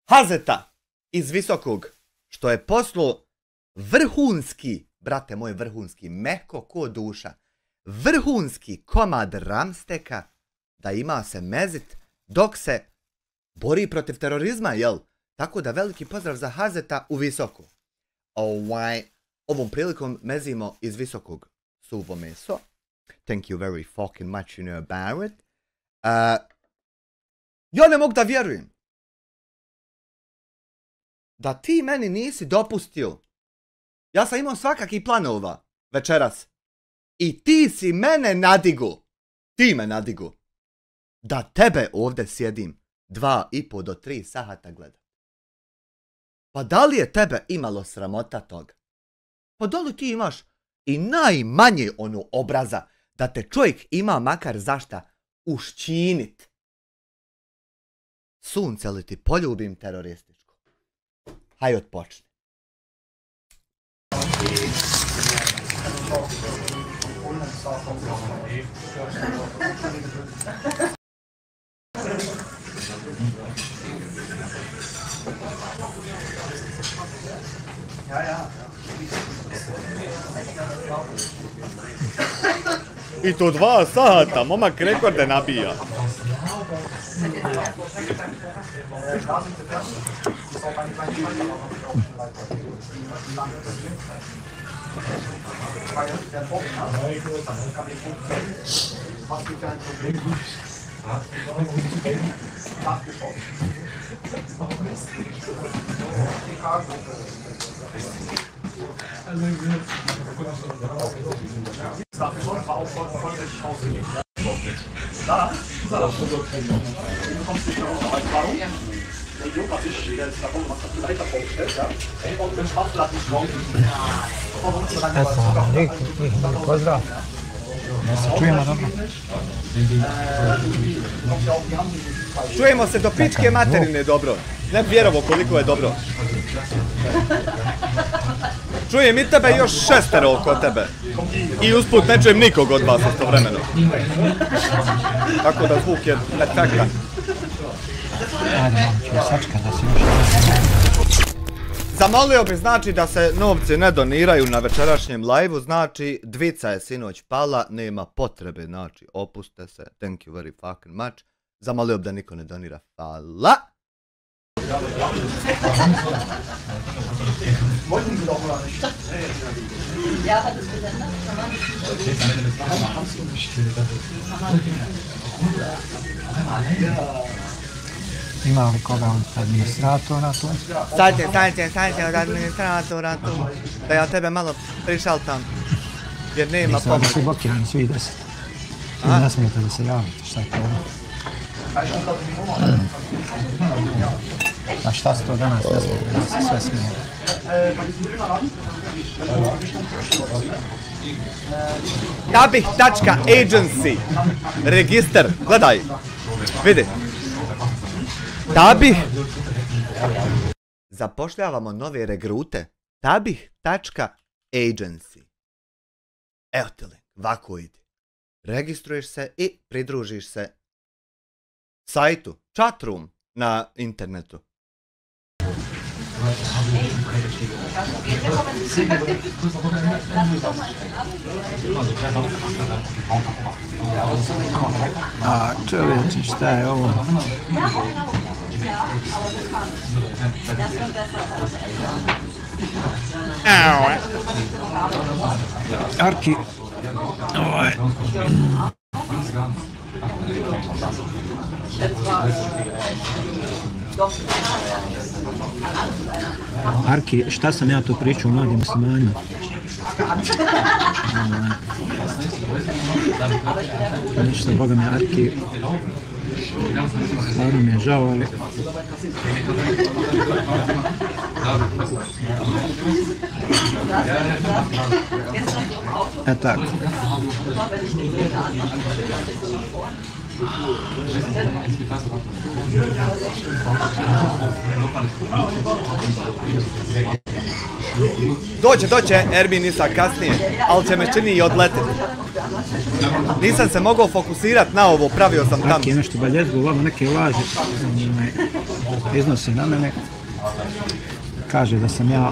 Hazeta iz Visokog, što je poslu vrhunski, brate moj vrhunski, mehko ko duša, vrhunski komad ramsteka da ima se mezit dok se bori protiv terorizma, jel? Tako da veliki pozdrav za Hazeta u Visoku. Ovom prilikom mezimo iz Visokog suvo meso. Thank you very fucking much, you know about it. Ja ne mogu da vjerujem da ti meni nisi dopustio. Ja sam imao svakakih planova večeras. I ti si mene nadigu. Ti me nadigu. Da tebe ovdje sjedim 2,5 do 3 sata gledam. Pa da li je tebe imalo sramota toga? Pa da li ti imaš i najmanje ono obraza da te čovjek ima makar zašta ušćinit? Sunce li ti poljubim terorističko? Haj odpočni. I to 2 sata, momak rekorde nabija. Pozdrav. Čujemo dobro. Čujemo se do pičke materine dobro. Ne vjerovo koliko je dobro. Čujem i tebe i još 6 oko tebe. I usput ne čujem nikog od vas istovremeno. Tako da zvuk je perfektan. Ajde, malo ću sačka da se još... Zamolio bi znači da se novci ne doniraju na večerašnjem live-u, znači dvica je sinoć pala, nema potrebe, znači opuste se, thank you very fucking much. Zamolio bi da niko ne donira, hvala. Ima li koga od administratora tu? Stanite od administratora tu, da ja tebe malo prišaltam, jer nema pomoći. Sada su blokirani svi 10. Vi ne smijete da se javite, šta je to? A šta se to danas ne smijete da se sve smije? Tabih.agency registar, gledaj, vidi. Tabih. Zapošljavamo nove regrute. Tabih.agency. Evo ti link, ovako ide. Registruješ se i pridružiš se sajtu, chatroom na internetu. A čovječe, šta je ovo? Arki, Arki, šta sam ja tu pričao o mladim muslimanima? Ništa, Boga mi Arki, stvarno mi je žao, ali... tako. Doće Erminisa kasnije, ali će me čini i odletiti. Nisam se mogao fokusirat na ovo, pravio sam tam. Neki je nešto baljezgo, ovamo neke laži. iznosi na mene. Kaže da sam ja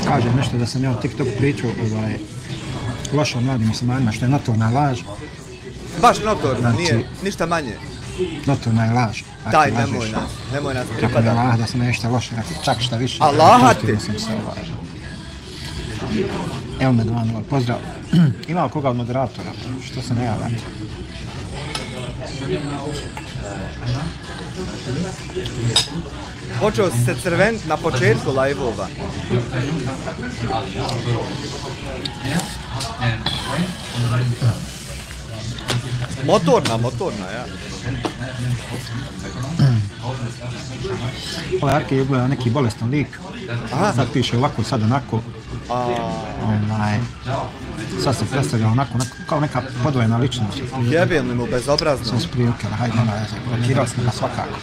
kaže nešto da sam ja u TikTok pričao loše o mladim muslimanima, što je notorna laž. Baš notorna, nije ništa manje. Notorna je laž. Daj, nemoj nas pripada. Tako mi Allah da sam nešto loše, čak šta više. Allah ti! Evo me 2-0, pozdrav. Ima li koga od moderatora? Što se ne javlja? Počeo si se crvenit na početku live-ova. Motorna, ja. Ovaj Arke je bio neki bolestan lik. Sad piše ovako, sad onako. Sad se predstavlja onako, kao neka podvojena ličnost. Jebim li mu bezobrazno? Sam sprijukala, hajde nema veze, blokirali smo ga svakako.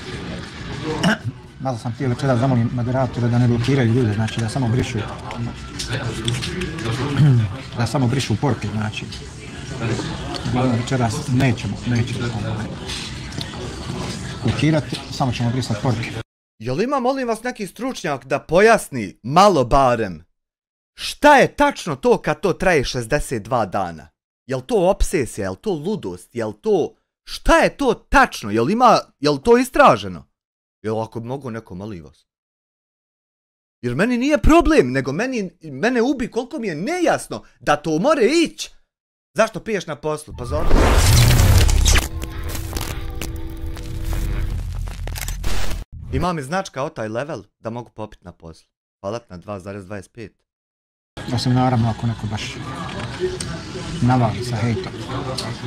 Malo sam htio večera zamolim moderatora da ne blokiraju ljude, znači da samo brišu poruke, znači. Večeras nećemo blokirati, samo ćemo brisati poruke. Jel ima, molim vas, neki stručnjak da pojasni, malo barem, šta je tačno to kad to traje 62 dana? Jel to opsesija, jel to ludost, jel to... Šta je to tačno? Jel to istraženo? Jel ako bi mogu neko, molim vas? Jer meni nije problem, nego mene ubi koliko mi je nejasno da to more ići. Zašto piješ na poslu? Pa zove. Ima mi značka o taj level da mogu popiti na poslu. Palat na 2,25. Osim naravno ako neko baš navali sa hejtom.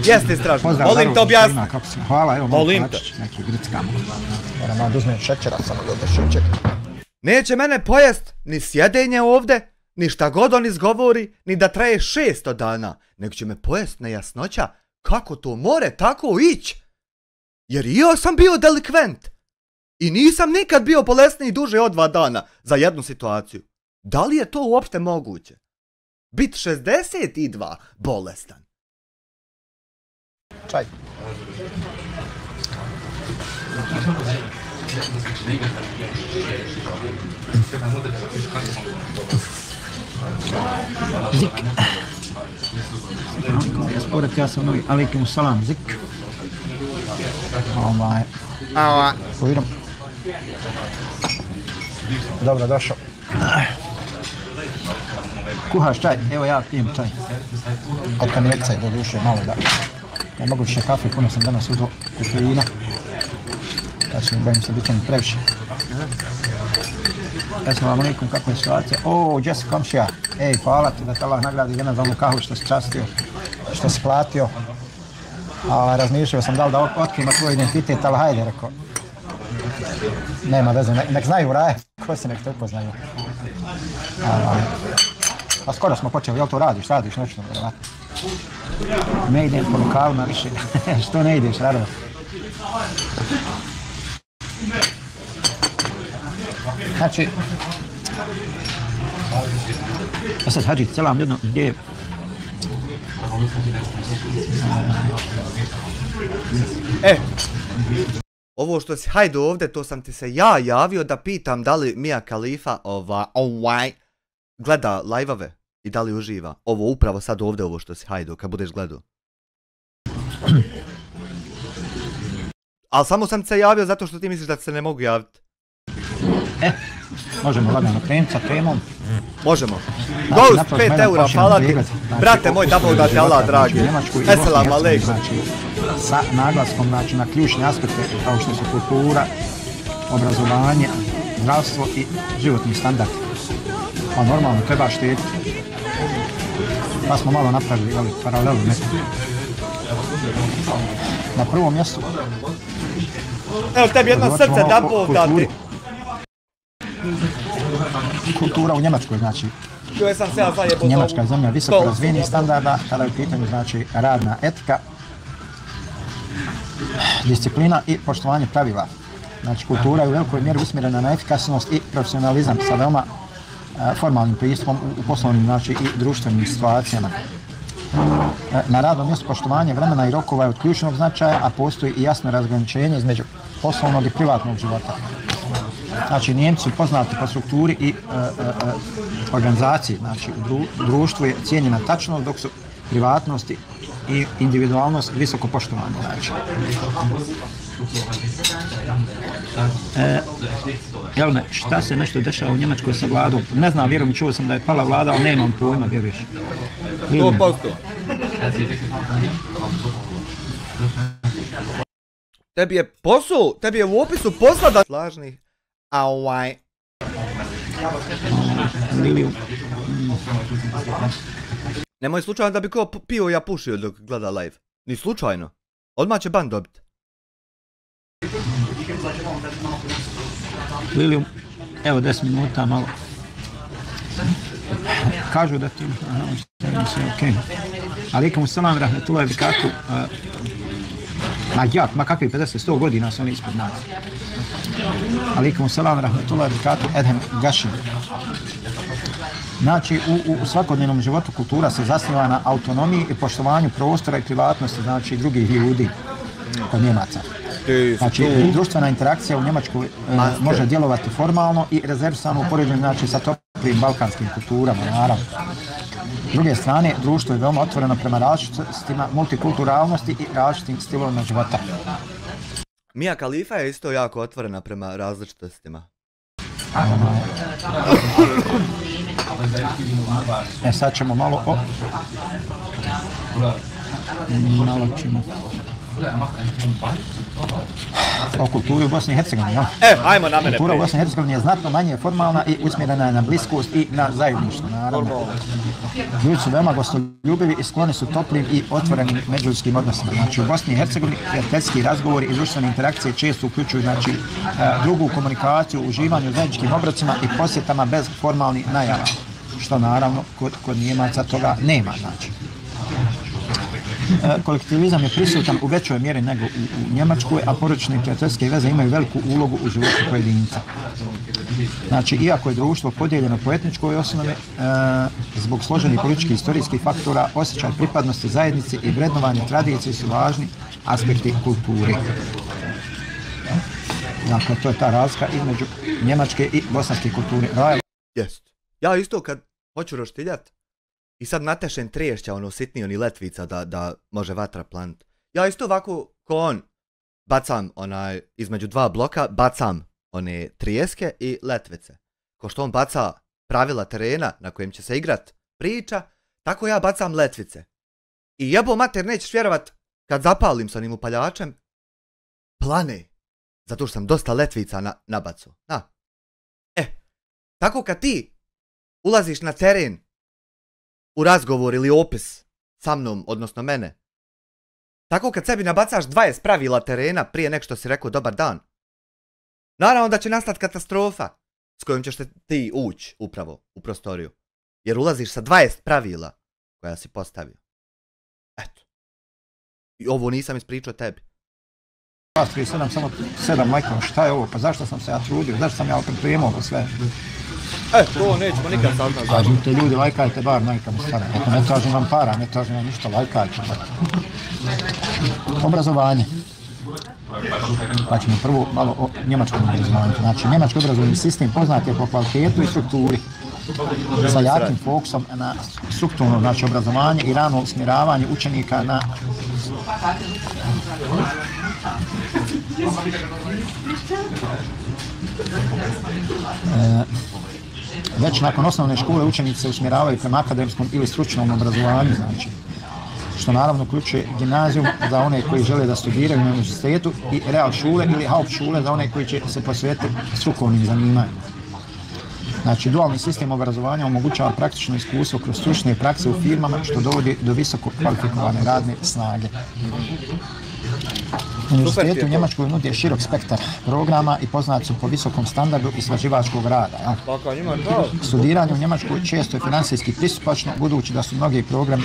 Jeste istražno, molim te objasni. Hvala, evo molim te. Neki grickamo. Moram malo uzmem šećera, samo da šećer. Neće mene pojest ni sjedenje ovdje, ni šta god on izgovori, ni da traje 600 dana, nego će me pojest nejasnoća kako to more tako ići. Jer i ja sam bio delikvent. I nisam nikad bio bolesniji duže od 2 dana za jednu situaciju. Da li je to uopšte moguće? Bit 62 bolestan. Čaj. Zik. Sporat ja sam novi, alaikum salam, zik. Poviram. Dobro došao. Kuhaš čaj, evo ja pijem čaj. Od kanjevca je do duše malo da. Ne mogu više kafe, puno sam danas uzao kofeina. Znači, bojim se bit će mi previše. Assalamu alaikum, kako je situacija? O, gdje si komšija? Ej, hvala ti da te Allah nagradi jedna za ovu kahu što si častio, što si platio. Razmišljao sam da li da otkrima tvoj identitet, ali hajde, rekao. Nema veze, nek znaju raje, ko se nek te upoznaju. A skoro smo počeli, jel to radiš noćno, vjerovatno? Ne idem po lokalima više, što ne ideš, rado? Znači, sad Hadži, selam jedno, gdje je? Ovo što si hajde ovdje, to sam ti se ja javio da pitam da li Mia Khalifa gleda live-ove i da li uživa. Ovo upravo sad ovdje, ovo što si hajde, kad budeš gledao. Ali samo sam se javio zato što ti misliš da se ne mogu javiti. Možemo lagano krenuti sa temom. Možemo. Ghost 5 eura, hvala ti. Brate moj, da Bog da te Allah dragi. Assalamu alaikum. Sa naglaskom na ključne aspekte kao što su kultura, obrazovanje, zdravstvo i životni standard. Pa normalno treba štititi. Pa smo malo napravili paralelu neku. Na prvom mjestu. Evo tebi jedno srce da Bog da ti. Kultura u Njemačkoj, znači. Njemačka je zemlja visoko razvijenih standarda, kada je u pitanju znači radna etika, disciplina i poštovanje pravila. Znači kultura je u velikoj mjeri usmjerena na efikasnost i profesionalizam sa veoma formalnim pristupom u poslovnim znači i društvenim situacijama. Na radnom mjestu poštovanje vremena i rokova je od ključnog značaja, a postoji i jasno razgraničenje između poslovnog i privatnog života. Znači, Nijemci su poznati po strukturi i organizaciji, znači u društvu je cijenjena tačnost, dok su privatnosti i individualnost visoko poštovanje. Znači. Jel me, šta se nešto dešava u Njemačkoj sa vladom? Ne znam, vjerujem, čuo sam da je pala vlada, ali nemam pojma, vjeruješ. 100%. Tebi je u opisu posla da slažnih, a nemoj slučajno da bi ko pio ja pušio dok gleda live. Ni slučajno. Odmah će ban dobiti. Lilium, evo 10 minuta malo. Kažu da ti sve okej. Alaikum salam rahmetullahi wa barakatuh. Ma kakvi 50-100 godina su oni ispred nas. Alaikum salam rahmetullahi wa barakatuh. Edhem Gašin. Znači, u svakodnevnom životu kultura se zasniva na autonomiji i poštovanju prostora i privatnosti, znači drugih ljudi kod Njemaca. Znači, društvena interakcija u Njemačkoj može djelovati formalno i rezervisano u poređenju, znači, sa toplim balkanskim kulturama, naravno. S druge strane, društvo je veoma otvoreno prema različitostima multikulturalnosti i različitim stilovima života. Mia Khalifa je isto jako otvorena prema različitostima. Sad ćemo malo o kulturi u Bosni i Hercegovini. Ajmo na mene. Kultura u Bosni i Hercegovini je znatno manje formalna i usmjerena je na bliskost i na zajedništvo, naravno. Ljudi su veoma gostoljubivi i skloni su toplim i otvorenim međuljudskim odnosima. Znači, u Bosni i Hercegovini prijateljski razgovori i društvene interakcije često uključuju, znači, drugu komunikaciju, uživanju u zajedničkim obrocima i posjetama bez formalnih najava, što naravno kod Njemaca toga nema, znači. Kolektivizam je prisutan u većoj mjeri nego u Njemačkoj, a porodične i prijateljske veze imaju veliku ulogu u životu pojedinca. Znači, iako je društvo podijeljeno po etničkoj osnovi, zbog složenih političkih i historijskih faktora, osjećaj pripadnosti zajednici i vrednovanje tradicije su važni aspekti kulturi. Dakle, to je ta razlika između njemačke i bosanske kulture. Jest. Ja isto kad hoću roštiljat, i sad natešem triješća, ono sitni, oni letvica da može vatra planut. Ja isto ovako, ko on, bacam između dva bloka, bacam one trijeske i letvice. Ko što on baca pravila terena na kojem će se igrat priča, tako ja bacam letvice. I jebo mater, nećeš vjerovat, kad zapalim s onim upaljačem, plane. Zato što sam dosta letvica nabacu. Tako kad ti ulaziš na teren, u razgovor ili opis sa mnom, odnosno mene. Tako kad sebi nabacaš 20 pravila terena prije nek što si rekao dobar dan. Naravno da će nastati katastrofa s kojom ćeš ti ući upravo u prostoriju. Jer ulaziš sa 20 pravila koja si postavio. Eto. I ovo nisam ispričao tebi. 37, samo 7 lajkova, šta je ovo? Pa zašto sam se ja trudio? Zašto sam ja pripremao sve? To nećemo nikad saznat. Kažite ljudi, lajkajte bar, majkama stara. Ako ne tražim vam para, ne tražim vam ništa, lajkajte. Obrazovanje. Pa ćemo prvo malo o njemačkom obrazovanju. Znači, njemački obrazovni sistem poznat je po kvalitetu i strukturi. Sa jakim fokusom na strukturno, znači, obrazovanje i rano usmjeravanje učenika na već nakon osnovne škole učenici se usmjeravaju prema akademskom ili stručnom obrazovanju, znači, što naravno uključuje gimnazijum za one koji žele da studiraju na univerzitetu i Realschule ili Hauptschule za one koji će se posvetiti strukovnim zanimanjima. Znači, dualni sistem obrazovanja omogućava praktično iskustvo kroz stručne prakse u firmama, što dovodi do visoko kvalifikovane radne snage. Univerziteti u Njemačkoj nude širok spektar programa i poznati su po visokom standardu istraživačkog rada. Studiranje u Njemačkoj često je financijski pristupačno, budući da su mnogi programi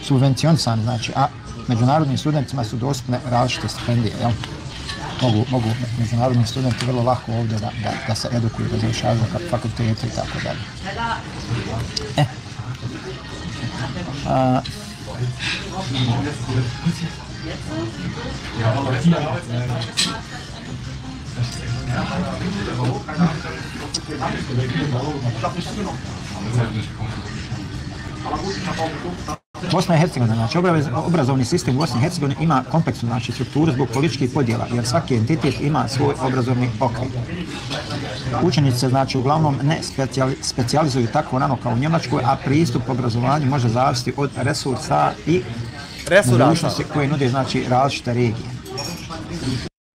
subvencionisani, znači, a međunarodnim studentima su dostupne različite stipendije. Mogu međunarodni studenti vrlo lako ovdje da se edukuju, da završavaju fakultete i tako dalje. Bosna i Hercegovina, znači obrazovni sistem u Bosni i Hercegovini ima kompleksnu znači, strukturu zbog političkih podjela, jer svaki entitet ima svoj obrazovni okvir. Učenici se znači uglavnom ne specijalizuju tako rano kao u Njemačkoj, a pristup obrazovanju može zavisiti od resursa i mogućnosti koje nude znači različite regije.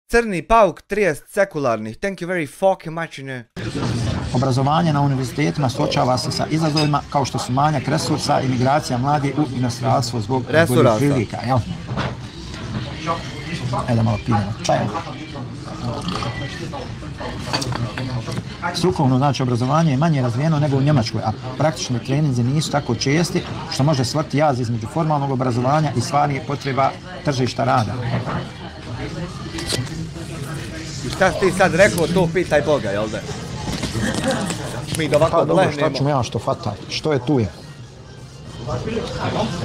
Crni pauk 30 sekularnih. Thank you very fucking much. Obrazovanje na univerzitetima suočava se sa izazovima kao što su manjak resursa i migracija mladih u inostranstvo zbog boljih prilika. Da malo pijemo čaj. Strukovno znači obrazovanje je manje razvijeno nego u Njemačkoj, a praktični treninzi nisu tako česti što može stvoriti jaz između formalnog obrazovanja i stvarnih potreba tržišta rada. Šta si ti sad rekao, to pitaj Boga, jel da? Mi da ovako dobro, šta ću ja što fata, što je tu je.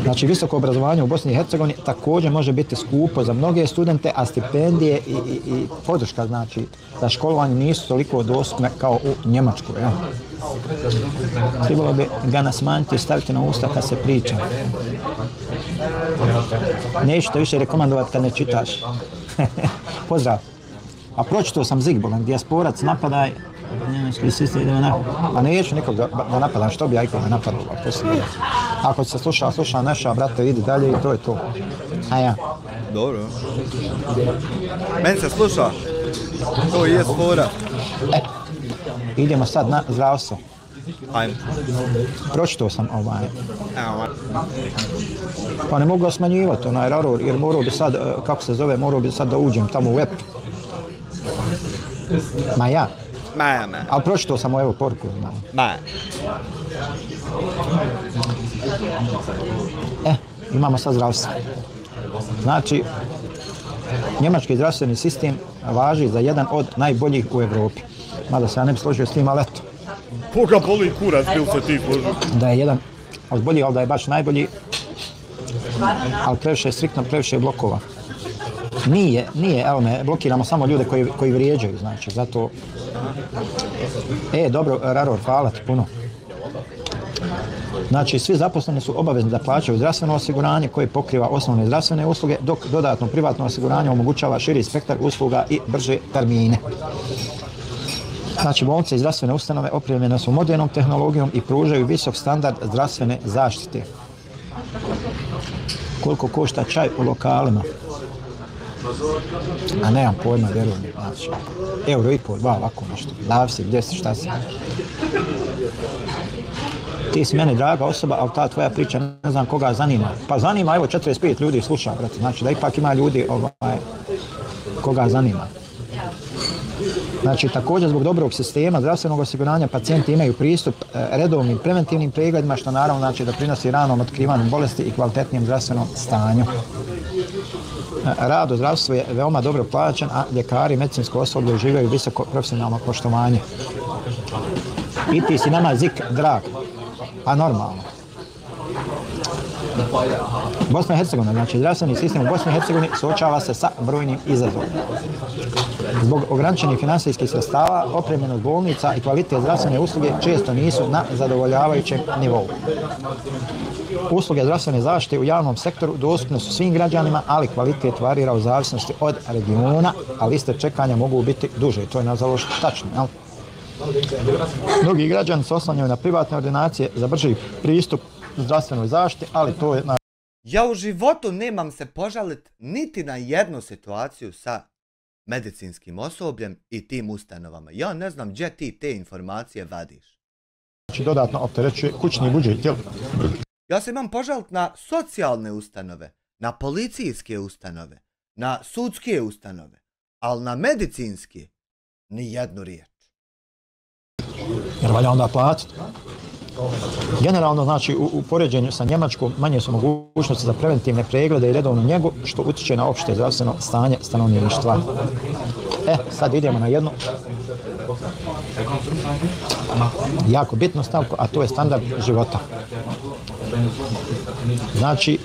Znači, visoko obrazovanje u Bosni i Hercegovini također može biti skupo za mnoge studente, a stipendije i podrška znači, za školovanje nisu toliko dostupne kao u Njemačkoj. Ja. Trebalo bi ga nasmanjiti i staviti na usta kad se priča. Neću te više rekomendovati kad ne čitaš. Pozdrav. A pročitao sam Zigbolan, dijasporac napadaj njemački sistem idemo na... A neću nikog da napadam, što bi ja ikoga napadao poslije. Ako se sluša naša, brate, vidi dalje i to je to. A ja. Dobro. Meni se sluša. To je spora. Idemo sad na zdravstvo. Ajme. Pročitao sam Pa ne mogu ga smanjivati, onaj error, jer morao bi sad, kako se zove, morao bi sad da uđem tamo u web. Ma. Ali pročitao sam evo poruku. Imamo sad zdravstvo. Znači, njemački zdravstveni sistem važi za jedan od najboljih u Evropi. Mada se ja ne bi složio s tim, ali eto. Koga boli kurac, bil se ti složio? Da je jedan od boljih, ali da je baš najbolji, ali previše striktno, previše blokova. Nije, evo me, blokiramo samo ljude koji vrijeđaju, znači, zato... Dobro, Raror, hvala ti puno. Znači, svi zaposleni su obavezni da plaćaju zdravstveno osiguranje koje pokriva osnovne zdravstvene usluge, dok dodatno privatno osiguranje omogućava širi spektar usluga i brže termine. Znači, bolnice i zdravstvene ustanove opremljene su modernom tehnologijom i pružaju visok standard zdravstvene zaštite. Koliko košta čaj u lokalima? A nemam pojma, vjerujem, znači, €1,5, €2, ovako nešto. Davi si, gdje si, šta si? Ti si meni draga osoba, ali ta tvoja priča ne znam koga zanima. Pa zanima, evo, 45 ljudi sluša, brate, znači da ipak ima ljudi koga zanima. Znači, također zbog dobrog sistema zdravstvenog osiguranja pacijenti imaju pristup redovnim preventivnim pregledima, što naravno znači da prinosi ranom otkrivanju bolesti i kvalitetnijem zdravstvenom stanju. Rad u zdravstvu je veoma dobro plaćen, a ljekari i medicinsko osoblje uživaju visoko profesionalno poštovanje. I ti si nama zik drag, a normalno. Bosna i Hercegovina, znači zdravstveni sistem u Bosni i Hercegovini suočava se sa brojnim izazovima. Zbog ograničenih finansijskih sredstava, opremljenost bolnica i kvalitet zdravstvene usluge često nisu na zadovoljavajućem nivou. Usluge zdravstvene zaštite u javnom sektoru dostupne su svim građanima, ali kvalitet varira u zavisnosti od regiona, a liste čekanja mogu biti duže. To je nažalost tačno, jel? Mnogi građani se oslanjaju na privatne ordinacije za brži pristup zdravstvenoj zaštiti, ali to je... Ja u životu nemam se požaliti niti na jednu situaciju sa medicinskim osobljem i tim ustanovama. Ja ne znam gdje ti te informacije vadiš. Znači dodatno opterećuje kućni budžet, jel? Ja se imam požaliti na socijalne ustanove, na policijske ustanove, na sudske ustanove, ali na medicinske ni jednu riječ. Jer valja onda platiti. Generalno, znači, u poređenju sa Njemačkom manje su mogućnosti za preventivne preglede i redovnu njegu, što utječe na opšte zdravstveno stanje stanovništva. Sad idemo na jednu jako bitnu stavku, a to je standard života. Znači,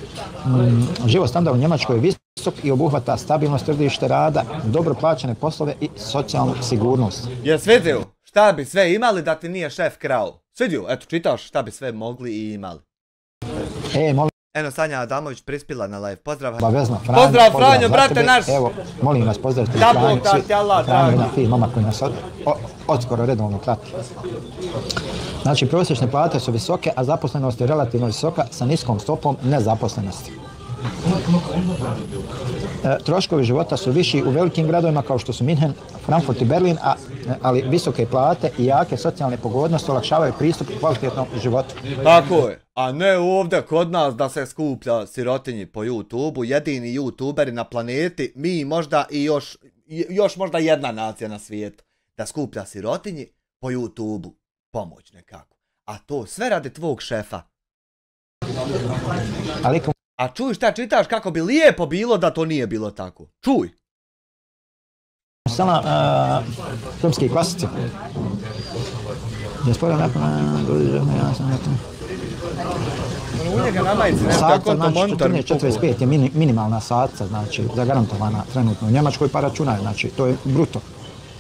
život standard u Njemačkoj je visok i obuhvata stabilnost tržište rada, dobro plaćene poslove i socijalnu sigurnost. Jes vidio šta bi sve imali da ti nije šef krao? Svidio, eto čitaš šta bi sve mogli i imali. Molim. Eno, Sanja Adamović prispila na live. Pozdrav. Obavezno, Pozdrav Franjo, brate naš. Evo, molim vas, pozdravite Franjo. Franjo, jedan fin momak koji nas odskoro redovno prati. Znači, prosječne plate su visoke, a zaposlenost je relativno visoka sa niskom stopom nezaposlenosti. Troškovi života su viši u velikim gradovima kao što su Minhen, Frankfurt i Berlin, ali visoke plate i jake socijalne pogodnosti olakšavaju pristup kvalitetnom životu. Tako je, a ne ovdje kod nas da se skuplja sirotinji po YouTubeu, jedini YouTuberi na planeti, mi možda i još možda jedna nacija na svijetu, da skuplja sirotinji po YouTubeu pomoć nekako. A to sve radi tvog šefa. A čuj šta čitaš, kako bi lijepo bilo da to nije bilo tako. Čuj. Sama filmski klasici. Satca, znači 14.45 je minimalna satca, znači zagarantovana trenutno u Njemačkoj, pa računaju, znači to je bruto.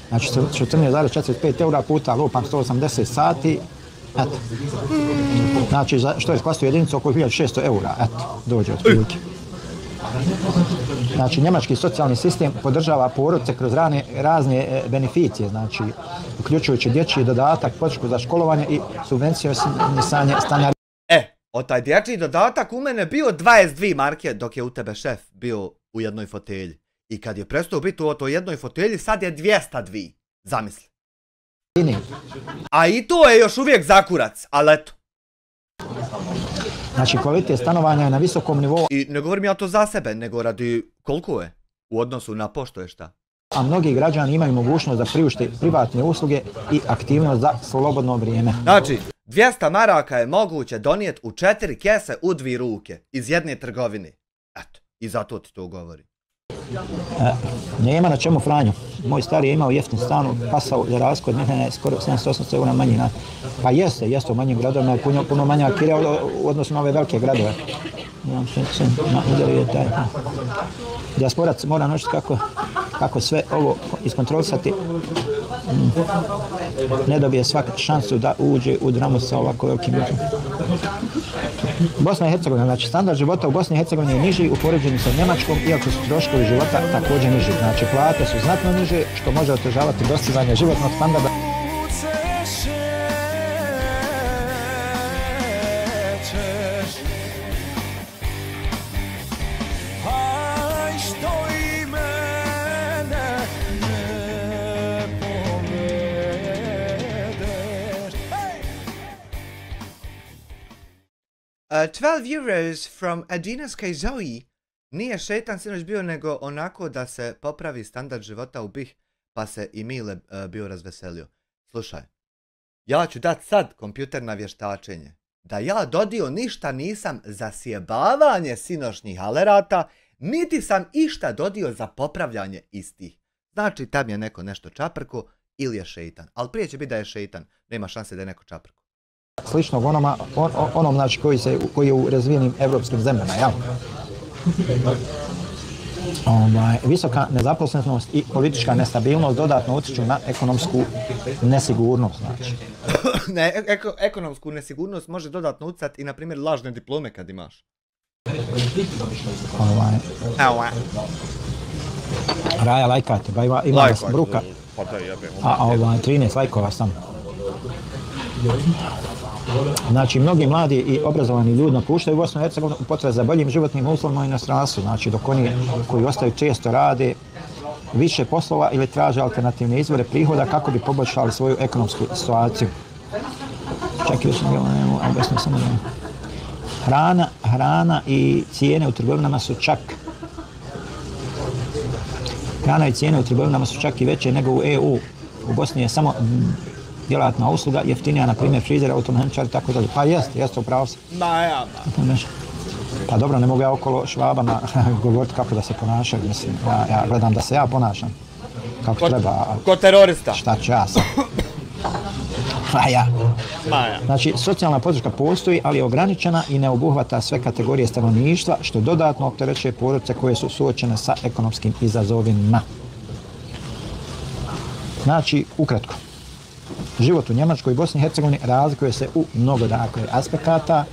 Znači 14,45 eura puta lupam 180 sati, eto. Znači, što je klasnu jedinicu oko 1600 eura, eto, dođe od prilike. Znači, njemački socijalni sistem podržava porodice kroz razne beneficije, znači, uključujući dječji dodatak, podršku za školovanje i subvencionisanje stanarina. Od taj dječji dodatak u mene bio 22 marke dok je u tebe šef bio u jednoj fotelji. I kad je prestao biti u toj jednoj fotelji, sad je 202. Zamisli. A i to je još uvijek zakurac, ali eto. Znači, kvalitet stanovanja je na visokom nivou. I ne govorim ja to za sebe, nego radi koliko je u odnosu na pošto je šta. A mnogi građani imaju mogućnost da priušte privatne usluge i aktivnost za slobodno vrijeme. Znači, 200 maraka je moguće donijeti u 4 kese u 2 ruke iz jedne trgovine. Eto, i zato ti to govori. Nema na čemu, Franjo. Moj stari je imao jeftin stan, pasao za raskod, Minhena je skoro 780 eura manji. Pa jeste u manjim gradovima, je puno manja kirija u odnosu na ove velike gradove. Dijasporac mora naučiti kako sve ovo iskontrolisati. Ne dobije svaka šansu da uđe u dramu sa ovako velikim ljudima. Bosna i Hercegovina, znači standard života u Bosni i Hercegovini je niži u poređenju sa Njemačkom, iako su troškovi života također niži. Znači plate su znatno niže, što može otežavati dostizanje životnog standarda. €12 from Adinas Kajzoji. Nije šetan sinoć bio, nego onako da se popravi standard života u BiH, pa se i Mile bio razveselio. Slušaj, ja ću dat sad kompjuter na vještačenje. Da ja dodio ništa nisam za sjebavanje sinošnjih alerata, niti sam išta dodio za popravljanje istih. Znači, tam je neko nešto čaprko ili je šeitan. Ali prije će biti da je šeitan, nema šanse da je neko čaprko. Sličnog onom znači, koji je u razvijenim evropskim zemljama, jel? Visoka nezaposlenost i politička nestabilnost dodatno utječu na ekonomsku nesigurnost. Znači. Ekonomsku nesigurnost može dodatno utjecati i, na primjer, lažne diplome kad imaš. Raja, lajkate, ba ima vas bruka. A 13 lajkova sam. Znači, mnogi mladi i obrazovani ljudi napuštaju Bosnu i Hercegovinu u potrazi za boljim životnim uslovima u inostranstvu. Znači, dok oni koji ostaju često rade više poslova ili traže alternativne izvore prihoda kako bi poboljšali svoju ekonomsku situaciju. Čak još objasnio samo da hrana i cijene u trgovinama su čak i veće nego u EU. U Bosni je samo djelatna usluga jeftinija, na primjer frizer, automehaničar i tako dalje. Pa jeste, upravo se. Pa dobro, ne mogu ja okolo Švabama govoriti kako da se ponašaju, mislim, ja gledam da se ja ponašam kako treba. Ko terorista. Šta ću ja sam. Maja. Maja. Znači, socijalna podrška postoji, ali je ograničena i ne obuhvata sve kategorije stanovništva, što dodatno opterećuje porodice koje su suočene sa ekonomskim izazovima. Znači, ukratko, život u Njemačkoj i Bosni i Hercegovini razlikuje se u mnogo aspekata.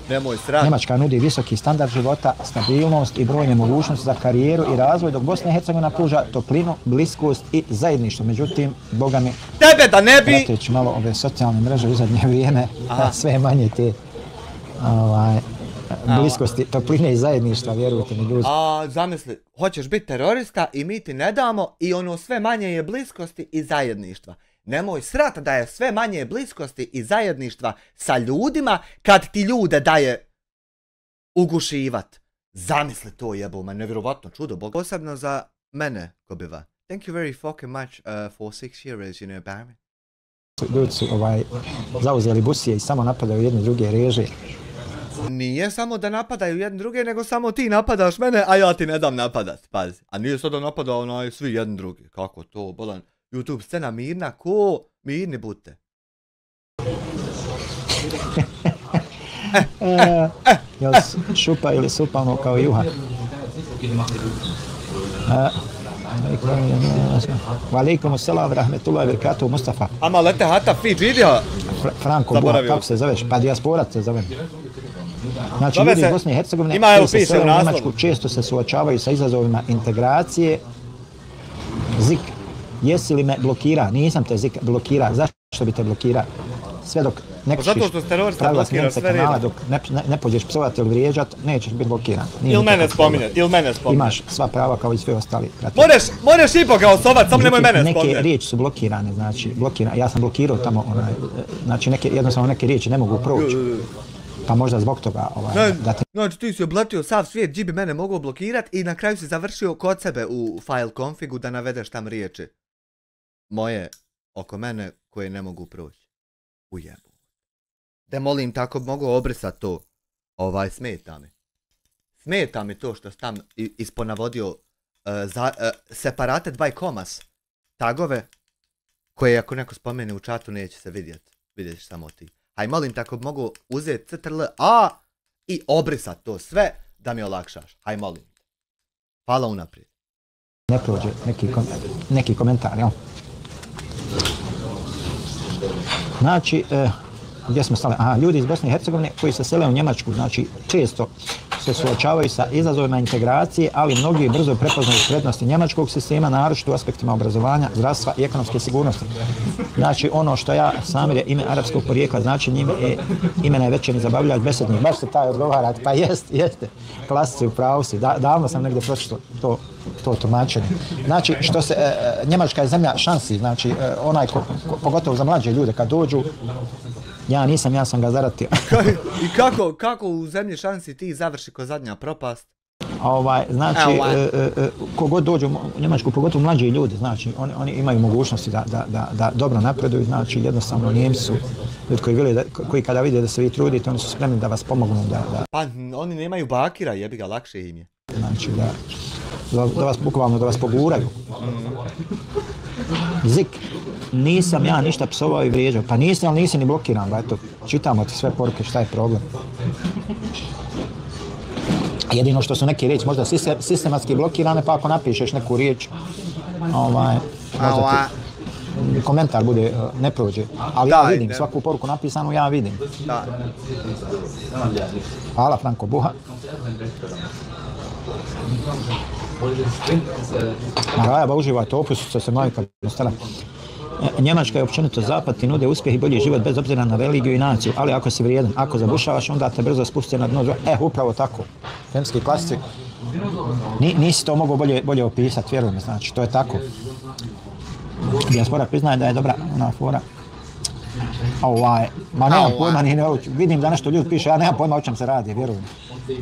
Njemačka nudi visoki standard života, stabilnost i brojne mogućnosti za karijeru i razvoj, dok Bosna i Hercegovina pruža toplinu, bliskost i zajedništvo. Međutim, Boga mi, tebe da ne bi... prateći malo ove socijalne mreže u zadnje vrijeme, sve manje te bliskosti, topline i zajedništva, vjerujte mi ljudi. Zamisli, hoćeš biti terorista i mi ti ne damo i ono sve manje je bliskosti i zajedništva. Nemoj srati da je sve manje bliskosti i zajedništva sa ljudima kad ti ljude daje ugušivat. Zamisli to, jeboma, nevjerovatno čudo, Bog. Posebno za mene, Kobiva. Thank you very fucking much for 6 years, you know, Barry. Ljudi su zauzeli busije i samo napadaju jedne druge reže. Nije samo da napadaju jedne druge, nego samo ti napadaš mene, a ja ti ne dam napadat, pazi. A nije sad da napada svi jedni drugi. Kako to, bolan? YouTube scena mirna, ko mirni budite. Jel šupa ili supa ono kao juha? Walaikum salam rahmetullahi wabarakatuh, Mustafa. Ama lete hata fi video. Franko Buha, kako se zoveš? Pa dijasporat se zovem. Znači, ljudi iz Bosne i Hercegovine koji se sele u Njemačku često se suočavaju sa izazovima integracije. Zik, jesi li me blokira? Nisam te Zik blokira. Zašto bi te blokira? Sve dok ne kršiš pravila snimce kanala, dok ne pođeš psovati ili vrijeđat, nećeš biti blokiran. Ili mene spominjati, Imaš sva prava kao i sve ostali. Možeš i Boga osovat, samo nemoj mene spominjati. Neke riječi su blokirane, znači, ja sam blokirao tamo, znači, jednostavno neke riječi ne mogu proći. Pa možda zbog toga da te... Znači ti si obletio sav svijet, gdje bi mene mogao blokirat i na kraju si završio kod sebe u file configu da navedeš tam riječi moje oko mene koje ne mogu proći. Ujebu. Da molim, tako mogu obrisat to. Smeta mi. Smeta mi to što sam isponavodio separated by commas tagove koje ako neko spomene u čatu neće se vidjeti. Vidjeti samo ti. Haj, molim, tako mogu uzeti CTRL-A i obrisat to sve da mi olakšaš. Haj, molim. Hvala unaprijed. Ne prođe neki komentar, jel? Znači, gdje smo stali? Ljudi iz Bosne i Hercegovine koji se sele u Njemačku, znači često se suočavaju sa izazovima integracije, ali mnogi brzo prepoznaju prednosti njemačkog sistema, naročito u aspektima obrazovanja, zdravstva i ekonomske sigurnosti. Znači, ono što ja Samir je ime arapskog porijekla, znači imena je večerni zabavljač besednik, baš se taj odgovarati, pa jeste, klasici u pravu si, davno sam negdje pročito to tumačenje. Znači, što se, Njemačka je zemlja šansi, znači, onaj pogotovo za mlađe ljude kad dođu, ja sam ga zaratio. I kako u zemlji šansi ti završi ko zadnja propast? Znači, kogod dođe u Njemačku, pogotovo mlađi ljudi, znači, oni imaju mogućnosti da dobro napreduju, znači, jednostavno Njemci su ljudi koji kada vide da se vi trudite, oni su spremni da vas pomognu da... Pa, oni nemaju bakira, jebi ga, lakše im je. Znači, da vas bukvalno, da vas poguraju. Zik, nisam ja ništa psovao i vrijeđao. Pa nisam, ali nisi ni blokiran, eto, čitamo ti sve poruke, šta je problem. Jedino što su neke riječi možda sistematski blokirane, pa ako napišeš neku riječ, možda ti komentar bude, ne prođe. Ali ja vidim, svaku poruku napisanu ja vidim. Hvala, Franko Buha. Marajaba, uživajte, opustice se majka stara. Njemačka je općenito zapad ti nude uspjeh i bolji život bez obzira na religiju i naciju, ali ako si vrijedan, ako zabušavaš, onda te brzo spusti na dno. Upravo tako. Filmski klasici. Nisi to mogao bolje opisati, vjerujem, znači, to je tako. Dijaspora priznaje da je dobra ona fora. Ma nemam pojma, vidim da nešto ljudi piše, ja nemam pojma o čem se radi, vjerujem.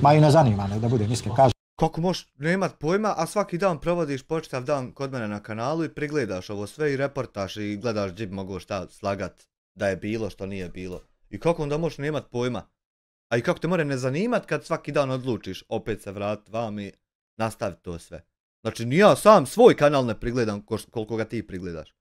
Ma i ne zanima me, da budem iskren, kažem. Kako možeš nemat pojma, a svaki dan provodiš počitav dan kod mene na kanalu i prigledaš ovo sve i reportaš i gledaš gdje bi mogo šta slagat da je bilo što nije bilo. I kako onda možeš nemat pojma? A i kako te more ne zanimat kad svaki dan odlučiš opet se vratiti vam i nastaviti to sve. Znači ni ja sam svoj kanal ne prigledam koliko ga ti prigledaš.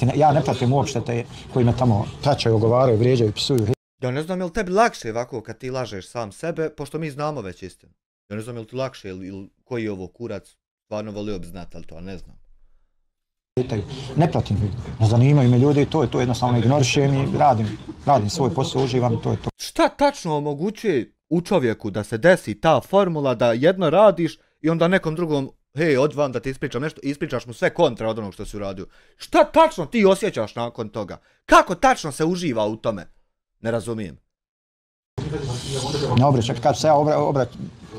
niti ja ne pratim uopšte te koji me tamo tračaju, ogovaraju, vrijeđaju, psuju. Ja ne znam je li tebi lakše ovako kad ti lažeš sam sebe, pošto mi znamo već istinu. Ja ne znam je li ti lakše ili koji je ovo kurac, stvarno volio bi znati, ali to ne znam. Ne pratim, ne zanimaju me ljudi, to jednostavno ignorišem i radim svoj posao, uživam, to je to. Šta tačno omogućuje u čovjeku da se desi ta formula da jedno radiš i onda nekom drugom, hej, odvam da ti ispričam nešto, ispričaš mu sve kontra od onog što si uradio. Šta tačno ti osjećaš nakon toga? Kako tačno se uživa u tome? Ne razumijem. Ne obraćam, kad se ja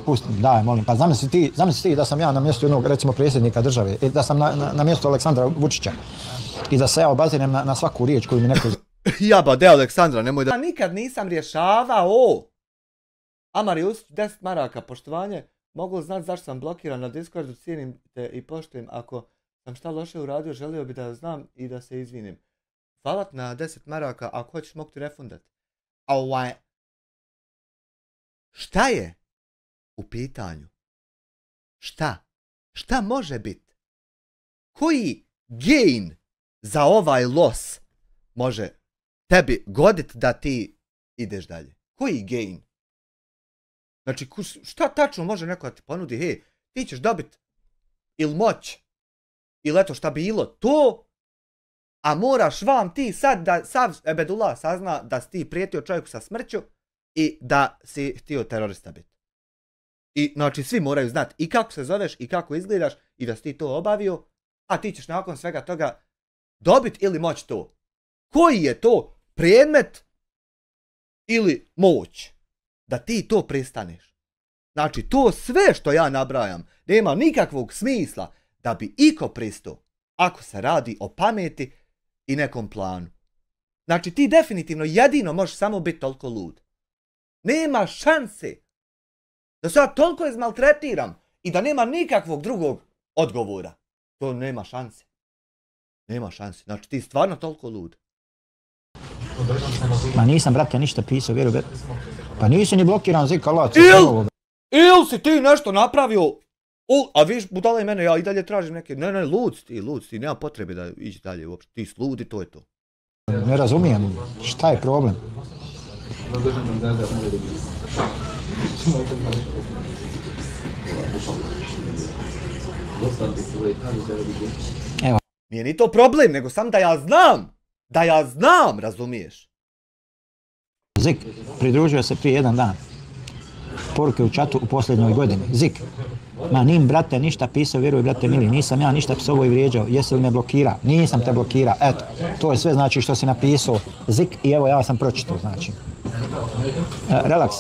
pustim, daj, molim, pa zamisli ti da sam ja na mjestu jednog, recimo, predsjednika države, i da sam na mjestu Aleksandra Vučića i da se ja obazirem na svaku riječ koju mi neko... Jabade, Aleksandra, nemoj da... Ja nikad nisam rješavao. Amarius, 10 maraka, poštovanje, mogu znati zašto sam blokiran na Discordu, cijenim te i poštujem. Ako sam šta loše uradio, želio bi da znam i da se izvinim. Hvala na 10 maraka, ako hoćeš mogu ti refundat. Šta je u pitanju? Šta? Šta može biti? Koji gain za ovaj los može tebi godit da ti ideš dalje? Koji gain? Znači, šta tačno može neko da ti ponudi? Hej, ti ćeš dobit ili moć, ili eto šta bilo to, a moraš vam ti sad da sav Ebedullah sazna da si ti prijetio čovjeku sa smrću i da si htio terorista biti. I znači svi moraju znati i kako se zoveš i kako izgledaš i da si ti to obavio, a ti ćeš nakon svega toga dobit ili moć to. Koji je to predmet ili moć da ti to pristaneš? Znači to sve što ja nabrajam nema nikakvog smisla da bi iko pristao ako se radi o pameti i nekom planu. Znači ti definitivno jedino možeš samo biti toliko lud. Nema šanse da se ja toliko izmaltretiram i da nema nikakvog drugog odgovora. To nema šanse. Nema šanse. Znači ti stvarno toliko lud. Ma nisam, brate, ništa pisao, vjeruj. Pa nisi ni blokiran, Zik, alac. Ili si ti nešto napravio, a viš budala i mene, ja i dalje tražim neke, ne, lud si, nema potrebe da ići dalje uopšte, ti sludi, to je to. Ne razumijem, šta je problem? Evo. Nije ni to problem, nego sam da ja znam, razumiješ? Zik, pridružio se prije jedan dan. Poruke u čatu u posljednjoj godini. Zik, ma nim, brate, ništa pisao, vjeruj, brate mili, nisam ja ništa psovo i vrijeđao, jesi li me blokira? Nisam te blokira, eto, to je sve znači što si napisao, Zik, i evo ja sam pročitao, znači. Relaks,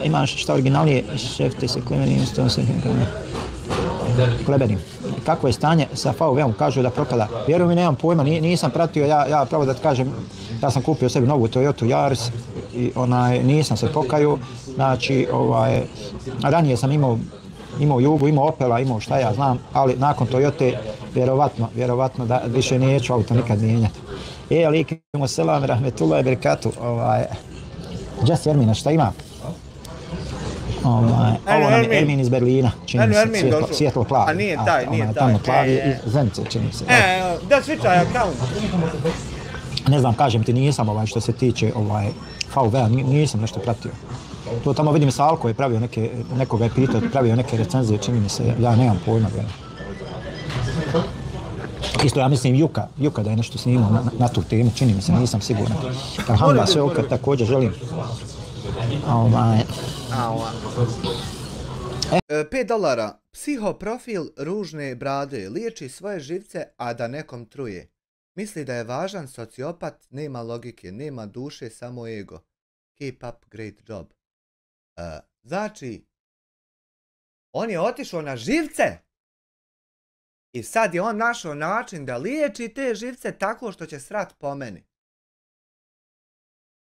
imaš šta originalnije, šef ti se klemenim, kleberim. Kako je stanje sa VW-om, kažu da propada. Vjeruj mi, nemam pojma, nisam pratio, ja pravo da ti kažem, ja sam kupio sebi novu Toyota Yaris i nisam se pokajao, znači, ranije sam imao Jugu, imao Opela, imao šta ja znam, ali nakon Toyote, vjerovatno da više neću auto nikad mijenjati. Alikum selam, rahmetullahi berekatu, Jesse Ermina, šta ima? Ovo nam je Ermin iz Berlina, čini mi se, svijetlo plavi. A nije taj. Tamo plavi iz Zenice, čini se. Da switchaj account. Ne znam, kažem ti, nisam što se tiče VW-a, nisam nešto pratio. To tamo vidim Salko je pravio nekoga je pitao, pravio neke recenzije, čini mi se, ja nemam pojma. Isto ja mislim Juka da je nešto snimao na tu temu, čini mi se, nisam siguran. Alhamdulillah, sve okrat također želim. $5. Psihoprofil ružne brade. Liječi svoje živce, a da nekom truje. Misli da je važan sociopat, nema logike, nema duše, samo ego. Keep up great job. Znači, on je otišao na živce i sad je on našao način da liječi te živce tako što će srat po meni.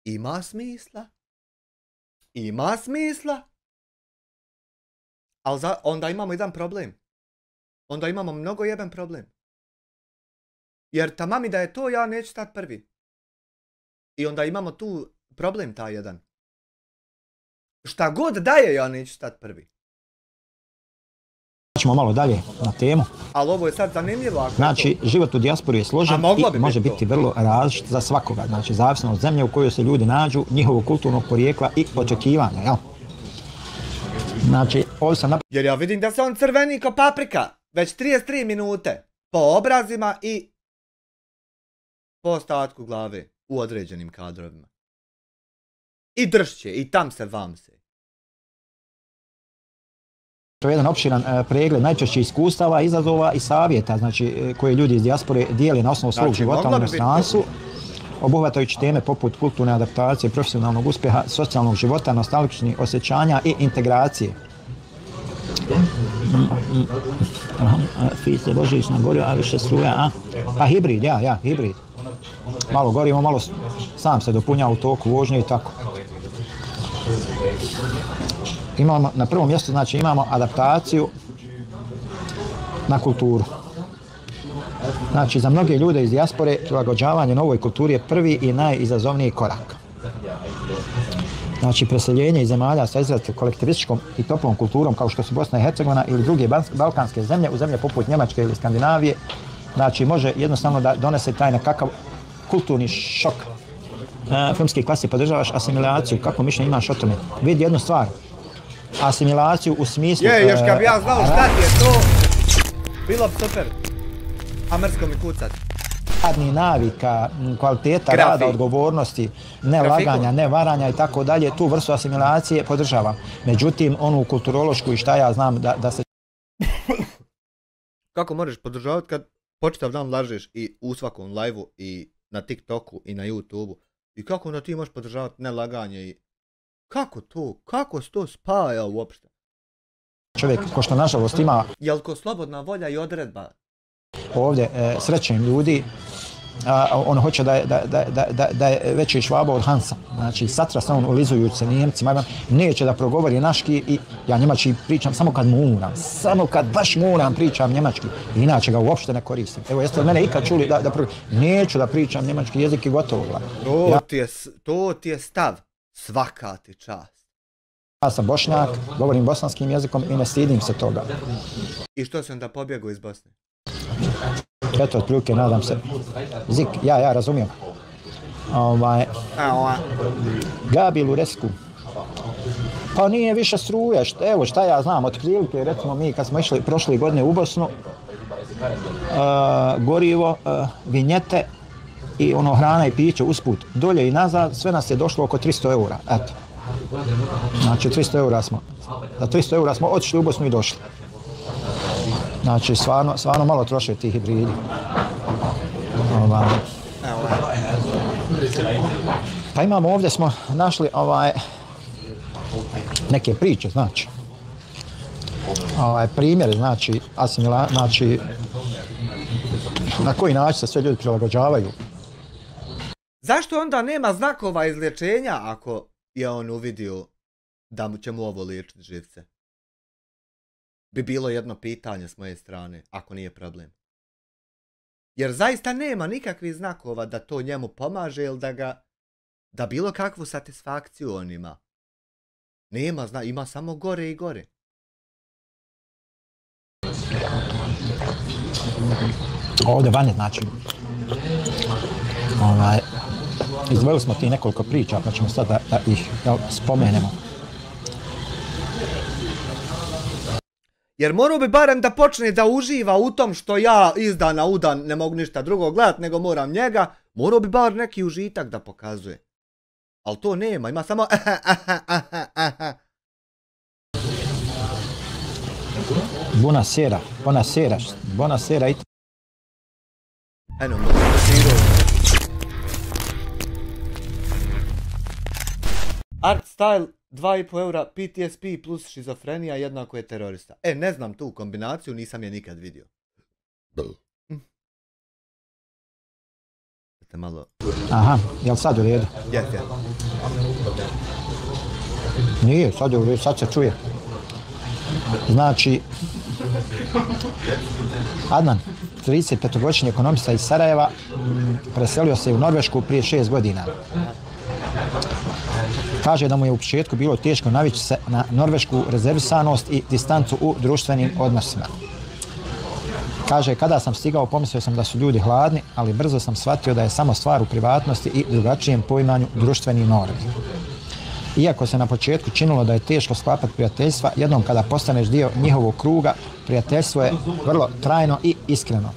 Ima smisla? Ima smisla? Ali onda imamo jedan problem. Onda imamo mnogo jeben problem. Jer tamami da je to, ja neću stati prvi. I onda imamo tu problem taj jedan. Šta god daje, ja neću stati prvi. Ćemo malo dalje na temu. Ali ovo je sad zanimljivo. Znači, život u dijaspori je složen i može biti vrlo različit za svakoga. Znači, zavisno od zemlje u kojoj se ljudi nađu, njihovog kulturnog porijekla i očekivanja, jel? Znači, ovdje sam Jer ja vidim da se on crveni ko paprika. Već 33 minute. Po obrazima i po ostatku glave u određenim kadrovima. I dršće, i tam se vam se. To je jedan opširan pregled najčešćih iskustava, izazova i savjeta, znači, koje ljudi iz dijaspore dijele na osnovu svog života u inostranstvu, obuhvatajući teme poput kulturne adaptacije, profesionalnog uspjeha, socijalnog života, nostalgičnih osjećanja i integracije. Fise božićna gorio, a više struja, a hibrid, hibrid. Malo gorimo, malo sam se dopunja u toku vožnje i tako. Imamo, na prvom mjestu, znači, imamo adaptaciju na kulturu. Znači, za mnoge ljude iz dijaspore prilagođavanje novoj kulturi je prvi i najizazovniji korak. Znači, preseljenje iz zemalja sa izrazito kolektivističkom i toplom kulturom kao što su Bosna i Hercegovina ili druge balkanske zemlje, u zemlje poput Njemačke ili Skandinavije, znači, može jednostavno da donese taj nekakav kulturni šok. Filmski klasi podržavaš asimilaciju, kako mišljenje imaš o tome? Vidi jednu stvar, asimilaciju u smislu... još kad bi ja znao šta ti je to, bilo bi super. Amersko mi kucat. Radnih navika, kvaliteta rada, odgovornosti, ne laganja, ne varanja i tako dalje, tu vrstu asimilacije podržavam. Međutim, onu kulturološku i šta ja znam da se... Kako možeš podržavati kad počitav dan lažeš i u svakom live-u i na TikToku i na YouTubeu? I kako onda ti možeš podržavati nelaganje i... Kako to? Kako se to spaja uopšte? Čovjek, ko što nažalost ima... Jel ko slobodna volja i odredba? Ovdje srećem ljudi, on hoće da je veći Švaba od Hansa. Znači, satra se on ulizujući se Njemcima, neće da progovori naški i ja njemački pričam samo kad moram. Samo kad baš moram pričam njemački. Inače ga uopšte ne koristim. Evo, jeste od mene ikad čuli da neću da pričam njemački jezik i gotovo. To ti je stav. Svaka ti čast. Ja sam Bošnjak, govorim bosanskim jezikom i ne stidim se toga. I što si onda pobjegao iz Bosne? Eto, otprilike, nadam se. Zik, ja razumijem. Gabi Luresku. Pa nije više struje, evo šta ja znam, otprilike, recimo mi kad smo išli prošle godine u Bosnu, gorivo, vinjete i ono hrana i piće usput, dolje i nazad, sve nas je došlo oko 300 eura, eto. Znači 300 eura smo, za 300 eura smo otišli u Bosnu i došli. Znači, stvarno malo troše ti hibridi. Pa imamo ovdje, smo našli neke priče, znači. Primjer, znači, znači, na koji način se sve ljudi prilagođavaju. Zašto onda nema znakova izlječenja ako je on uvidio da će mu ovo liječiti živce? Bi bilo jedno pitanje s moje strane, ako nije problem. Jer zaista nema nikakvih znakova da to njemu pomaže ili da bilo kakvu satisfakciju on ima. Nema, ima samo gore i gore. Ovdje vanje, znači, izdvojili smo ti nekoliko priča, pa ćemo sad da ih spomenemo. Jer morao bi barem da počne da uživa u tom što ja iz dana u dan ne mogu ništa drugo gledat, nego moram njega, morao bi bar neki užitak da pokazuje. Ali to nema, ima samo Buonasera i... Eno, Art style 2,5 eura, PTSP plus šizofrenija jednako je terorista. Ne znam tu kombinaciju, nisam je nikad vidio. Malo... Aha, jel sad u redu? Jes. Nije, sad je u redu, sad se čuje. Znači, Adnan, 35-godišnji ekonomista iz Sarajeva, preselio se u Norvešku prije 6 godina. Kaže da mu je u početku bilo teško navići se na norvešku rezervisanost i distancu u društvenim odnosima. Kaže, kada sam stigao, pomislio sam da su ljudi hladni, ali brzo sam shvatio da je samo stvar u privatnosti i drugačijem poimanju društvenih normi. Iako se na početku činilo da je teško sklapati prijateljstva, jednom kada postaneš dio njihovog kruga, prijateljstvo je vrlo trajno i iskreno.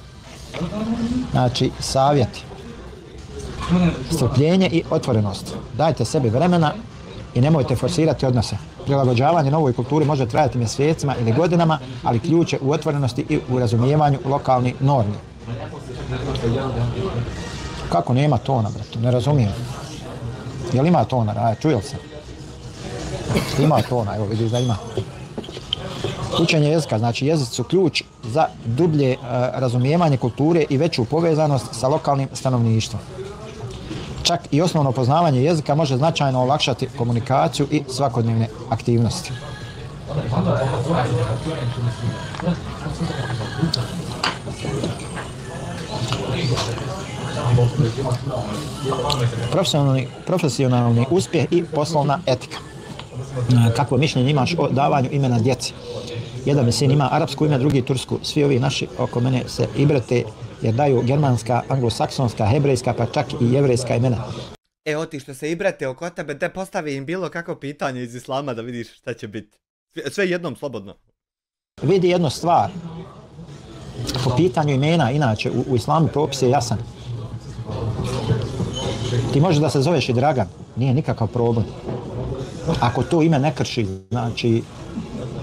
Znači, savjeti. Strpljenje i otvorenost. Dajte sebi vremena i nemojte forsirati odnose. Prilagođavanje novoj kulturi može trajati mjesecima ili godinama, ali ključ je u otvorenosti i u razumijevanju lokalnih normi. Kako nema tona, brate? Ne razumijem. Jel ima tona? Aj, čujel sam. Ima tona, evo vidiš da ima. Učenje jezika, znači jezici su ključ za dublje razumijevanje kulture i veću povezanost sa lokalnim stanovništvom. Čak i osnovno poznavanje jezika može značajno olakšati komunikaciju i svakodnevne aktivnosti. Profesionalni uspjeh i poslovna etika. Kakvo mišljenje imaš o davanju imena djeci? Jedan mi sin ima arapsko ime, drugi tursku. Svi ovi naši oko mene se ibrate jer daju germanska, anglosaksonska, hebrejska, pa čak i jevrejska imena. Evo ti što se ibrate oko tebe, da postavi im bilo kako pitanje iz islama da vidiš šta će biti. Sve jednom, slobodno. Vidi jednu stvar. Po pitanju imena, inače, u islamu propis je jasan. Ti možeš da se zoveš i Dragan, nije nikakav problem. Ako to ime ne krši, znači,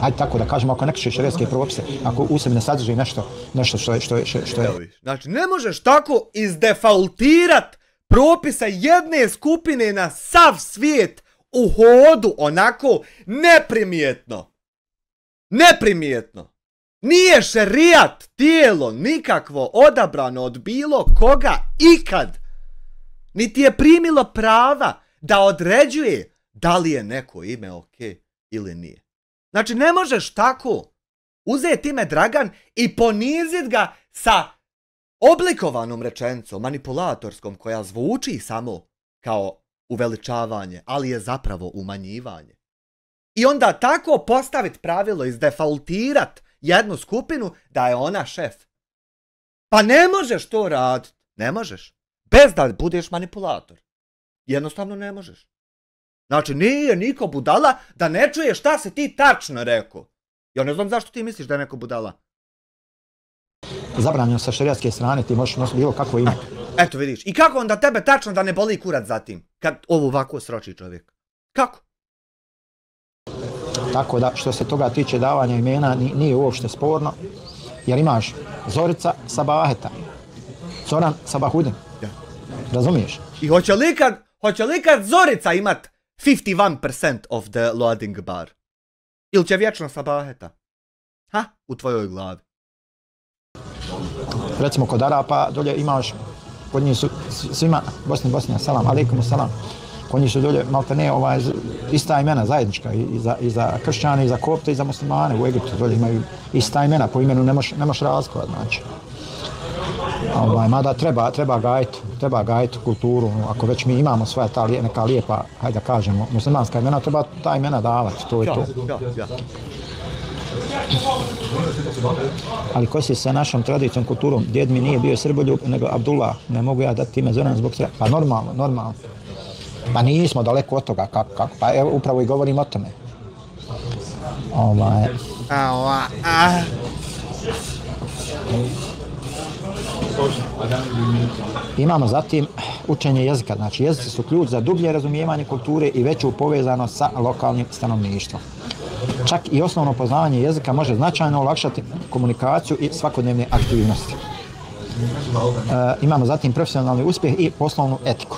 hajde tako da kažemo, ako ne krši šerijatske propise, ako u sebi ne sadrži nešto što je... Znači, ne možeš tako izdefaultirat propisa jedne skupine na sav svijet u hodu, onako, neprimjetno. Neprimjetno. Nije šerijat tijelo nikakvo odabrano od bilo koga ikad. Niti je primilo prava da određuje da li je neko ime ok ili nije. Znači, ne možeš tako uzeti ime Dragan i ponizit ga sa oblikovanom rečenicom, manipulatorskom, koja zvuči samo kao uveličavanje, ali je zapravo umanjivanje. I onda tako postaviti pravilo, izdefaultirat jednu skupinu da je ona šef. Pa ne možeš to raditi. Ne možeš. Bez da budeš manipulator. Jednostavno ne možeš. Znači, nije niko budala da ne čuje šta se ti tačno rekao. Ja ne znam zašto ti misliš da je neko budala. Zabranjeno sa šerijatske strane, ti možeš nositi bilo kakvo ime. Eto vidiš. I kako onda tebe tačno da ne boli kurac za tim? Kad ovo ovako sroči čovjek. Kako? Tako da, što se toga tiče davanja imena, nije uopšte sporno. Jer imaš Zorica Sabaheta, Zoran Sabahudin. Ja. Razumiješ? I hoće li kad Zorica imat 51% of the loading bar? Ili će vječno Sabaheta? Ha? U tvojoj glavi. Recimo kod Arapa dolje imaš, kod njih su svima, Bosnija, salam, alaikum salam. Kod njih su dolje, malte ne, ista imena zajednička, i za kršćane, i za kopte, i za muslimane u Egiptu. Dolje imaju ista imena, po imenu ne moš razlikovati, znači. Mada treba gajiti kulturu, ako već mi imamo svoja ta neka lijepa, hajde da kažemo, muslimanska imena, treba ta imena davati, to je to. Ja. Ali kosi se našom tradicijom, kulturom, djed mi nije bio Srboljub, nego Abdullah, ne mogu ja dati ime Zoran zbog sreda. Pa normalno. Pa nismo daleko od toga, kako. Pa evo, upravo i govorim o tome. Imamo zatim učenje jezika. Znači, jezici su ključ za dublje razumijevanje kulture i veću povezanost sa lokalnim stanovništvom. Čak i osnovno poznavanje jezika može značajno olakšati komunikaciju i svakodnevne aktivnosti. Imamo zatim profesionalni uspjeh i poslovnu etiku.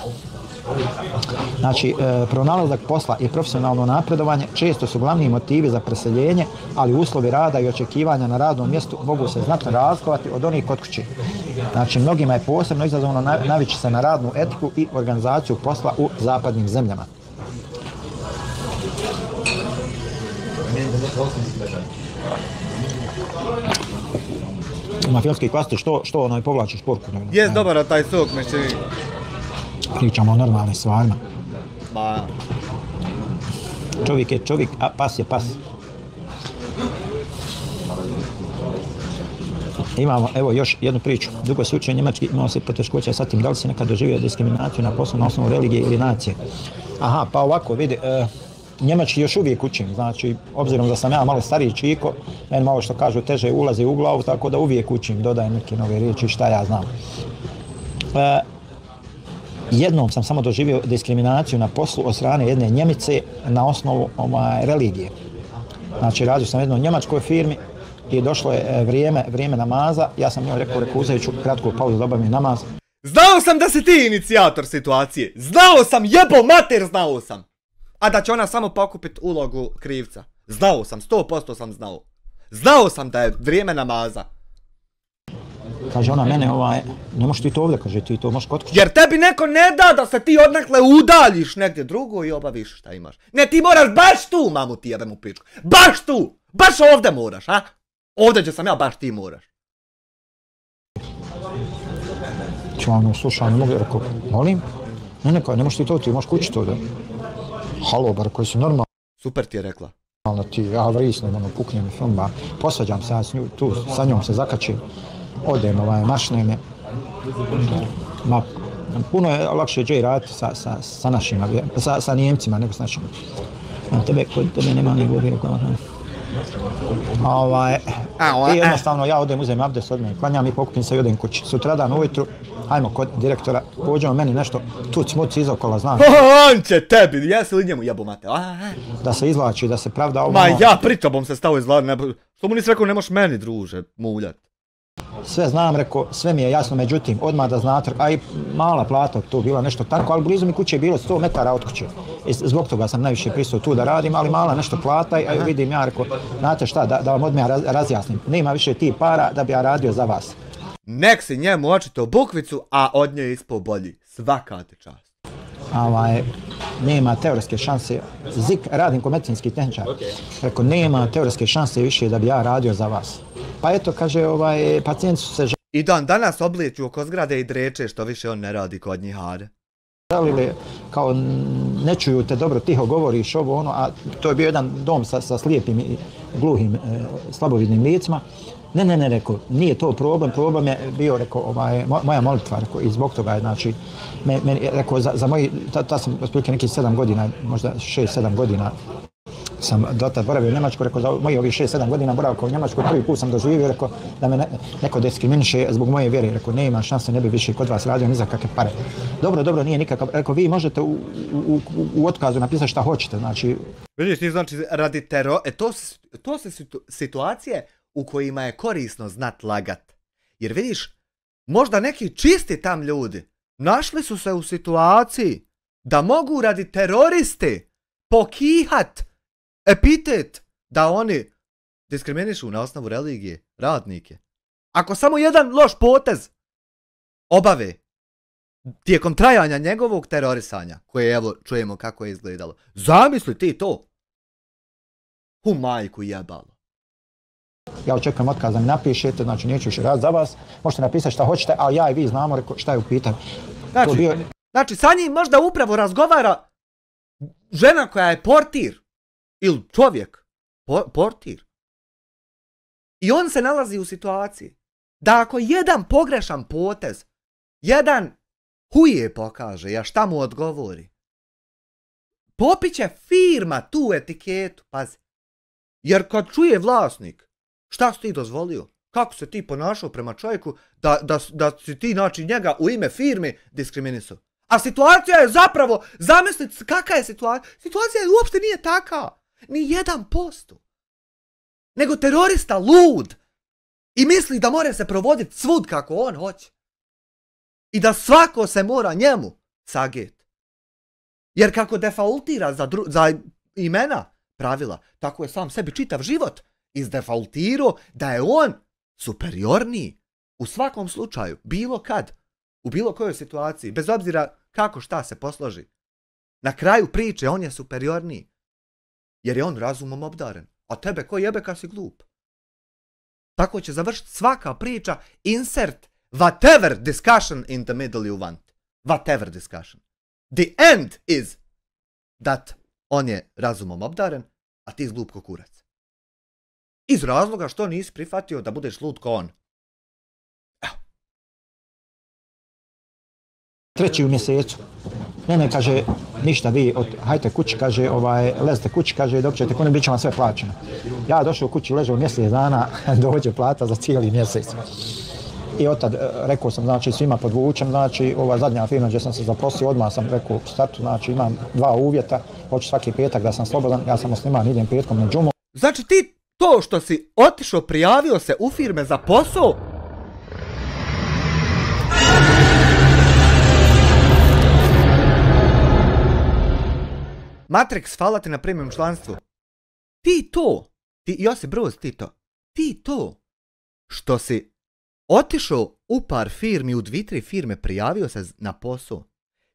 Znači, pronalazak posla i profesionalno napredovanje često su glavni motivi za preseljenje, ali uslovi rada i očekivanja na radnom mjestu mogu se znatno razlikovati od onih kod kuće. Znači, mnogima je posebno izazovno navići se na radnu etiku i organizaciju posla u zapadnim zemljama. Ima filmski kvasti, što povlačiš poruku? Jes, dobar, taj sok me čini. Pričamo o normalnim stvarima. Ma, čovjek je čovjek, a pas je pas. Imamo, evo, još jednu priču. Dugo se učio njemački, imao se poteškoća sa tim, da li si nekad doživio diskriminaciju na poslu na osnovu religije ili nacije? Aha, pa ovako, vidi, njemački još uvijek učim, znači, obzirom da sam ja malo stariji čiko, meni malo što kažu teže ulazi u glavu, tako da uvijek učim, dodajem neke nove riječi, šta ja znam. Jednom sam samo doživio diskriminaciju na poslu od strane jedne Njemice na osnovu religije. Znači, radio sam u jednoj njemačkoj firmi i došlo je vrijeme namaza, ja sam njoj rekao uzet ću kratku pauzu da obavim namaz. Znao sam da si ti inicijator situacije, znao sam, jebo mater, znao sam. A da će ona samo pokupiti ulogu krivca. Znao sam, 100% sam znao. Znao sam da je vrijeme namaza. Kaže ona mene, ne možeš ti to ovdje, kaže ti to možeš kod kuće. Jer tebi neko ne da se ti odnekle udaljiš negdje drugo i obaviš šta imaš. Ne, ti moraš baš tu, mamu ti jebem u pičku. Baš tu, baš ovdje moraš, a? Ovdje ću sam ja, baš ti moraš. Čuvano, slušaj, ne mogu, rekao, molim? Ne, ne možeš ti to, ti možeš kući to da. Halo, bar koji si normalno. Super ti je rekla. Ti, ja vrisnem, puknem i film, posvađam se, ja tu sa njom se zakačim. Odem, mašne me. Puno je lakše Jay raditi sa našima, sa Nijemcima nego s našima. Kod tebe nema ni govira koja I jednostavno ja odem, uzem abdest od mene, klanjam i pokupim se i odem kući. Sutradan ujutru, ajmo kod direktora, pođemo meni nešto tuc-muc izokola, znaš. On će tebi, jesi li njemu jebo mate? Da se izvlači, da se pravda ovo. Ma ja pri tobom se stao izvlači, što mu nisi rekao ne možeš meni druže muljat. Sve znam, rekao, sve mi je jasno, međutim, odmah da znate, a i mala plata tu bila nešto tako, ali blizu mi kuće je bilo 100 metara od kuće. I zbog toga sam najviše pristao tu da radim, ali mala nešto plata i vidim ja, rekao, znate šta, da vam odmah razjasnim, nema više ti para da bi ja radio za vas. Nek si njemu očito bukvicu, a od nje ispao bolji. Svaka ti čast. Nema teoretske šanse, radim ko medicinski tehničar, rekao, nema teoretske šanse više da bi ja radio za vas. Pa eto, kaže, pacijenti su se I dan danas oblijeću oko zgrade i dreče što više on ne radi kod njih, hade. žalili, kao ne čuju te dobro, tiho govoriš ovo ono, a to je bio jedan dom sa slijepim i gluhim, slabovidnim licima. Ne, rekao, nije to problem je bio, rekao, moja molitva, rekao, i zbog toga je, znači, rekao, za moji, ta sam otprilike nekih 7 godina, možda 6-7 godina, sam dotad boravio u Njemačku, rekao, za moji ovih 6-7 godina boravka u Njemačku, prvi put sam doživio, rekao, da me neko diskriminiše zbog moje vjere, rekao, nema šanse, ne bi više kod vas radio ni za kakve pare. Dobro, nije nikakav, rekao, vi možete u otkazu napisati šta hoćete, znači. Vidiš, ti znači radi to su situacije u kojima je korisno znat lagat. Jer vidiš, možda neki čisti tam ljudi našli su se u situaciji da mogu radi teroristi pokihat epitet da oni diskriminišu na osnovu religije radnike. Ako samo jedan loš potez obave tijekom trajanja njegovog terorisanja, koje evo čujemo kako je izgledalo. Zamisli ti to. Hu majku jebalo. Ja očekujem otkaz da mi napišete, znači neću više raditi za vas, možete napisati šta hoćete, ali ja i vi znamo šta je u pitanju. Znači, sa njim možda upravo razgovara žena koja je portir, ili čovjek, portir. I on se nalazi u situaciji da ako jedan pogrešan potez, jedan huje pokaže, ja šta mu odgovori, popiće firma tu etiketu, pazi. Jer kad čuje vlasnik, šta si ti dozvolio? Kako se ti ponašao prema čovjeku da si ti, znači, njega u ime firme diskriminisao? A situacija je zapravo, zamislite kakva je situacija. Situacija uopšte nije taka. Ni 1%. Nego terorista lud. I misli da mora se provoditi svud kako on hoće. I da svako se mora njemu saget. Jer kako defaultira za imena pravila, tako je sam sebi čitav život izdefaultirao da je on superiorniji u svakom slučaju, bilo kad, u bilo kojoj situaciji, bez obzira kako šta se posloži. Na kraju priče on je superiorniji, jer je on razumom obdaren, a tebe ko jebe kad si glup. Tako će završiti svaka priča, insert whatever discussion in the middle you want. Whatever discussion. The end is that On je razumom obdaren, a ti zglup ko kurac. Iz razloga što nisi prihvatio da budeš lud ko on. Treći u mjesecu. Ne, kaže, ništa vi, hajte kući, kaže, lezite kući, kaže, dok ćete kone, bit će vam sve plaćeno. Ja došao u kući, ležao mjesec dana, dođe plata za cijeli mjesec. I otad rekao sam, znači, svima podvučem, znači, ova zadnja firma gdje sam se zaposlio, odmah sam rekao u startu, znači, imam 2 uvjeta, hoću svaki petak da sam slobodan, ja sam musliman, idem petkom na džumu. Znači ti to što si otišao, prijavio se u firme za posao, Matrix, hvala ti na premium članstvu. Josip Broz, ti to, što si otišao u par firmi, u 2-3 firme, prijavio se na posao,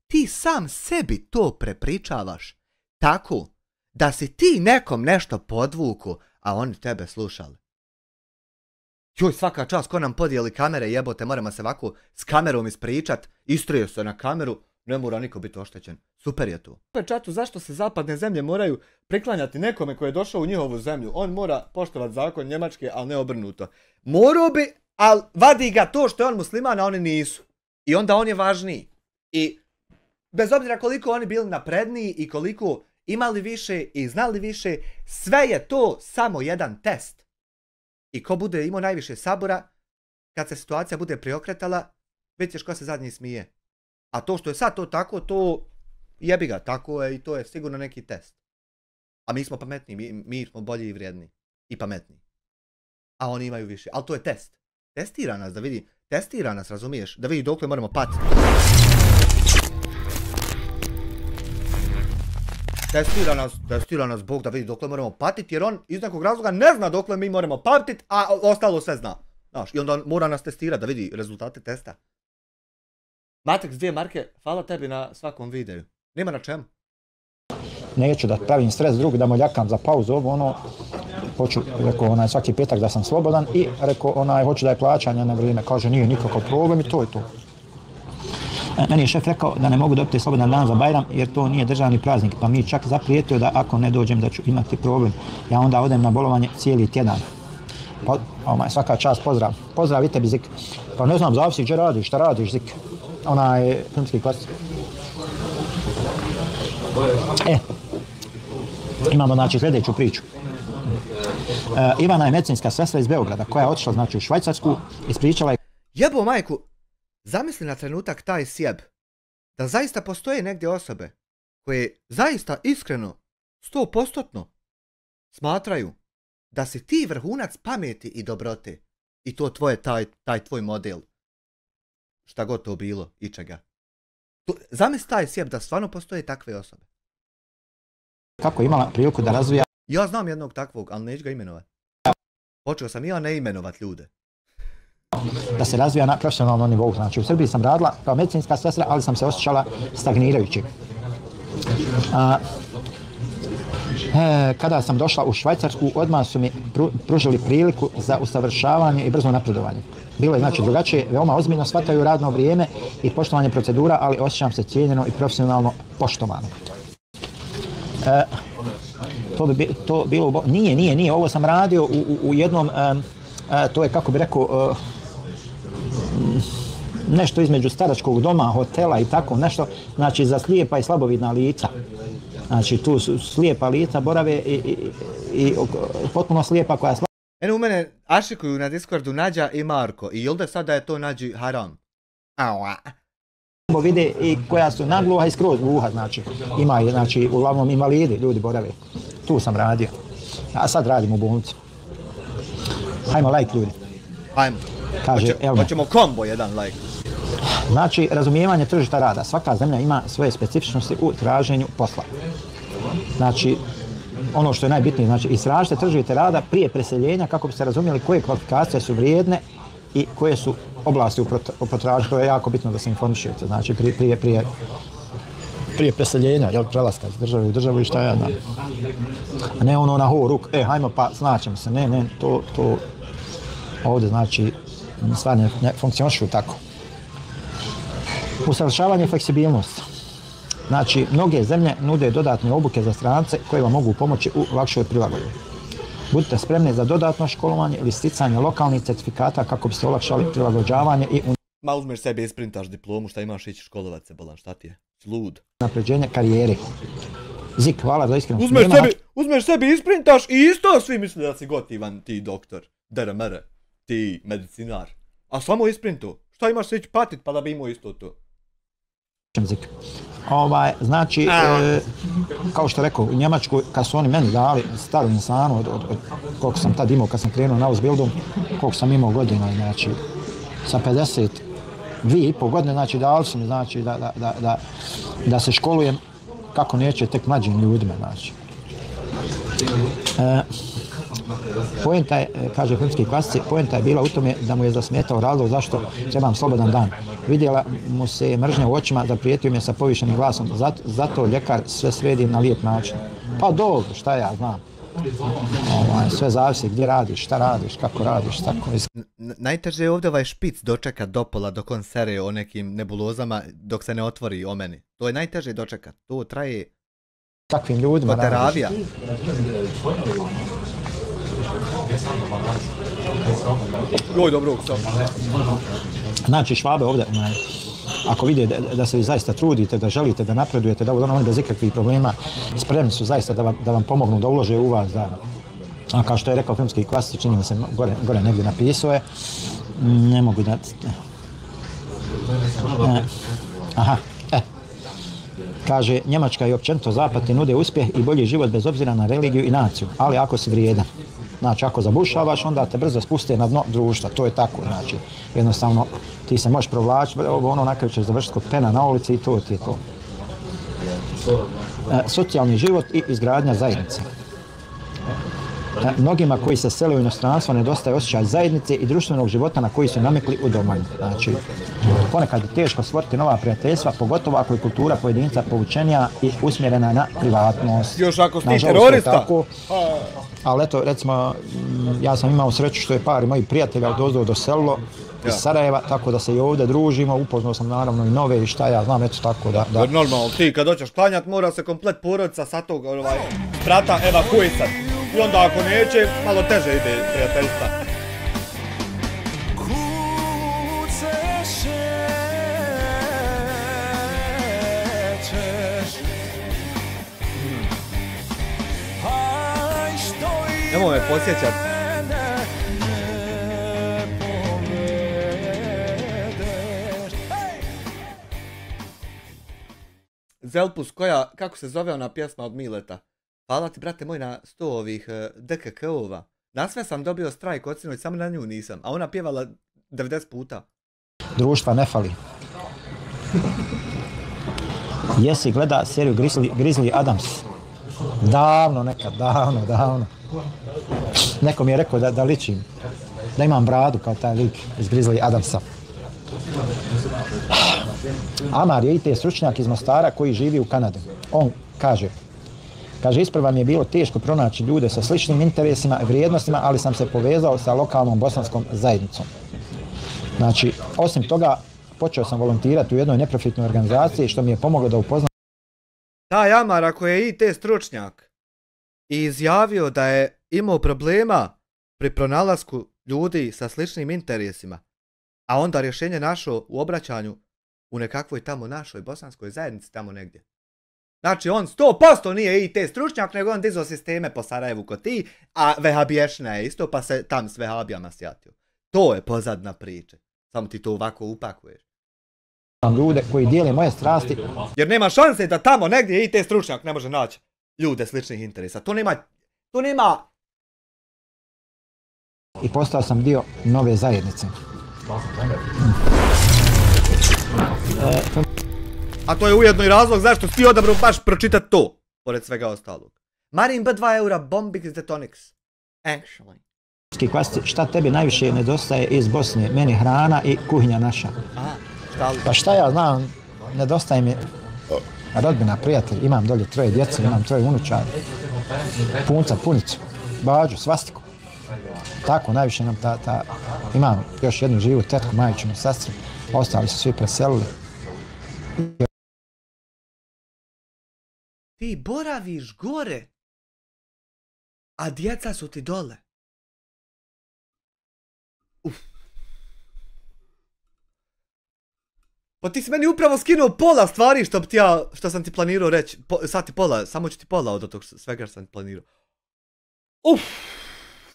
ti sam sebi to prepričavaš tako da si ti nekom nešto podvuku, a oni tebe slušali. Joj, svaka čast, ko nam podijeli kamere, jebote, moramo se ovako s kamerom ispričat, istrije se na kameru, ne mora niko biti oštećen. Super je to. Čatu, zašto se zapadne zemlje moraju priklanjati nekome koji je došao u njihovu zemlju? On mora poštovati zakon Njemačke, ali ne obrnuto. Morao bi, ali vadi ga to što je on musliman, a oni nisu. I onda on je važniji. I bez obzira koliko oni bili napredniji i koliko imali više i znali više, sve je to samo jedan test. I ko bude imao najviše sabora, kad se situacija bude preokretala, vidjet ćeš ko se zadnji smije. A to što je sad to tako, to jebi ga, tako je i to je sigurno neki test. A mi smo pametniji, mi smo bolji i vrijedni. I pametniji. A oni imaju više. Ali to je test. Testira nas, da vidi. Testira nas, razumiješ? Da vidi dokle moramo patiti. Testira nas Bog da vidi dokle moramo patiti, jer on iz nekog razloga ne zna dokle mi moramo patiti, a ostalo sve zna. Znaš, i onda mora nas testirati da vidi rezultate testa. Matrix 2 marke, hvala tebi na svakom videu. Nema na čemu. Neću da pravim stres drugi, da moljakam za pauzu, hoću, rekao, svaki petak da sam slobodan i rekao, hoću da je plaćanje na vrijeme. Kaže, nije nikakav problem i to je to. Meni je šef rekao da ne mogu dobiti slobodan dan za Bajram jer to nije državni praznik, pa mi čak zaprijetio da ako ne dođem da ću imati problem. Ja onda odem na bolovanje cijeli tjedan. Svaka čast, pozdrav. Pozdrav i tebi, Zik. Pa ne znam, zavisi gdje radiš, šta radiš, Zik. Filmski klasičar. Imamo, znači, sljedeću priču. Ivana je medicinska sestra iz Beograda koja je otišla, znači, u Švajcarsku, ispričala je... Jebo majku, zamisli na trenutak taj sjeb, da zaista postoje negdje osobe koje zaista iskreno, 100% smatraju da si ti vrhunac pameti i dobrote i to tvoje, taj tvoj model. Šta god to bilo i čega. Zamisli taj sjeb da stvarno postoje takve osobe. Kako je imala priliku da razvija... Ja znam jednog takvog, ali neću ga imenovati. Počeo sam ja ne imenovat ljude. Da se razvija na profesionalnom nivou. Znači, u Srbiji sam radila kao medicinska sestra, ali sam se osjećala stagnirajući. Kada sam došla u Švajcarsku, odmah su mi pružili priliku za usavršavanje i brzo napredovanje. Bilo je, znači, drugačije, veoma ozbiljno shvataju radno vrijeme i poštovanje procedura, ali osjećam se cijenjeno i profesionalno poštovano. To bilo... Nije, ovo sam radio u jednom, to je, kako bi rekao, nešto između staračkog doma, hotela i tako nešto, znači za slijepa i slabovidna lica. Znači tu su slijepa lica borave i potpuno slijepa koja je slaba. U mene ašikuju na Discordu Nađa i Marko i jel da sada je to Nađi haram? Vide i koja su nagluha i skroz gluha, znači imaju, znači uglavnom invalidi ljudi borave. Tu sam radio, a sad radim u bolnici. Hajmo like ljudi. Hajmo. Hoćemo kombo jedan like. Znači, razumijevanje tržišta rada. Svaka zemlja ima svoje specifičnosti u traženju posla. Znači, ono što je najbitnije, znači, istražite tržište rada prije preseljenja kako biste razumjeli koje kvalifikacije su vrijedne i koje su oblasti u potražnji. To je jako bitno da se informišete, znači, prije preseljenja, jel, prelaska iz države u državu i šta ja znam. A ne ono na ruk, hajmo pa znaćemo se, ne, to ovdje, znači, stvari ne funkcionišu tako. Usavršavanje i fleksibilnost. Znači, mnoge zemlje nude dodatne obuke za strance koje vam mogu pomoći u lakšoj prilagodbi. Budite spremni za dodatno školovanje ili sticanje lokalnih certifikata kako biste olakšali prilagođavanje i Ma uzmeš sebi i isprintaš diplomu, šta imaš ići školovat se, bolan, šta ti je? Lud. Napređenje karijere. Zik, hvala za iskreno. Uzmeš sebi isprintaš i isto svi misle da si gotivan, ti doktor, deremere, ti medicinar. A samo isprintu. Šta imaš se ići patit pa da bi imao isto to? Zik. Znači, kao što rekao, u Njemačkoj, kad su oni meni dali staru insanu od koliko sam tad imao kad sam krenuo na Ausbildung, koliko sam imao godina, znači, sa 52,5 godine, znači, dali su mi, znači, da se školujem kako neće tek mlađim ljudima, znači. Poenta je, kaže filmski klasici, poenta je bila u tome da mu je zasmetao razlog zašto trebam slobodan dan. Vidjela mu se mržnja u očima, zaprijetio mi je sa povišenim glasom, zato ljekar sve sredi na lijep način. Pa dobro, šta ja znam. Sve zavisi gdje radiš, šta radiš, kako radiš, tako. Najteže je ovdje ovaj špic dočekat dopola dok on sere o nekim nebulozama dok se ne otvori o meni. To je najteže dočekat, to traje takvim ljudima teravija. Joj, dobro, znači, Švabe ovdje, ako vide da se vi zaista trudite, da želite, da napredujete, da oni bez ikakvih problema spremni su zaista da vam pomognu, da ulože u vas. A kao što je rekao filmski klasici, čini mi se gore negdje napisao je, ne mogu da... Kaže, Njemačka i općenito Zapad ti nude uspjeh i bolji život bez obzira na religiju i naciju, ali ako si vrijedan. Znači, ako zabušavaš, onda te brzo spuste na dno društva, to je tako, znači, jednostavno, ti se možeš provlačiti, na kraju ćeš završiti kod pena na ulici i to ti je to. Socijalni život i izgradnja zajednice. Mnogima koji se sele u inostranstvo nedostaje osjećaj zajednice i društvenog života na koji su namikli u domanju. Znači, ponekad je teško stvoriti nova prijateljstva, pogotovo ako je kultura pojedinca povučenija i usmjerena na privatnost. Još ako si terorista! Ali eto, recimo, ja sam imao sreću što je par mojih prijatelja odozdo doselilo iz Sarajeva, tako da se i ovdje družimo, upoznao sam naravno i nove i šta ja znam, eto tako da... Jer normalno, ti kad hoćeš klanjat mora se komplet porodica sa tog sprata evakuisat. I onda ako neće, malo teže ide prijateljstva. Nemo me posjećat. Zelpus, kako se zove ona pjesma od Mileta? Hvala ti, brate moj, na 100 ovih DKK-ova. Na sve sam dobio strajk od sinoć, samo na nju nisam. A ona pjevala 90 puta. Društva ne fali. Jesi gleda seriju Grizzly Adams? Davno nekad, davno. Neko mi je rekao da ličim, da imam bradu kao taj lik iz Grizzly Adamsa. Amar je IT stručnjak iz Mostara koji živi u Kanadi. On kaže, isprva mi je bilo teško pronaći ljude sa sličnim interesima i vrijednostima, ali sam se povezao sa lokalnom bosanskom zajednicom. Znači, osim toga, počeo sam volontirati u jednoj neprofitnoj organizaciji što mi je pomoglo da upoznam... Taj Amar, ako je IT stručnjak i izjavio da je imao problema pri pronalasku ljudi sa sličnim interesima, a onda rješenje našao u obraćanju u nekakvoj tamo našoj bosanskoj zajednici tamo negdje. Znači on 100% nije IT stručnjak, nego on dizao sisteme po Sarajevu kod ti, a vehabiješna je isto, pa se tam s vehabijama sjatio. To je pozadna priča. Samo ti to ovako upakuješ. Ljude koji dijele moje strasti. Jer nema šanse da tamo negdje IT stručnjak ne može naći ljude sličnih interesa. To nema... I postao sam dio nove zajednice. A to je ujedno i razlog zašto si ti odabrao baš pročitat to, pored svega ostalog. Marin B 2 eura, Bombix Detonix. Actually. Šta tebi najviše nedostaje iz Bosne? Meni hrana i kuhinja naša. Pa šta ja znam, nedostaje mi rodbina, prijatelj, imam dolje 3 djece, imam 3 unučara, punca, punicu, bađu, svastiku. Tako, najviše nam imam još jednu živu tetku, majčinu, sestru, ostali su svi preselili. Ti boraviš gore, a djeca su ti dole. Pa ti si meni upravo skinuo pola stvari što sam ti planirao reći. Sad ti pola, samo ću ti pola od tog svega što sam ti planirao.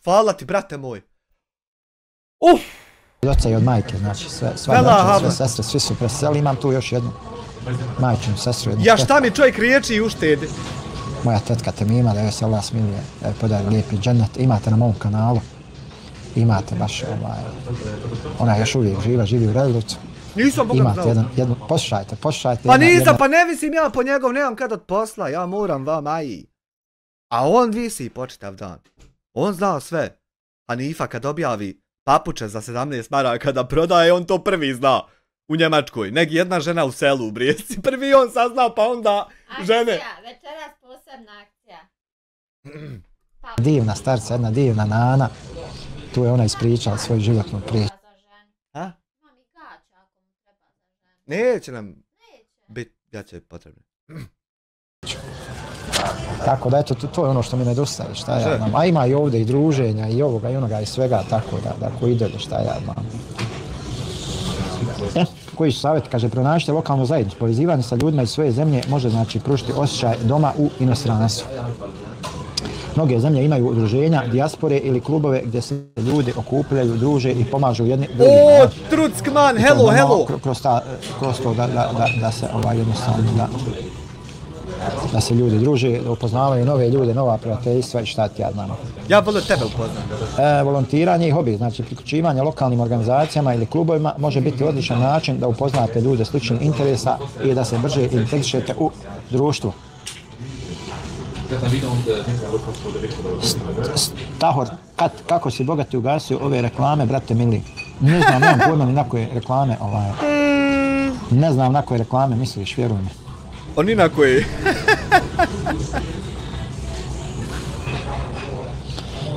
Hvala ti, brate moj. I oca i od majke, znači sve sestre, svi su preseli, imam tu još jednu majčinu sestru. Ja šta mi čovjek riječi i uštedi? Moja tetka Temima, da joj se Allah smilije, podari lijepi džennet, imate na mom kanalu, imate baš ona još uvijek živi u Redlucu. Nisam Boga znao. Imate jednu, poslušajte. Pa nisam, pa ne visim ja po njegov, nemam kad od posla, ja moram vam, aji. A on visi po čitav dan. On zna sve. Hanifa kad objavi papuče za 17 maraka da prodaje, on to prvi zna. U Njemačkoj. Nek jedna žena u selu u Brijesti. Prvi on sazna, pa onda žene. Akcija, večeras posebna akcija. Divna starca, jedna divna nana. Tu je ona ispričala svoju životnu priču. Ha? Imam i gaća ako mu treba za ženu. Neće nam biti jače potrebne. Tako da eto, to je ono što mi nedostaje, šta ja znam. A ima i ovdje i druženja i ovoga i onoga i svega, tako da ko ide, šta ja znam. Koji su savjet? Kaže, pronađite lokalnu zajednicu. Povezivanje sa ljudima iz svoje zemlje može znači pružiti osjećaj doma u inostranstvu. Mnoge zemlje imaju udruženja, dijaspore ili klubove gdje se ljudi okupljaju, druže i pomažu jedni drugima. O, Truckman, hello! Kroz to da se jednostavno da se ljudi druže, da upoznavaju nove ljude, nova prijateljstva i šta ti ja znam. Ja volim tebe upoznam. Volontiranje i hobi, znači priključivanje lokalnim organizacijama ili klubovima može biti odličan način da upoznate ljude sličnih interesa i da se brže integrišete u društvu. Tahor, kako si bogati ugasio ove reklame, brate mili? Ne znam, nemam pojma ni na koje reklame, ne znam na koje reklame misliš, vjeruj mi. Oni na koji?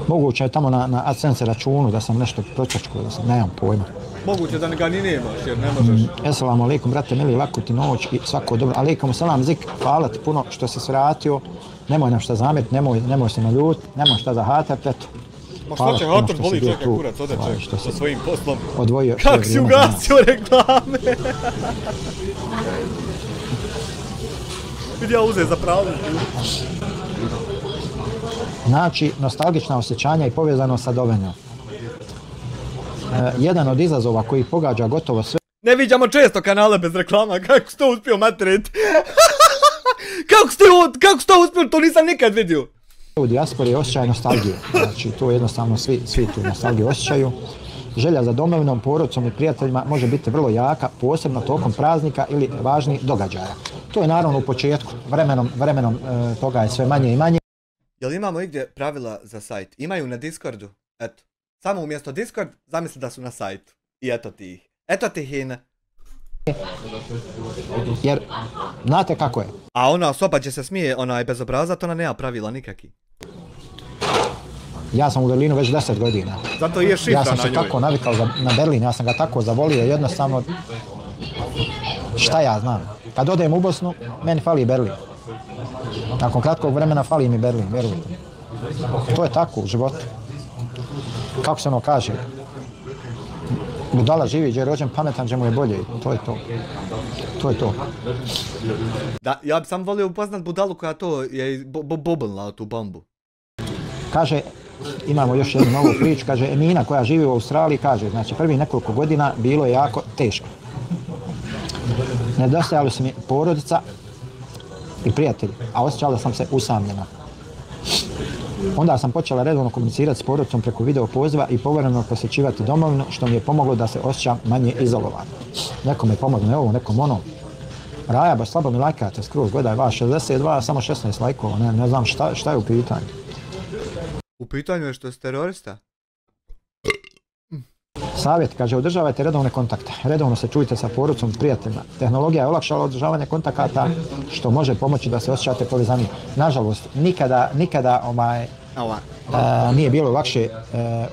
Moguće je tamo na AdSense računu da sam nešto pročačkao, nemam pojma. Moguće da ga ni nemaš jer ne možeš. Assalamu alaikum, brate mili, laku ti noć i svako dobro. Alaikum salam zik, hvala ti puno što si se vratio. Nemoj nam šta zamjeriti, nemoj se naljut, nemoj šta zahatati, eto. Ma šta će hatat, boli čovjeka kurac, ode čovjek sa svojim poslom. Odvojio. Kak si ugasio reklame? Vidi ja uze za pravu. Znači, nostalgična osjećanja i povezano sa dovenjom. Jedan od izazova koji pogađa gotovo sve... Ne viđamo često kanale bez reklama, kako si to uspio materit? Kako si to uspio, to nisam nikad vidio. U dijaspori je osjećaj nostalgije, znači to jednostavno svi tu nostalgiju osjećaju. Želja za domovinom, porodicom i prijateljima može biti vrlo jaka, posebno tokom praznika ili važnih događaja. To je naravno u početku, vremenom toga je sve manje i manje. Jel imamo igdje pravila za sajt? Imaju na Discordu, eto. Samo umjesto Discord, zamisli da su na sajtu. I eto ti ih. Eto ti ih. Jer, znate kako je? A ona osoba gdje se smije, ona je bezobrazat, ona nema pravila nikaki. Ja sam u Berlinu već 10 godina. Zato je šifra na njoj. Ja sam se tako navikao na Berlin, ja sam ga tako zavolio, jednostavno... Šta ja znam? Kad odem u Bosnu, meni fali Berlin. Nakon kratkog vremena fali mi Berlin, vjerujte. To je tako u životu. Kako se ono kaže? Budala živi, gdje je rođen pametan, gdje mu je bolje. To je to. To je to. Da, ja bi sam volio upoznat budalu koja to je bobnula tu bombu. Kaže, imamo još jednu novu priču, kaže Emina koja živi u Australiji, kaže, znači prvi nekoliko godina bilo je jako teško. Nedostajali su mi porodica i prijatelji, a osjećala sam se usamljena. Onda sam počela redovno komunicirati s porodicom preko video poziva i povremeno posjećivati domovinu, što mi je pomoglo da se osjećam manje izolovan. Nekom je pomogne ovo, nekom ono. Raja, baš slabo mi lajkate skroz, gledaj vas, 62, samo 16 lajkova, ne znam šta je u pitanju. U pitanju je što je terorista? Savjet, kaže, održavajte redovne kontakte. Redovno se čujte sa porodicom i prijateljima. Tehnologija je olakšala održavanje kontakata, što može pomoći da se osjećate povezani. Nažalost, nikada nije bilo lakše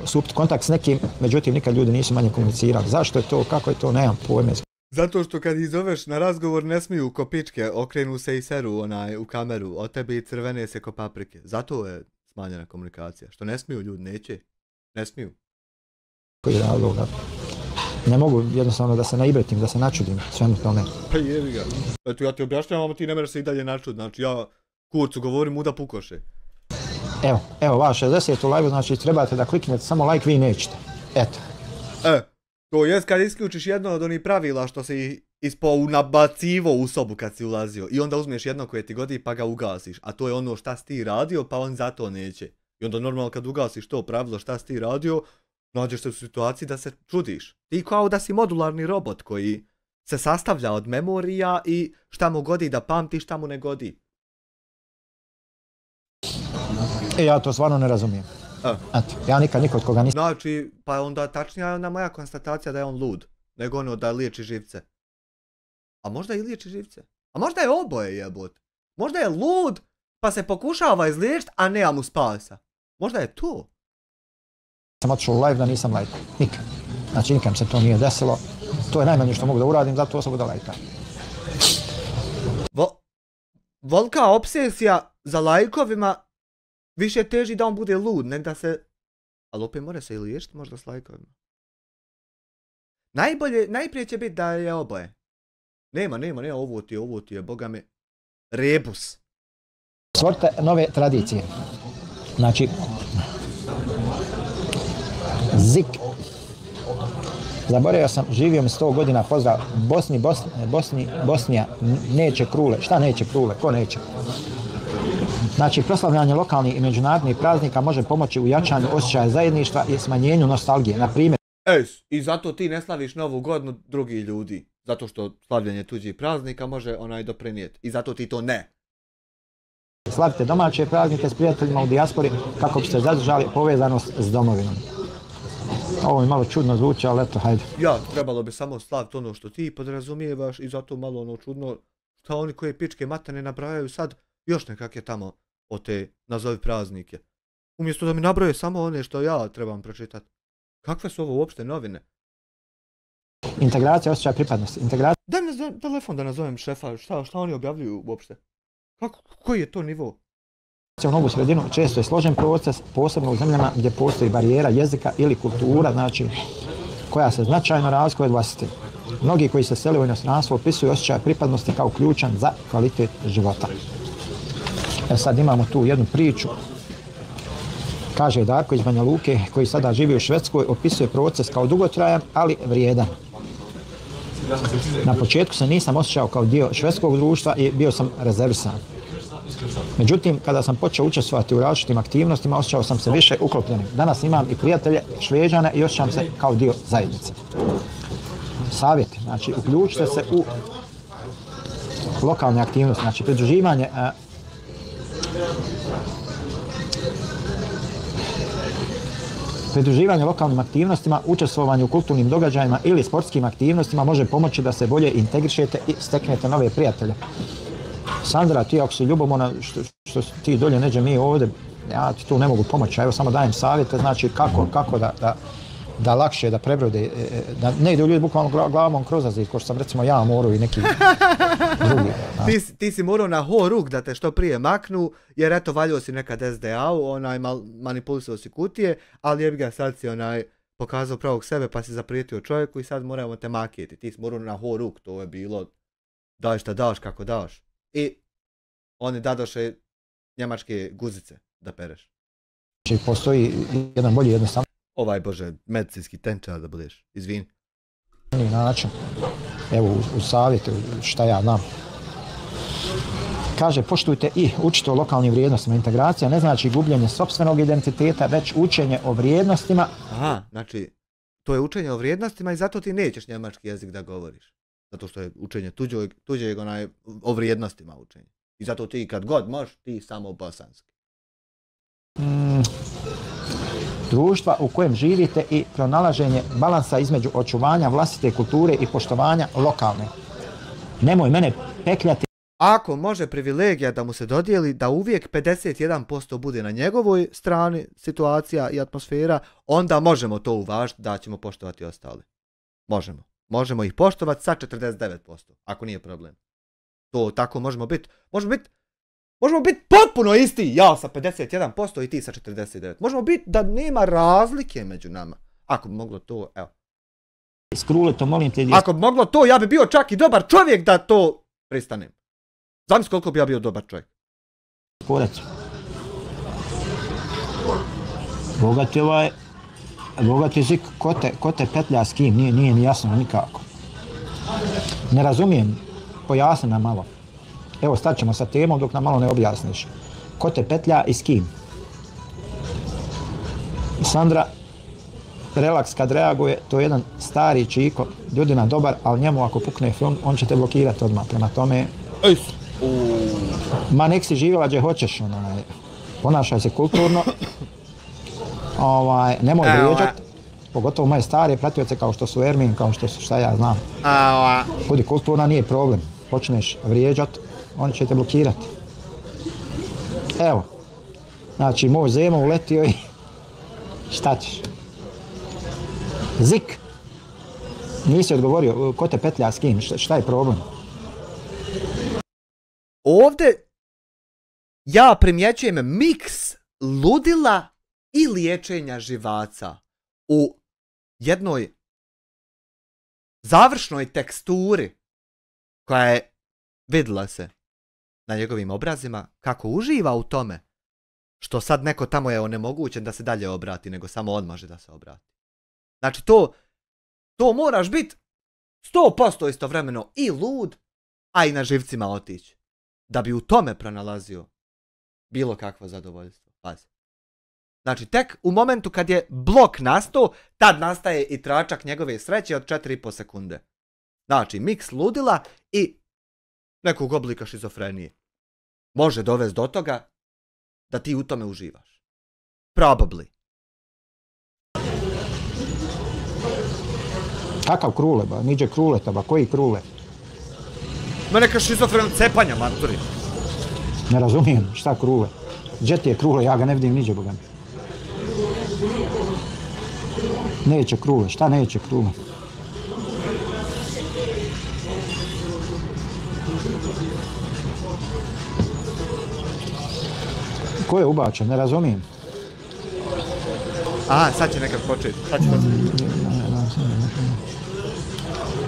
stupiti kontakt s nekim, međutim nikad ljudi nisu manje komunicirali. Zašto je to, kako je to, nemam pojma. Zato što kad ih zoveš na razgovor ne smiju ko pičke, okrenu se i seru u kameru, od tebe i crvene se ko paprike. Zato je smanjena komunikacija. Što ne smiju ljudi, neće. Ne smiju. Koji razloga? Ne mogu jednostavno da se naibretim, da se načudim svemu tome. Pa jebi ga. Eto ja ti objašnjavam, a ti ne mereš se i dalje načud. Znači ja kurcu govorim muda pukoše. Evo, vaš 60 u live, znači trebate da kliknete samo like, vi nećete. Eto. To jest kad isključiš jedno od onih pravila što si nabacivo u sobu kad si ulazio i onda uzmeš jedno koje ti godi pa ga ugasiš, a to je ono šta si ti radio pa on zato neće. I onda normalno kad ugasiš to pravilo šta si ti radio, nađeš se u situaciji da se čudiš. Ti kao da si modularni robot koji se sastavlja od memorija i šta mu godi da pamti, šta mu ne godi. Ja to stvarno ne razumijem. Eto, ja nikad nikod koga nisam... Znači, pa onda tačnija je onda moja konstatacija da je on lud, nego ono da liječi živce. A možda i liječi živce. A možda je oboje jebot. Možda je lud, pa se pokušava izliječiti, a nema mu spasa. Možda je to. Sam otišao u live da nisam lajkao. Nikad. Znači nikad se to nije desilo. To je najmanje što mogu da uradim, zato sam da lajkam. Volka obsesija za lajkovima više teži da on bude lud, nek da se... Ali opet mora se i liječiti možda s lajkovima. Najprije će biti da je oboje. Nema, ovo ti je, boga me, rebus. Stvorite nove tradicije. Znači, zik. Zaboravio sam, živio mi 100 godina, pozdrav, Bosnija, neće krule. Šta neće krule? Ko neće? Znači, proslavljanje lokalnih i međunarodnih praznika može pomoći u jačanju osjećaja zajedništva i smanjenju nostalgije. Na primjer, i zato ti ne slaviš Novu godinu drugih ljudi. Zato što slavljanje tuđih praznika može doprinijeti. I zato ti to ne. Slavite domaće praznike s prijateljima u dijaspori kako biste zadržali povezanost s domovinom. Ovo mi malo čudno zvuči, ali eto, hajde. Ja, trebalo bi samo slaviti ono što ti podrazumijevaš i zato malo ono čudno šta oni koje pičke matane nabrajaju sad još nekakve tamo od te nazovi praznike. Umjesto da mi nabroje samo one što ja trebam pročitati. Kakve su ovo uopšte novine? Integracija osjećaja pripadnosti. Daj mi telefon da nazovem šefa, šta oni objavljuju uopšte? Koji je to nivo? U novu sredinu često je složen proces, posebno u zemljama gdje postoji barijera jezika ili kultura, znači koja se značajno razlikuje od vlastite. Mnogi koji se sele u inostranstvo opisuju osjećaj pripadnosti kao ključan za kvalitet života. Sad imamo tu jednu priču. Kaže Darko iz Banja Luke, koji sada živi u Švedskoj, opisuje proces kao dugotrajan, ali vrijedan. Na početku se nisam osjećao kao dio švedskog društva i bio sam rezervisan. Međutim, kada sam počeo učestvovati u različitim aktivnostima, osjećao sam se više uklopljenim. Danas imam i prijatelje Šveđane i osjećam se kao dio zajednice. Savjeti, znači uključite se u lokalne aktivnosti, znači pridruživanje lokalnim aktivnostima, učestvovanje u kulturnim događajima ili sportskim aktivnostima može pomoći da se bolje integrišete i steknete nove prijatelje. Sandra, ti ako si ljubomorna, što ti dolje neđe mi ovdje, ja ti tu ne mogu pomoći, evo samo dajem savjete, znači kako da lakše, da prebrode, da ne ide u ljudi bukvalno glavom kroz zid, ko što sam recimo ja morao i neki drugi. Ti si morao na horuk da te što prije maknu, jer eto valjao si nekad SDA-u, manipulisao si kutije, ali jebi ga sad si pokazao pravog sebe pa si zaprijetio čovjeku i sad moramo te makijeti. Ti si morao na horuk, to je bilo daj šta daš kako daš. I oni dadoše njemačke guzice da pereš. Znači postoji jedan bolji jednostavno. Bože, medicinski tenčar da budeš, izvini. Način, evo u savjetu šta ja znam. Kaže, poštujte i učite o lokalnim vrijednostima. Integracija ne znači gubljenje sopstvenog identiteta, već učenje o vrijednostima. Aha, znači, to je učenje o vrijednostima i zato ti nećeš njemački jezik da govoriš. Zato što je učenje tuđeg o vrijednostima učenje. I zato ti kad god možeš, ti samo bosanski. Društva u kojem živite i pronalaženje balansa između očuvanja vlastite kulture i poštovanja lokalne. Nemoj mene pekljati. Ako može privilegija da mu se dodijeli da uvijek 51% bude na njegovoj strani situacija i atmosfera, onda možemo to uvažiti da ćemo poštovati ostali. Možemo. možemo ih poštovati sa 49%, ako nije problem. To tako možemo biti potpuno isti, ja sa 51% i ti sa 49%. Možemo biti da nema razlike među nama. Ako bi moglo to, evo. Skrule, to molim te... Ako bi moglo to, ja bi bio čak i dobar čovjek da to pristanem. Zamisli koliko bi ja bio dobar čovjek. Korac. Bogati Zik, ko te petlja s kim, nije ni jasno nikako. Ne razumijem, pojasni nam malo. Evo, stat ćemo sa temom dok nam malo ne objasniš. Ko te petlja i s kim? Sandra, relaks kad reaguje, to je jedan stari čiko, ljudima dobar, ali njemu ako pukne film, on će te blokirati odmah. Prema tome, ma nek si živjela gdje hoćeš, ponašaj se kulturno, nemoj vrijeđat, pogotovo moje stare pratioce kao što su Ermin, kao što su šta ja znam. Budi kulturna, nije problem, počneš vrijeđat, oni će te blokirati. Evo, znači moj Zemo uletio i šta ćeš? Zik, nisi odgovorio, ko te petlja s kim, šta je problem? Ovdje ja primjećujem miks ludila i liječenja živaca u jednoj završnoj teksturi koja je vidjela se na njegovim obrazima kako uživa u tome što sad neko tamo je onemogućen da se dalje obrati, nego samo on može da se obrati. Znači to moraš biti 100% istovremeno i lud, a i na živcima otići, da bi u tome pronalazio bilo kakvo zadovoljstvo. Pazi. Znači tek u momentu kad je blok nastao, tad nastaje i tračak njegove sreće od 4,5 sekunde. Znači miks ludila i nekog oblika šizofrenije može dovesti do toga da ti u tome uživaš. Probably. Kakav krule, ba? Niđe kruleta, ba? Koji krule? Ma neka šizofren cepanja, maturi. Ne razumijem, šta krule? Gdje ti je krule, ja ga ne vidim niđe, boga mi. Neće krule, šta neće krule? Ko je ubačen, ne razumijem. Aha, sad će nekak početi.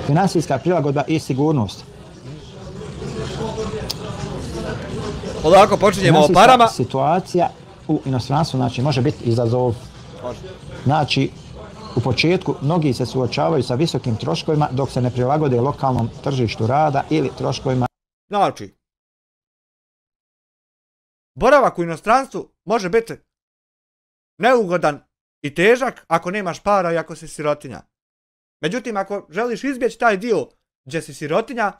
Finansijska prilagodba i sigurnost. Polako počinjemo o parama. Finansijska situacija u inostranstvu, znači, može biti izazov. Znači, u početku mnogi se suočavaju sa visokim troškovima dok se ne prilagode lokalnom tržištu rada ili troškovima. Znači, boravak u inostranstvu može biti neugodan i težak ako nemaš para i ako si sirotinja. Međutim, ako želiš izbjeći taj dio gdje si sirotinja,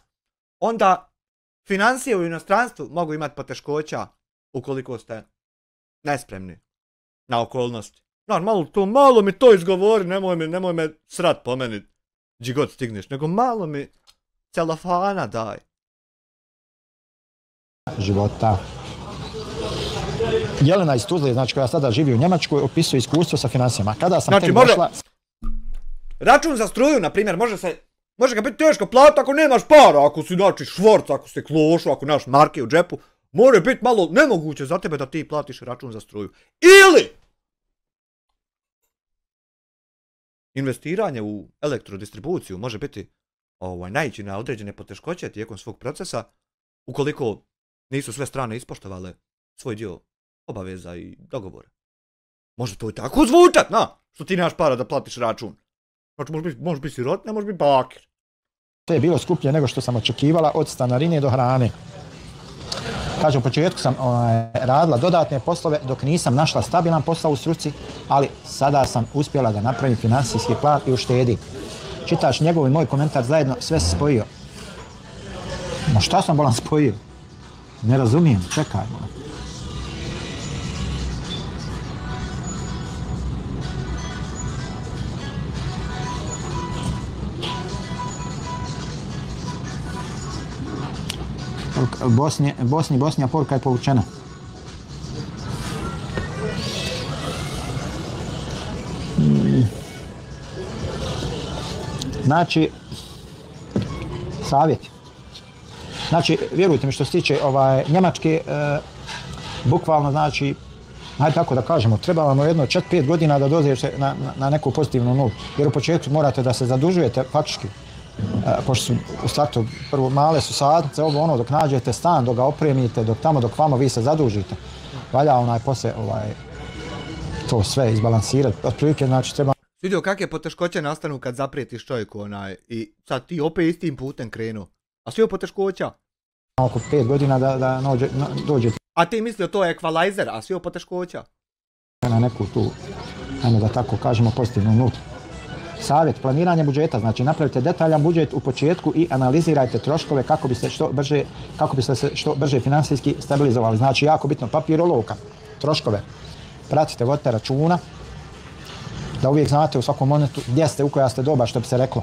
onda financije u inostranstvu mogu imati poteškoća ukoliko ste nespremni na okolnosti. Malo mi to izgovori, nemoj me srat po meni gdje god stigneš, nego malo mi celofana daj. Života. Jelena iz Tuzle, znači koja sada živi u Njemačkoj, opisuje iskustvo sa financijama. Kada sam tek došla... Račun za struju, na primjer, može ga biti teško platiti ako nemaš para, ako si znači švorc, ako si klošu, ako nemaš marke u džepu, može biti malo nemoguće za tebe da ti platiš račun za struju. Ili investiranje u elektrodistribuciju može biti naići na određene poteškoće tijekom svog procesa ukoliko nisu sve strane ispoštovale svoj dio obaveza i dogovora. Može to i tako zvučat, što ti nemaš para da platiš račun. Znači možeš biti sirot, ne možeš biti bakir. To je bilo skuplje nego što sam očekivala od stanarine do hrane. Kaže, u početku sam radila dodatne poslove dok nisam našla stabilan posao u struci, ali sada sam uspjela da napravim finansijski plan i uštedim. Čitaš njegov i moj komentar zajedno, sve se spojio. Ma šta sam bolan spojio? Ne razumijem, čekaj. Bosnija poruka je povučena. Znači, savjet. Znači, vjerujte mi što se tiče Njemačke, bukvalno znači, hajde tako da kažemo, treba vam jedno 4-5 godina da dođete na neku pozitivnu nulu. Jer u početku morate da se zadužujete faktički. Pošto su u startu prvo male su sadnice, dok nađete stan, dok ga opremite, dok vama vi se zadužite. Valja poslije to sve izbalansirati. Otprilike znači treba... Vidio kakve poteškoće nastanu kad zaprijetiš čovjeku i sad ti opet istim putem krenu. A sve poteškoća? Oko 5 godina da dođete. A ti mislio to je ekvalizer, a sve poteškoća? Na neku tu, ajmo da tako kažemo, pozitivnu nulu. Savjet, planiranje budžeta, znači napravite detaljan budžet u početku i analizirajte troškove kako biste se što brže finansijski stabilizovali. Znači jako bitno, papir olovka, troškove. Pratite, vodite računa, da uvijek znate u svakom momentu gdje ste, u koja ste doba, što bi se reklo.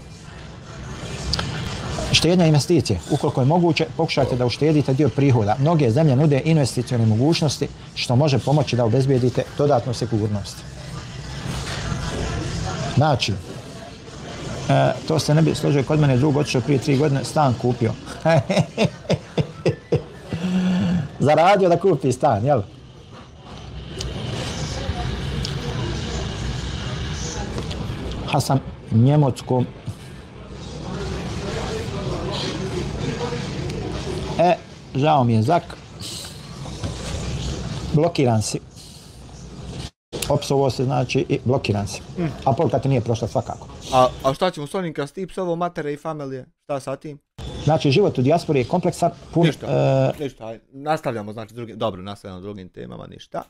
Štednja investicije. Ukoliko je moguće, pokušajte da uštedite dio prihoda. Mnoge zemlje nude investicione mogućnosti što može pomoći da obezbijedite dodatnu sigurnost. Znači, to se ne bi složio kod mene, drug otišao prije 3 godine, stan kupio. Zaradio da kupi stan, jel? Hasan Njemačkom. Žao mi je, Zak. Blokiran si. Opsovo se znači i blokiran si. A poruka ti nije prošla svakako. A šta ćemo s onim kad ti psovo matere i familije? Šta sa tim? Znači život u dijaspori je kompleksan. Ništa, nastavljamo znači nastavljamo drugim temama, ništa.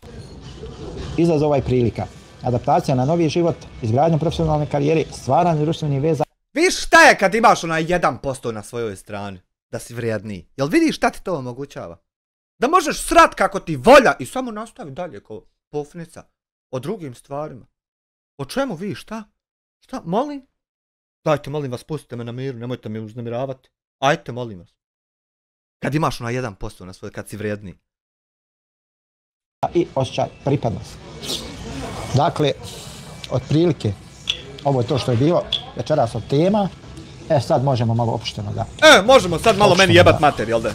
Izazova i prilika. Adaptacija na novi život, izgradnja profesionalne karijere, stvaranje društvenih veza. Viš šta je kad imaš 1% na svojoj strani? Da si vrijedniji. Jel vidiš šta ti to omogućava? Da možeš srat kako ti volja i samo nastavi dalje ko pofnica. O drugim stvarima. O čemu vi, šta? Šta, molim? Dajte, molim vas, pustite me na miru, nemojte me uznemiravati. Ajte, molim vas. Kad imaš 1% na svojoj, kad si vrijedniji. I osjećaj pripadnost. Dakle, otprilike, ovo je to što je bilo večeras od tema. Sad možemo malo opušteno da... možemo sad malo meni jebat mater, jel da?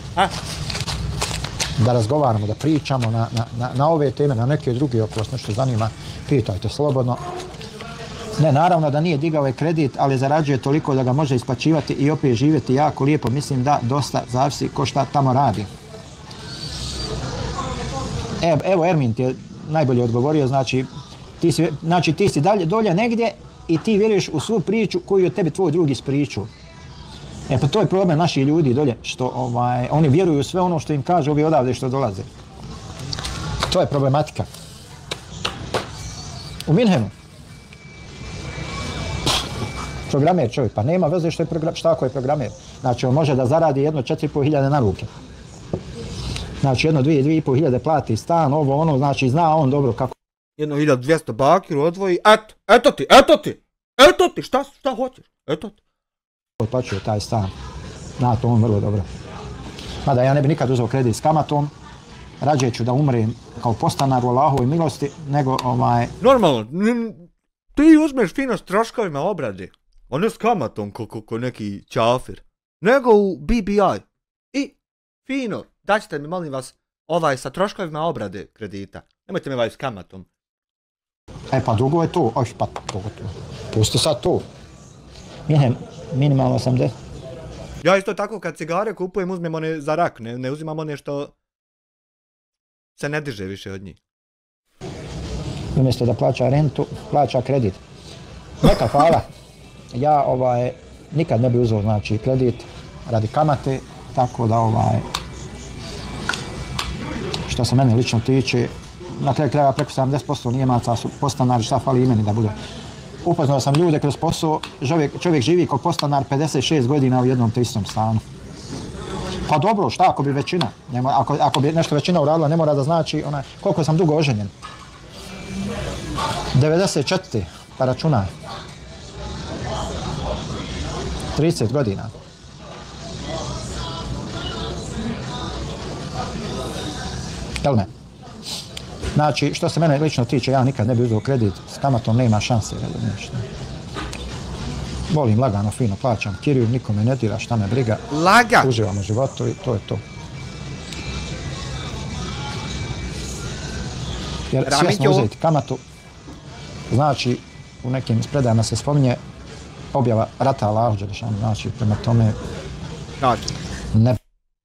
Da razgovaramo, da pričamo na ove teme, na neke druge, ako vas nešto zanima, pitajte slobodno. Ne, naravno da nije digao kredit, ali zarađuje toliko da ga može isplaćivati i opet živjeti jako lijepo. Mislim da dosta zavisi ko šta tamo radi. Evo Ermin ti je najbolje odgovorio, znači ti si dolje negdje i ti vjeruješ u svu priču koju je tebi tvoj drug ispričao. Pa to je problem naših ljudi dolje, što oni vjeruju u sve ono što im kaže ovi odavde što dolaze. To je problematika. U Minhenu. Programer čovjek, pa nema veze šta ako je programer. Znači on može da zaradi 4.500 na ruke. Znači 2.500 plati stan, znači zna on dobro kako. 1.200 bakiru odvoji, eto ti, šta hoćeš, eto ti. Otplaćuje taj stan, zna to on vrlo dobro. Mada ja ne bi nikad uzeo kredit s kamatom, rađe ću da umrem kao podstanar u Allahovoj milosti, nego Normalno, ti uzmeš fino s troškovima obrade, a ne s kamatom ko neki čafir, nego u BBI. I fino, daćete mi molim vas sa troškovima obrade kredita, nemojte me s kamatom. Pa drugo je to, pusti sad to. Minimalno 80. Ja isto tako kad cigare kupujem uzmem one za rak, ne uzimam one što se ne diže više od njih. Umjesto da plaća rentu, plaća kredit. Neka hvala. Ja nikad ne bi uzeo znači kredit radi kamate, tako da što se mene lično tiče, na kraju krajeva preko 70% Nijemaca su podstanari, šta fali i meni da bude. Upoznao sam ljude kroz posao, čovjek živi kao podstanar 56 godina u jednom te istom stanu. Pa dobro, šta ako bi većina, ako bi nešto većina uradila, ne mora da znači koliko sam dugo oženjen. 94. pa računaj. 30 godina. Jel ne? Znači, što se mene lično tiče, ja nikad ne bi uzeo kredit, s kamatom nema šanse. Volim lagano, fino, plaćam kiriju, nikome ne dira, šta me briga. Laga! Uživam u životu i to je to. Jer svjesno uzeti kamatu, znači u nekim spredajama se spominje objava rata Allahu dželešanu, znači prema tome... Znači, ne...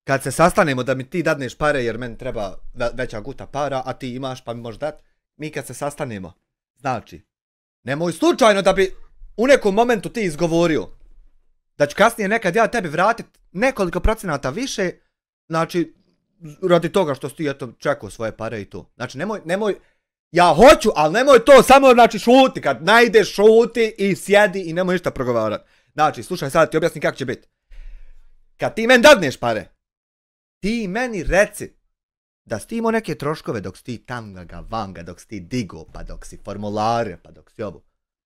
kad se sastanemo da mi ti dadneš pare jer meni treba veća guta para, a ti imaš pa mi možeš dat, mi kad se sastanemo, znači, nemoj slučajno da bi u nekom momentu ti izgovorio da ću kasnije nekad ja tebi vratit nekoliko procenata više, znači, radi toga što si ti eto čekao svoje pare i to. Znači, nemoj, ja hoću, ali nemoj to, samo znači šuti, kad najdeš šuti i sjedi i nemoj ništa progovarati. Znači, slušaj, sad ti objasnim kako će biti. Kad ti meni dadneš pare, ti meni reci da si ti imao neke troškove dok si ti tanga vanga, dok si ti digo, pa dok si formulare, pa dok si ovo.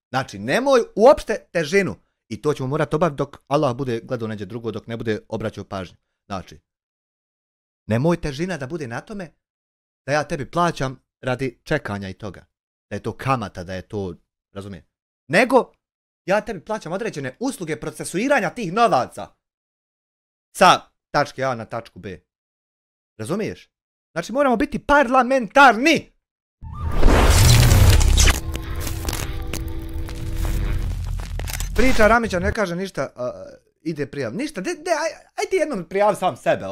Znači, nemoj uopšte težinu. I to ćemo morati obaviti dok Allah bude gledao neđe drugo, dok ne bude obraćao pažnju. Znači, nemoj težina da bude na tome da ja tebi plaćam radi čekanja i toga. Da je to kamata, da je to, razumije. Nego, ja tebi plaćam određene usluge procesuiranja tih novaca sa tačke A na tačku B. Razumiješ? Znači, moramo biti parlamentarni. Priča Ramića ne kaže ništa, ide prijav. Ništa, aj ti jednom prijavi sam sebe,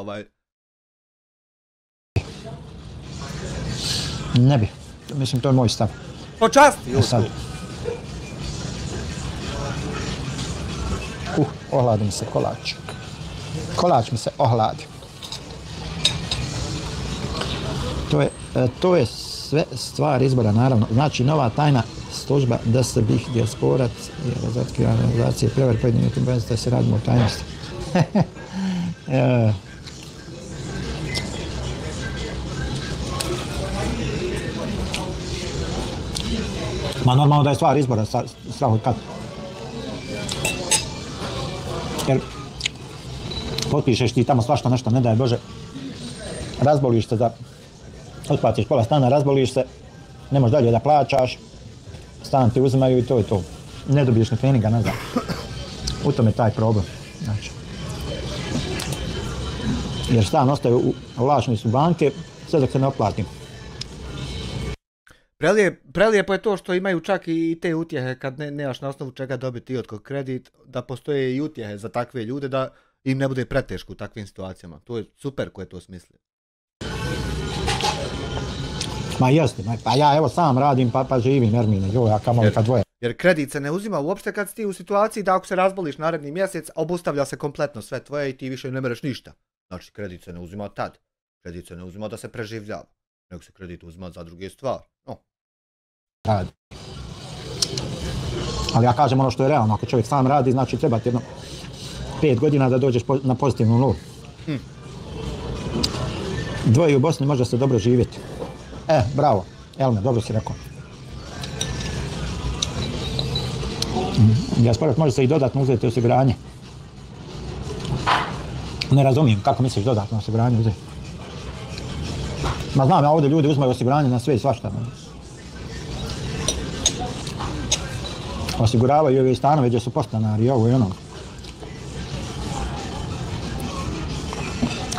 Ne bi. Mislim, to je moj stav. Počasti, YouTube. Ohladi mi se kolač. Kolač mi se ohladi. To je sve stvar izbora, naravno. Znači, nova tajna služba DSB dijasporac je razotkriva organizacije prevar pojedinih YouTube da se radimo o tajnosti. Ma normalno da je stvar izbora, strah od kad. Jer potpišeš ti tamo svašta nešto, ne daj Bože, razboliš se da otplatiš pola stana, razboliš se, ne možeš dalje da plaćaš, stan ti uzimaju i to je to. Ne dobiješ ni treninga nazad. U tome je taj problem. Znači. Jer stan ostaje u vlasništvu banke, sve dok se ne otplati. Prelijepo je to što imaju čak i te utjehe kad nemaš na osnovu čega dobiti od kredit, da postoje i utjehe za takve ljude da im ne bude preteško u takvim situacijama. To je super ko je to smislio. Ma jeste, pa ja evo sam radim pa živim Ermine, ja kamoli kad dvoje. Jer kredit se ne uzima uopšte kad si ti u situaciji da ako se razboliš naredni mjesec, obustavlja se kompletno sve tvoje i ti više ne mereš ništa. Znači kredit se ne uzima tad. Kredit se ne uzima da se preživljava. Nego se kredit uzima za druge stvari. Radi. Ali ja kažem ono što je realno, ako čovjek sam radi, znači treba ti jedno 5 godina da dođeš na pozitivnu nulu. Dvoje u Bosni može se dobro živjeti. Bravo, Elme, dobro si rekao. Dijasporat može se i dodatno uzeti osiguranje. Ne razumijem kako misliš dodatno osiguranje uzeti. Ma znam, ja ovdje ljudi uzmaju osiguranje na sve i svašta. Osiguravaju ove stanove gdje su podstanari i ovo i ono.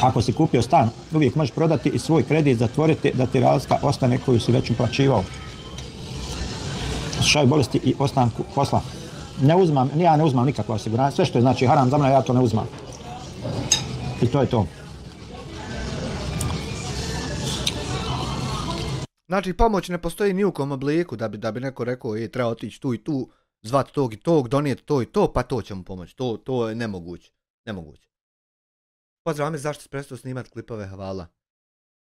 Ako si kupio stan, uvijek možeš prodati i svoj kredit zatvoriti da ti razlika ostane koju si već uplaćivao. Slučaju bolesti i ostanku posla. Ja ne uzmam nikakvo osiguranje, sve što je znači haram za mene, ja to ne uzmam. I to je to. Znači pomoć ne postoji ni u kom obliku da bi neko rekao treba otići tu i tu, zvati tog i tog, donijeti to i to, pa to će mu pomoći. To je nemoguće. Pozdrav, zašto si prestao snimati klipove, hvala.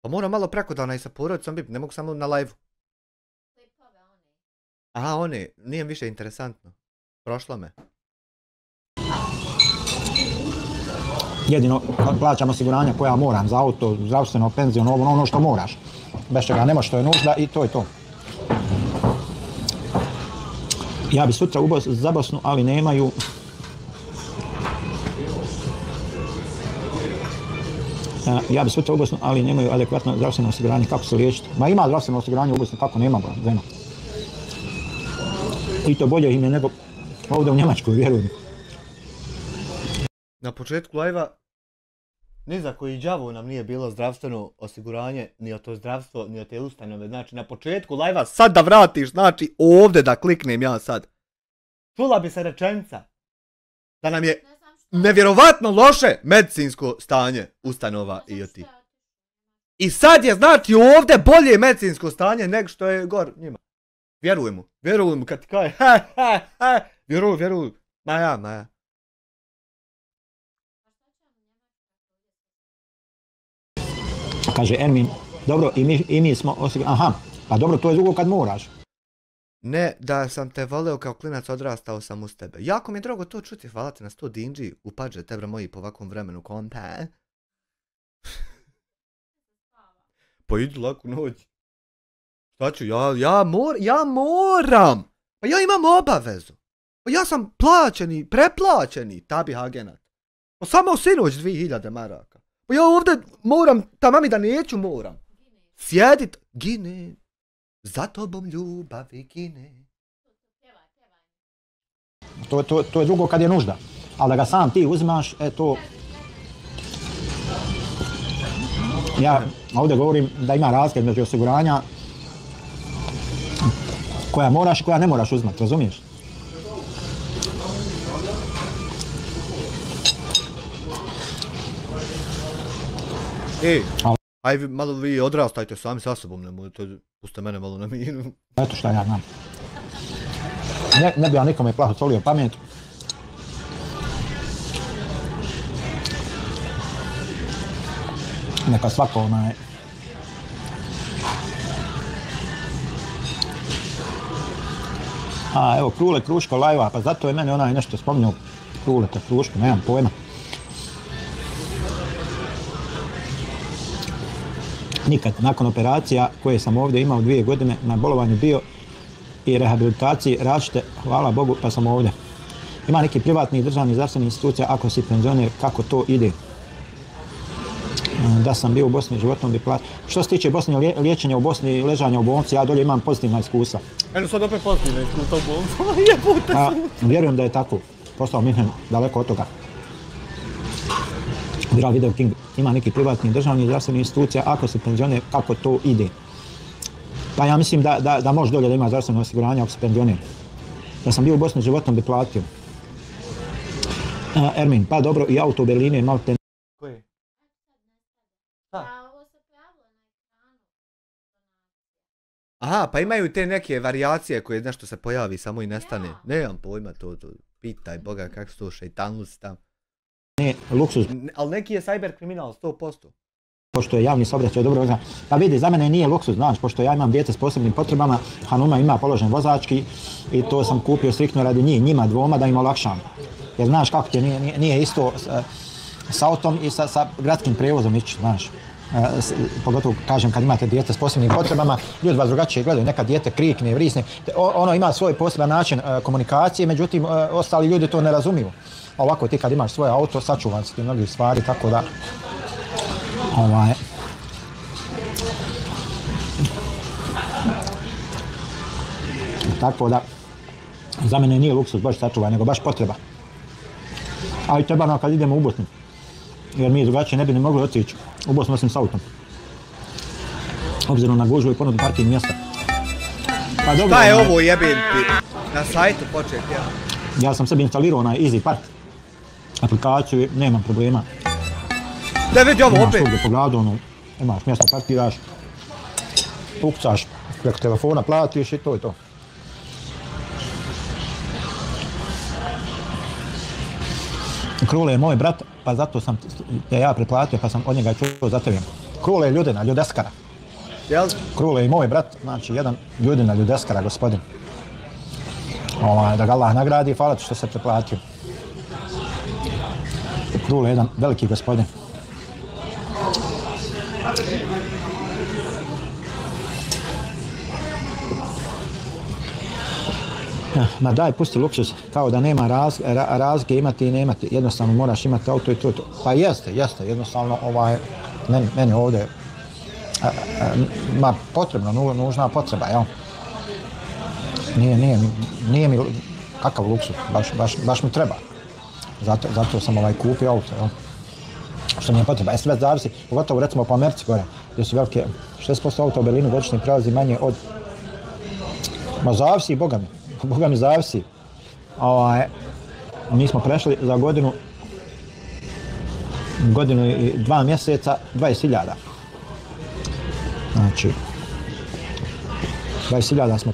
Pa moram malo preko dana i sa porodicom biti, ne mogu samo na live-u. Klipove one. Aha, one, nije više interesantno. Prošlo me. Jedino plaćam osiguranja koja moram za auto, zdravstveno, penziju, ono što moraš. Bez čega nema što je nužda i to je to. Ja bi sutra za Bosnu, ali nemaju... Ja bi sutra u Bosnu, ali nemaju adekvatno zdravstveno osiguranje. Kako se liječiti? Ma ima zdravstveno osiguranje u Bosni, kako nema, nema. I to bolje im je nego ovdje u Njemačkoj, vjerujem. Na početku live-a ni za koji đavo nam nije bilo zdravstveno osiguranje, ni od to zdravstvo, ni od te ustanove. Znači, na početku live-a sad da vratiš, znači ovdje da kliknem ja sad. Čula bi se rečenica da nam je nevjerovatno loše medicinsko stanje ustanova i od tih. I sad je, znači, ovdje bolje medicinsko stanje nego što je gor njima. Vjeruj mu kad ti kaže, vjeruj, ma ja. Kaže Ermin, dobro, i mi smo osigurani. Aha, pa dobro, to je drugo kad moraš. Ne, da sam te voleo kao klinac, odrastao sam uz tebe. Jako mi je drago to čuti, hvala ti na 100 dinđi, upađe tebe moji po ovakvom vremenu, konta. Pa idi laku noć. Šta ću, ja moram. Pa ja imam obavezu. Pa ja sam preplaćeni tabi agenat. Pa samo sinoć 2000 maraka. Pa ja ovdje moram, mami da neću moram. Sjedit, gine. Za tobom ljubavi gine. To je drugo kad je nužda. Ali da ga sam ti uzimaš, to... Ja ovdje govorim da ima razlika između osiguranja koja moraš i koja ne moraš uzmati, razumiješ? Aj malo vi odrastajte sami sa sobom, nemojte, puste mene malo na miru. Eto šta ja znam. Ne bi ja nikome plaho colio pamet. Neka svako onaj... A evo, Krule Kruško live-a, pa zato je meni onaj nešto spominjao Kruleta Kruško, nemam pojma. Nikad, nakon operacija koje sam ovdje imao 2 godine na bolovanju bio i rehabilitaciji različite, hvala Bogu, pa sam ovdje. Ima neki privatni državni zdravstveni institucija, ako si penzioner, kako to ide. Da sam bio u Bosni, životom bi platio. Što se tiče Bosne, liječenja u Bosni, ležanja u bolnici, ja dolje imam pozitivna iskustva. Eno sad opet pozitivna iskustva u bolnici, vjerujem da je tako. Postao Minhen daleko od toga. Viral Video King, ima neki privatni državni zdravstveni institucija, ako si penzioner, kako to ide. Pa ja mislim da može dolje da ima zdravstveno osiguranje ako si penzioner. Da sam bio u Bosni, životom bi platio. Ermin, pa dobro, i auto u Berlinu je malo te... Koji? Aha, pa imaju te neke varijacije koje nešto se pojavi samo i nestane. Nemam pojma to, pitaj Boga kako su to šeitanluci tamo. Ne, luksuz. Ali neki je cyber kriminal, 100%. Pošto je javni saobraćaj dobro znam. Pa vidi, za mene nije luksuz, znaš, pošto ja imam dijete s posebnim potrebama, Hanuma ima položen vozački i to sam kupio striktno radi njima dvoma da im olakšam. Jer znaš kako ti nije isto s autom i sa gradskim prijevozom ići, znaš. Pogotovo kažem kad imate dijete s posebnim potrebama, ljudi vas drugačije gledaju, neka dijete krikne, vrisne, ono ima svoj poseban način komunikacije, međutim ostali ljudi to ne razumiju. Ovako ti kad imaš svoje auto, sačuvan si ti mnogih stvari, tako da... Tako da, za mene nije luksuz baš sačuvan, nego baš potreba. Ali treba nam kad idemo u Bosnu, jer mi drugačije ne bi ne mogli otići u Bosnu osim s autom. Obzirom na gužvu i ponudu parking mjesta. Pa dobro, šta je ovo jebim ti? Na sajtu početi, ja? Ja sam sebi instalirao onaj Easy Park aplikaciju i nemam problema. Da vidi ovo opet. Imaš ovdje pogledu, imaš mjesto parkiraš, ukucaš preko telefona, platiš i to je to. Krule je moj brat, pa zato sam te ja preplatio, pa sam od njega čuo za tebe. Krule je Ljudina, Ljudeskara. Jel? Krule je moj brat, znači jedan Ljudina, Ljudeskara, gospodin. Da ga Allah nagradi, hvala ti što se preplatio. Krule je jedan veliki gospodin. Ma daj, pusti luksuz, kao da nema razlike imati i nemati, jednostavno moraš imati auto i to. Pa jeste, jednostavno meni ovdje potrebno, nužna potreba, jel? Nije mi, kakav luksuz, baš mi treba. Zato sam kupio auto, jel? Što mi je potreba. Sve zavisi, pogotovo recimo po Americi gore, gdje su velike, 60% auta u Berlinu godišnje prelazi manje od... Ma zavisi, Boga mi zavisi. Mi smo prešli za godinu i 2 mjeseca 20.000. Znači, 20.000 smo...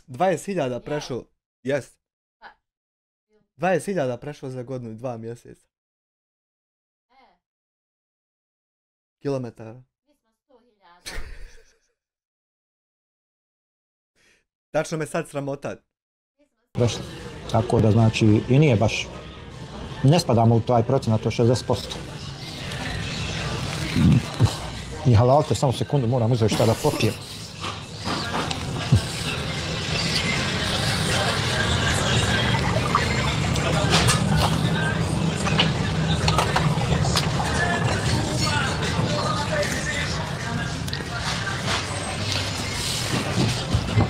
20.000 prešao, jes. 20.000 prešao za godinu i 2 mjeseca. Kilometara. Tačno me sad sramotat. Prešli. Tako da znači i nije baš, ne spadamo u taj procenat, to je 60%. I halalte, samo sekundu, moram uzeti šta da popijem.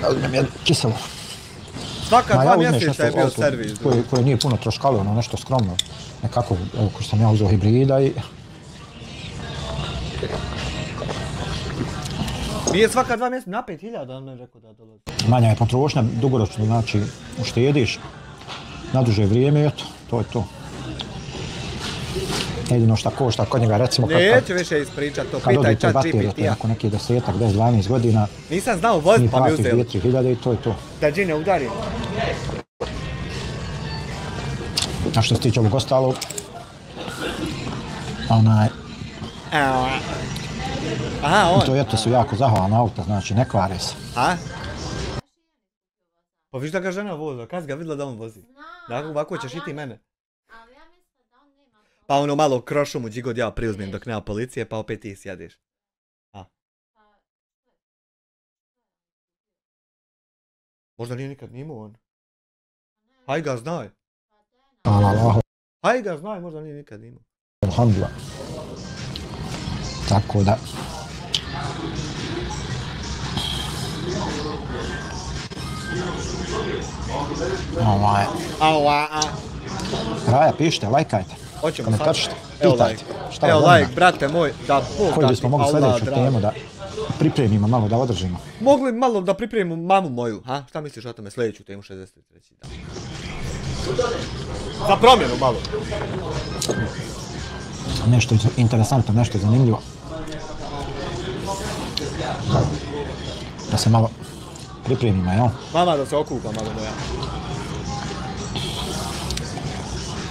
Uzmem jednu kiselu. Svaka 2 mjeseca je bio servis. Koje nije puno troškalo, ono nešto skromno. Nekako, evo, ko sam ja uzeo hibrida i... Nije svaka 2 mjeseca, na 5.000 on me rekao da dolazi. Manja je potrošnja, dugoročno, znači uštediš na duže vrijeme i eto, to je to. Jedino šta košta kod njega, recimo neću više ispričat to, pitaj chat GPT-a. Nakon nekih 10-12 godina. Nisam znao vozit pa mi uzeo. Mi platiš 2-3 i to je to. Da džine udari. A što se tiče ovog ostalog, Aha, on. To eto su jako zahvalna auta, znači ne kvare se. A? Pa viš da ga žena voza, kad si ga vidjela da on vozi? Da, ovako ćeš i ti mene. Pa ono malo krošu mu gdje god ja priuzmem dok nema policije, pa opet ti sjediš. A? Možda nije nikad nimao on. Haj ga znaj. Haj ga znaj, možda nije nikad nimao. Alhamdulillah. Tako da... Raja, pišite, lajkajte. Hoćemo sad. Evo like, brate moj, da Bog koji bismo mogli sljedeću temu da pripremimo malo, da održimo. Mogli malo da pripremimo mamu moju, ha? Šta misliš o tome, sljedeću temu 63. dan? Za promjenu malo. Nešto interesantno, nešto zanimljivo. Da se malo pripremimo, jel? Mama da se okupa malo moja.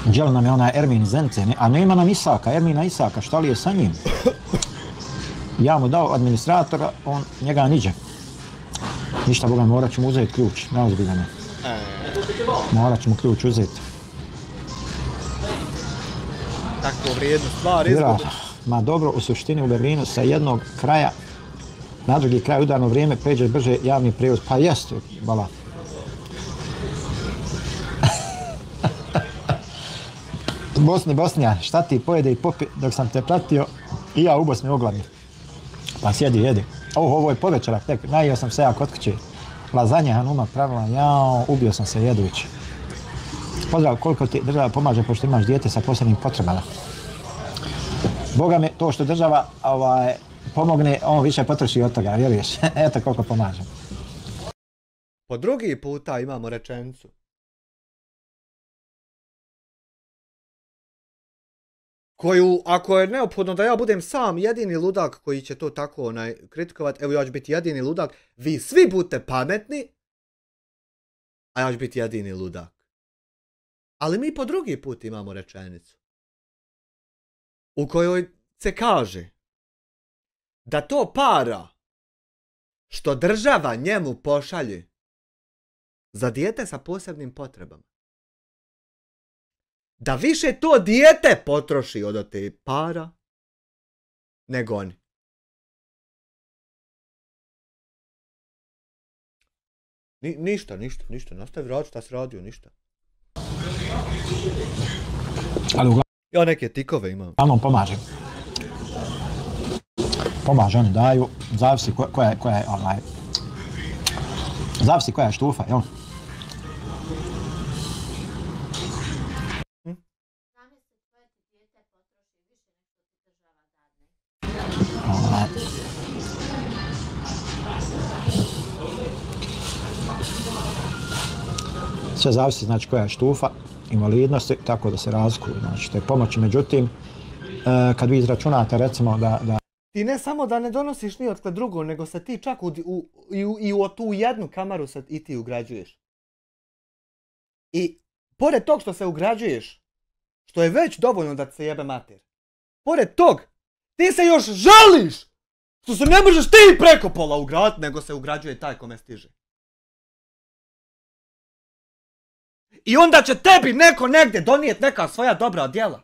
Djel nam je onaj Ermin Zence, a nema nam Isaka, Ermina Isaka, šta li je sa njim? Ja mu dao administratora, on njega niđe. Ništa, Boga, morat ću mu uzeti ključ, neozbiljano. Morat ću mu ključ uzeti. Tako vrijedna stvar izgubi. Ma dobro, u suštini u Berlinu sa jednog kraja na drugi kraj udarno vrijeme pređe brže javni prijevoz. Pa jeste, bala. Bosnija, šta ti pojede i popi dok sam te pratio i ja u Bosni ogladni. Pa sjedi, jedi. Ovo je povečerak, tek, najio sam se ja kod kuće. Lazanje Hanuma pravila, jao, ubio sam se jedujući. Pozdrav, koliko ti država pomaže pošto imaš dijete sa posebnim potrebama. Boga mi, to što država pomogne, on više potroši od toga, vjeruješ? Eto koliko pomaže. Po drugi puta imamo rečenicu. Koju, ako je neophodno da ja budem sam jedini ludak koji će to tako kritikovat, evo ja ću biti jedini ludak, vi svi budete pametni, a ja ću biti jedini ludak. Ali mi po drugi put imamo rečenicu u kojoj se kaže da to para što država njemu pošalje za dijete sa posebnim potrebama, da više to dijete potroši od te para nego oni. Ništa, nastavi raditi šta si radio, ništa. Ja neke tikove imam. Uglavnom pomaže. Pomaže, oni daju, zavisi koja je zavisi koja je štufa, jel? Sve zavisi, znači, koja je štufa invalidnosti, tako da se razlikuju, znači, te pomoći. Međutim, kad vi izračunate, recimo, da Ti ne samo da ne donosiš ni otkle drugo, nego se ti čak i u tu jednu kamaru se i ti ugrađuješ. I pored tog što se ugrađuješ, što je već dovoljno da ti se jebe mater, pored tog, ti se još žališ što se ne možeš ti preko pola ugraditi, nego se ugrađuje taj kome stiže. I onda će tebi neko negdje donijeti neka svoja dobra djela.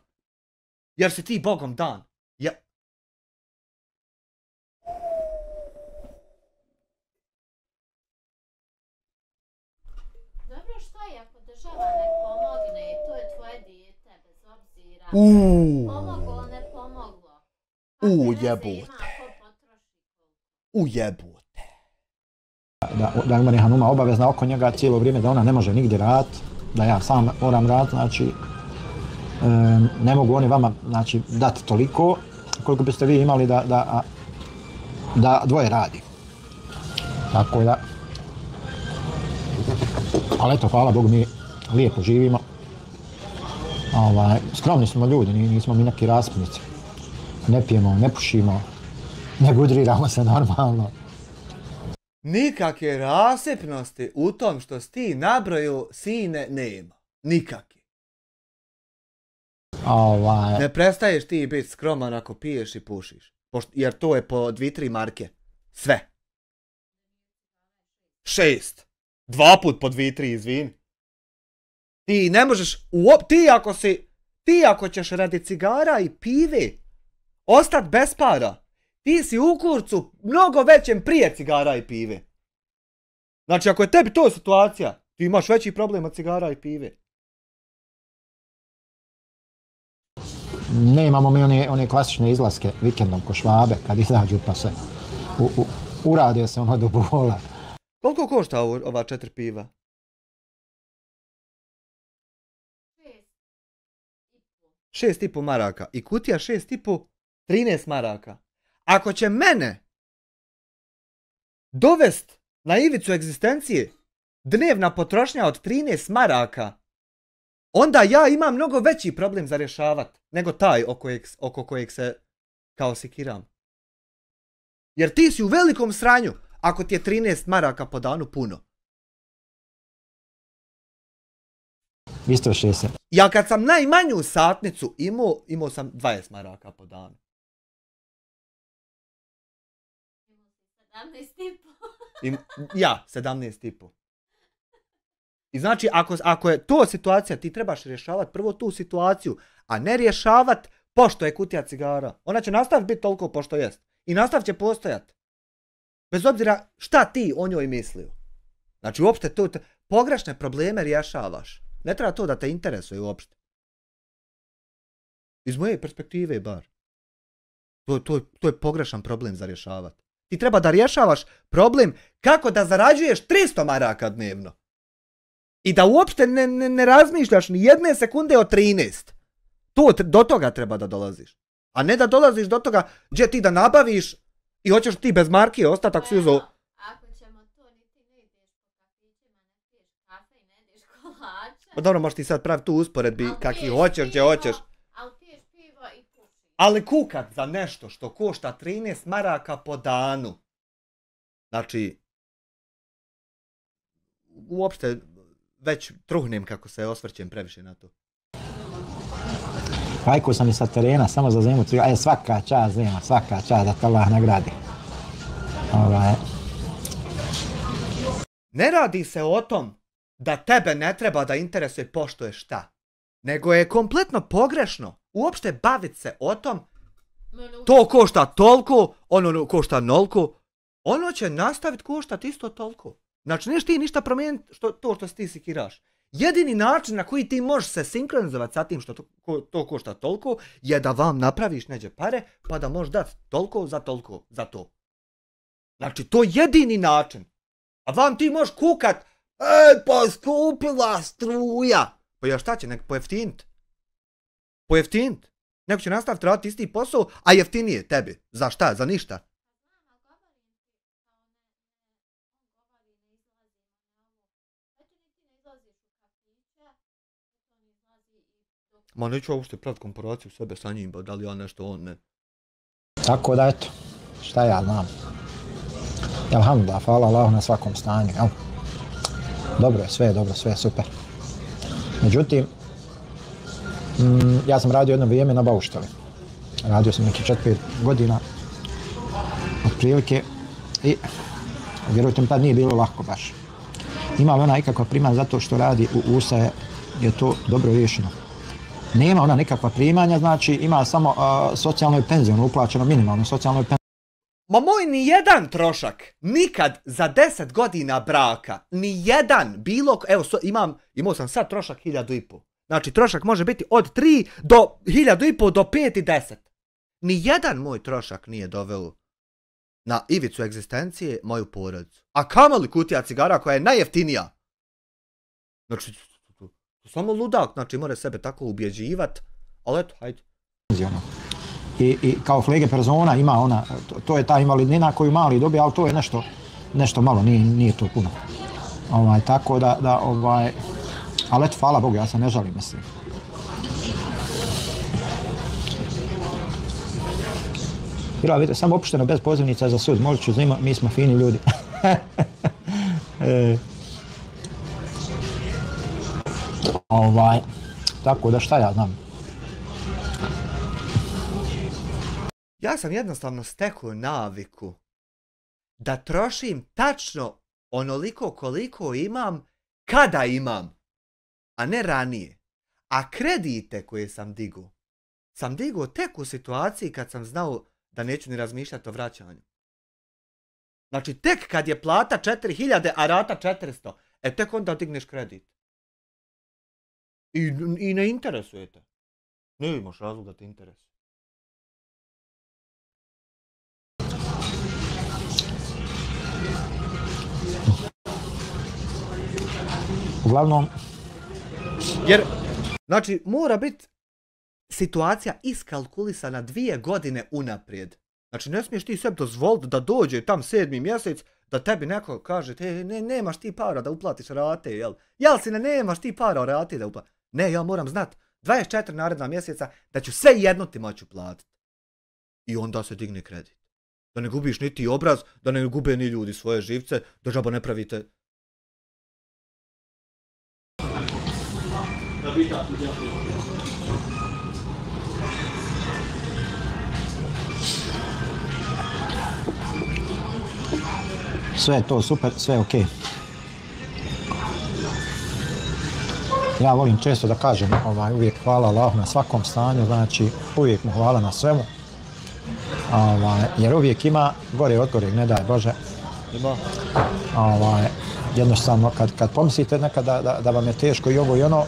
Jer si ti Bogom dan. Dobro, što je ako država ne pomogne, to je tvoje dijete, bez obzira. Pomoglo, ne pomoglo. Jebote. Jebote. Da ima Hanuma obavezna oko njega cijelo vrijeme, da ona ne može nigdje raditi, da ja sam moram raditi, znači ne mogu oni vama, znači, dati toliko koliko biste vi imali da dvoje radi. Tako da, ali eto, hvala Bogu, mi lijepo živimo. Skromni smo ljudi, nismo mi neki raspunici. Ne pijemo, ne pušimo, ne gudriramo se normalno. Nikakve rasipnosti u tom što si ti nabroju, sine, nema. Nikakve. Ne prestaješ ti biti skroman ako piješ i pušiš. Jer to je po 2-3 marke. Sve. 6. 2 put po 2-3, izvini. Ti ne možeš, ti ako ćeš radi cigara i pive ostat bez para, ti si u kurcu mnogo većem prije cigara i pive. Znači, ako je tebi to situacija, ti imaš veći problem od cigara i pive. Ne imamo mi one klasične izlaske vikendom ko Švabe, kad izađu pa se urade se ono do bola. Koliko košta ova 4 piva? 6,5 maraka. I kutija 6,5, 13 maraka. Ako će mene dovest na ivicu egzistencije dnevna potrošnja od 13 maraka, onda ja imam mnogo veći problem za rješavat nego taj oko kojeg se kao sikiram. Jer ti si u velikom sranju ako ti je 13 maraka po danu puno. Isto 60. Ja kad sam najmanju satnicu imao sam 20 maraka po danu. 17,5. Ja, 17,5. I znači, ako je to situacija, ti trebaš rješavati prvo tu situaciju, a ne rješavati pošto je kutija cigara. Ona će nastaviti biti toliko pošto jest. I nastavit će postojati. Bez obzira šta ti o njoj mislio. Znači, uopšte to pogrešne probleme rješavaš. Ne treba to da te interesuje uopšte. Iz moje perspektive bar. To je pogrešan problem za rješavati. Ti treba da rješavaš problem kako da zarađuješ 300 maraka dnevno. I da uopšte ne razmišljaš ni jedne sekunde o 13. Do toga treba da dolaziš. A ne da dolaziš do toga gdje ti da nabaviš i hoćeš ti bez marke ostati ako si uzeo. Ako ćemo to, niti ne ideš po kafićima, ne piješ kafe i ne ideš kolača. Pa dobro, možeš ti sad praviti tu usporedbi kakvi hoćeš, gdje hoćeš. Ali piješ pivo i pušiš. Ali kukat za nešto što košta 13 maraka po danu. Znači, uopšte već truhnem kako se osvrćem previše na to. Hajko sam i sa terena, samo za zimu, svaka čast zima, svaka čast da te Allah nagradi. Ne radi se o tom da tebe ne treba da interesuje pošto je šta. Nego je kompletno pogrešno uopšte baviti se o tom. To košta toliko, ono košta nolko. Ono će nastaviti koštati isto toliko. Znači, neš ti ništa promijeniti to što ti sikiraš. Jedini način na koji ti možeš se sinkronizovati sa tim što to košta toliko je da vam napraviš neđe pare pa da možeš dati toliko za to. Znači, to je jedini način. A vam ti možeš kukat, pa skupila struja. Pa ja šta će, nek pojeftinit. Neko će nastaviti raditi isti posao, a jeftinije tebi. Za šta? Za ništa. Ma neću uopšte praviti komparaciju sebe sa njim, da li ja nešto, on ne. Tako da eto, šta ja znam. Alhamdulillah, hvala Allahu na svakom stanju, jel? Dobro je, sve je dobro, sve je super. Međutim, ja sam radio jedno vrijeme na baušteli. Radio sam neki 4-5 godina, otprilike, i vjerujte mi, tad nije bilo lako baš. Ima li ona ikakva primanja zato što radi u USA je to dobro riješeno. Nema ona nikakva primanja, znači ima samo socijalno i penzijonu, uplaćeno minimalno socijalno i penzijonu. Ma moj ni jedan trošak, nikad za 10 godina braka, ni jedan bilo, evo imao sam sad trošak 1.500. Znači trošak može biti od 3 do 1.500 do 5 i 10. Ni jedan moj trošak nije doveo na ivicu egzistencije moju porodicu. A kamoli kutija cigara koja je najjeftinija. Znači, samo ludak, znači mora sebe tako ubjeđivat, ali eto, hajde. I kao flege persona ima ona, to je ta invalidnina koju mali dobije, ali to je nešto malo, nije to puno. Tako da, ali eto, hvala Bogu, ja se ne žalim, mislim. Bila, vidite, samo opušteno, bez pozivnica za sud, možda ću zima, mi smo fini ljudi. Tako da šta ja znam. Ja sam jednostavno stekao naviku da trošim tačno onoliko koliko imam kada imam, a ne ranije. A kredite koje sam digao tek u situaciji kad sam znao da neću ni razmišljati o vraćanju. Znači tek kad je plata 4.000, a rata 400, tek onda digneš kredit. I ne interesujete. Ne imaš razlog da te interesuje. Uglavnom, jer, znači, mora biti situacija iskalkulisana 2 godine unaprijed. Znači, ne smiješ ti sebi dozvoliti da dođe tam 7. mjesec, da tebi neko kaže, nemaš ti para da uplatiš rate, jel? Jel si nemaš ti para rate da uplatiš? Ne, ja moram znat 24 naredna mjeseca da ću sve jedno ti moći uplatiti. I onda se digne kredit. Da ne gubiš niti obraz, da ne gube ni ljudi svoje živce, da žaba ne pravite. Sve je to super, sve je okej. Ja volim često da kažem uvijek hvala Allahu na svakom stanju, znači uvijek mu hvala na svemu. Jer uvijek ima gore od gore, ne daj Bože. Ima. Jednostavno kad pomislite nekad da vam je teško i ovo i ono,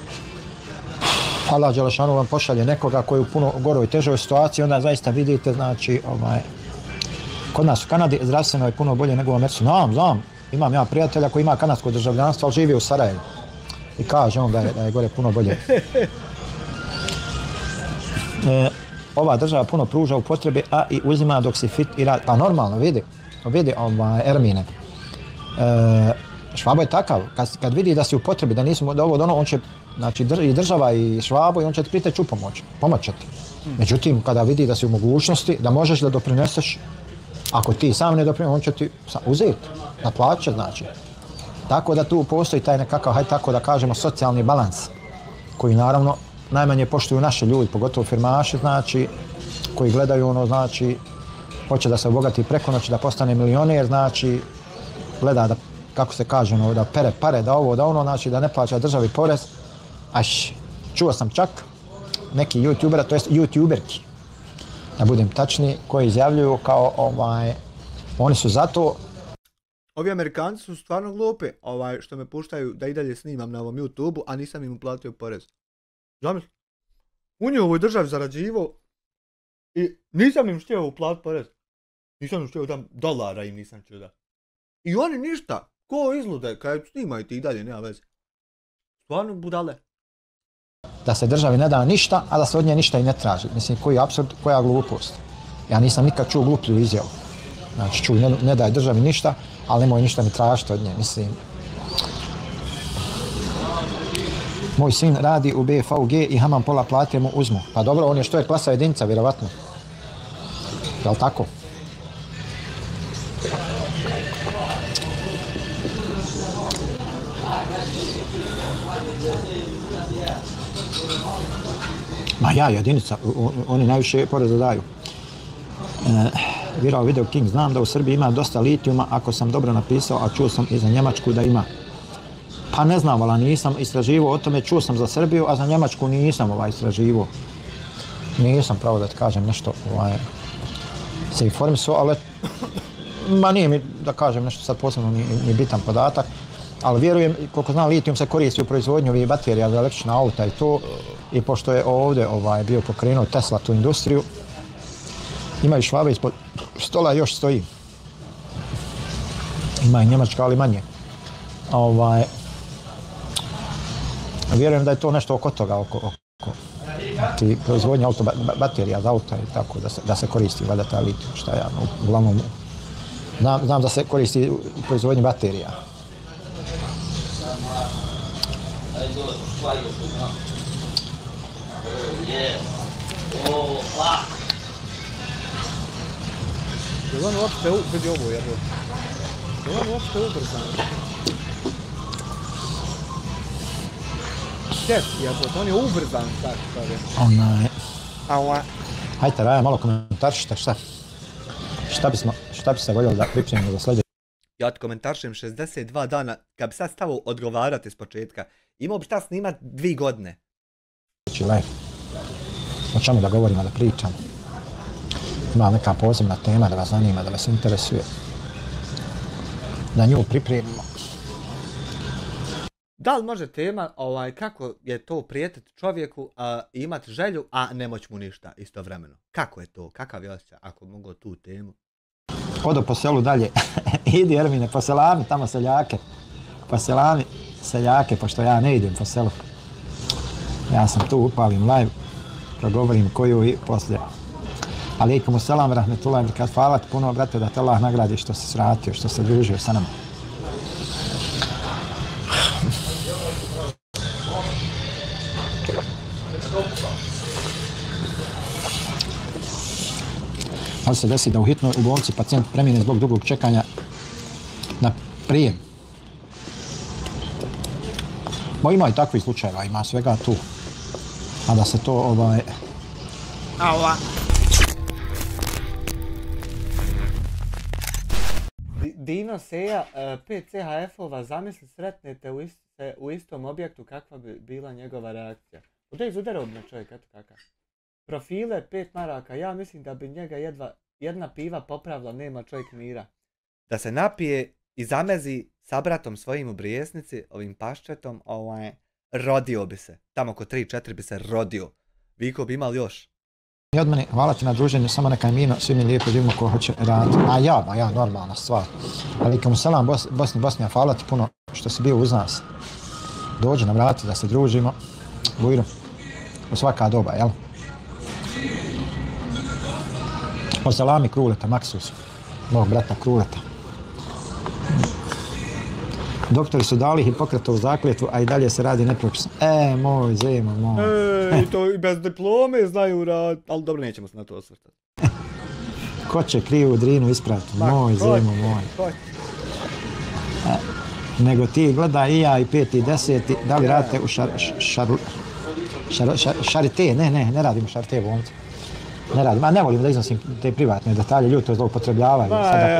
Allah dželešanu vam pošalje nekoga koji je u puno goroj, težoj situaciji, onda zaista vidite, znači, kod nas u Kanadi zdravstveno je puno bolje nego u Americi. Znam, imam ja prijatelja koji ima kanadsko državljanstvo, ali živi u Sarajevu. I kaže on da je gore puno bolje. Ova država puno pruža u potrebi, a i uzima dok si fit i radi. Pa normalno, vidi Ermine. Švabo je takav, kad vidi da si u potrebi, da nismo da ovo da ono, on će, znači i država i Švabo, i on će ti priteći u pomoć će ti. Međutim, kada vidi da si u mogućnosti, da možeš da doprineseš, ako ti sam ne doprineseš, on će ti uzeti, na plaće, znači. Tako da tu postoji taj nekakav, hajde tako da kažemo, socijalni balans, koji naravno najmanje poštuju naši ljudi, pogotovo firmaši, znači, koji gledaju ono, znači, hoće da se obogati preko noći, da postane milioner, znači, gleda da, kako se kaže, ono, da pere pare, da ovo, da ono, znači, da ne plaća državi porez. Čuo sam čak neki youtubera, to jest youtuberki, da budem tačni, koji izjavljuju kao, oni su zato. Ovi Amerikanci su stvarno glupi, što me puštaju da i dalje snimam na ovom YouTubeu, a nisam im uplatio porez. Zamisli, u njihovoj državi zarađivo i nisam im htio uplatiti porez. Nisam im htio dam dolara im nisam htio da. I oni ništa, ko izlude, kad snimaju ti i dalje, nema veze. Stvarno budale. Da se državi ne da ništa, a da se od nje ništa i ne traži. Mislim, koji apsurd, koja glupost. Ja nisam nikad čuo gluplju izjavu. Znači, čuj, ne daj državi ništa, ali nemoj ništa ni tražiti od nje, mislim. Moj sin radi u BFUG i Haman pola plate mu uzmu. Pa dobro, on je što je klasa jedinica, vjerovatno. Jel' tako? Ma ja, jedinica, oni najviše poreza daju. Virao Video King, znam da u Srbiji ima dosta litijuma, ako sam dobro napisao, a čuo sam i za Njemačku da ima. Pa ne znam, ali nisam istraživao o tome, čuo sam za Srbiju, a za Njemačku nisam istraživao. Nisam pravo da ti kažem nešto se informisao, ali ma nije mi da kažem nešto sad posebno ni bitan podatak, ali vjerujem, koliko znam, litijum se koristi u proizvodnju ovih baterija za električna auta i to, i pošto je ovdje bio pokrenuo Tesla tu industriju, imaju Švabe ispod stola, još stoji. Ima i Njemačka, ali manje. Vjerujem da je to nešto oko toga, oko proizvodnja baterija za auta i tako, da se koristi valjda ta litijum, šta ja, uglavnom, znam da se koristi u proizvodnji baterija. Je on uopšte vidi ovo jebo? Je on uopšte ubrzan? Čest jebo, on je ubrzan tako kaže. Hajte Raja, malo komentaršite šta bi se voljeli da pripremimo za sljedeće. Ja ti komentaršim 62 dana, kad bi sad stavio odgovarati s početka, imao bi šta snimat 2 godine. Live. O čemu da govorimo, da pričamo. Ima neka posebna tema da vas zanima, da vas interesuje. Da nju pripremimo. Da li može tema kako je to prijetiti čovjeku imati želju, a ne moći mu ništa istovremeno? Kako je to? Kakav je osjećaj ako mogu tu temu? Odo po selu dalje. Idi Ermine, po selami, tamo seljake. Po selami, seljake, pošto ja ne idem po selu. Ja sam tu, upalim live, progovorim koju i poslije. Alejkum selam, rahmetullahi wa barakatuh. Hvala ti puno, brate, da te Allah nagradi što si svratio, što se družio sa nama. Ali se desi da u hitnoj u bolnici pacijent premine zbog dugog čekanja na prijem. Bo ima i takvih slučajeva, ima svega tu. A da se to Dino Seja, 5 CHF-ova, zamisli sretnete u istom objektu, kakva bi bila njegova reakcija. Ovdje izudarao bi na čovjek, eto kakav. Profile 5 maraka, ja mislim da bi njega jedna piva popravila, nema čovjek mira. Da se napije i zamezi sa bratom svojim u Brijesnici, ovim paščetom, rodio bi se. Tamo oko 3-4 bi se rodio. Viko bi imali još. I od mene, hvala ti na druženju, samo neka je mino, svi mi lijepo živimo ko hoće raditi. A ja, normalna stvar. Alejkum selam, Bosnija, hvala ti puno što si bio uz nas. Dođi nam vrati da se družimo. Bujru, u svaka doba, jel? Po salami Kruleta, Maksus, mog brata Kruleta. Doktori su dali Hipokratovu zakletvu, a i dalje se radi nepropisno. Moj Zemo, moj. I to i bez diplome znaju raditi, ali dobro, nećemo se na to osvrtati. Ko će krivu Drinu ispraviti? Moj Zemo, moj. Nego ti gledaj i ja i 5. i 10. Da li radite u Šarite? Ne radimo Šarite bolnicu. Ne radim, ne volim da iznosim te privatne detalje, ljudi to zloupotrebljavaju.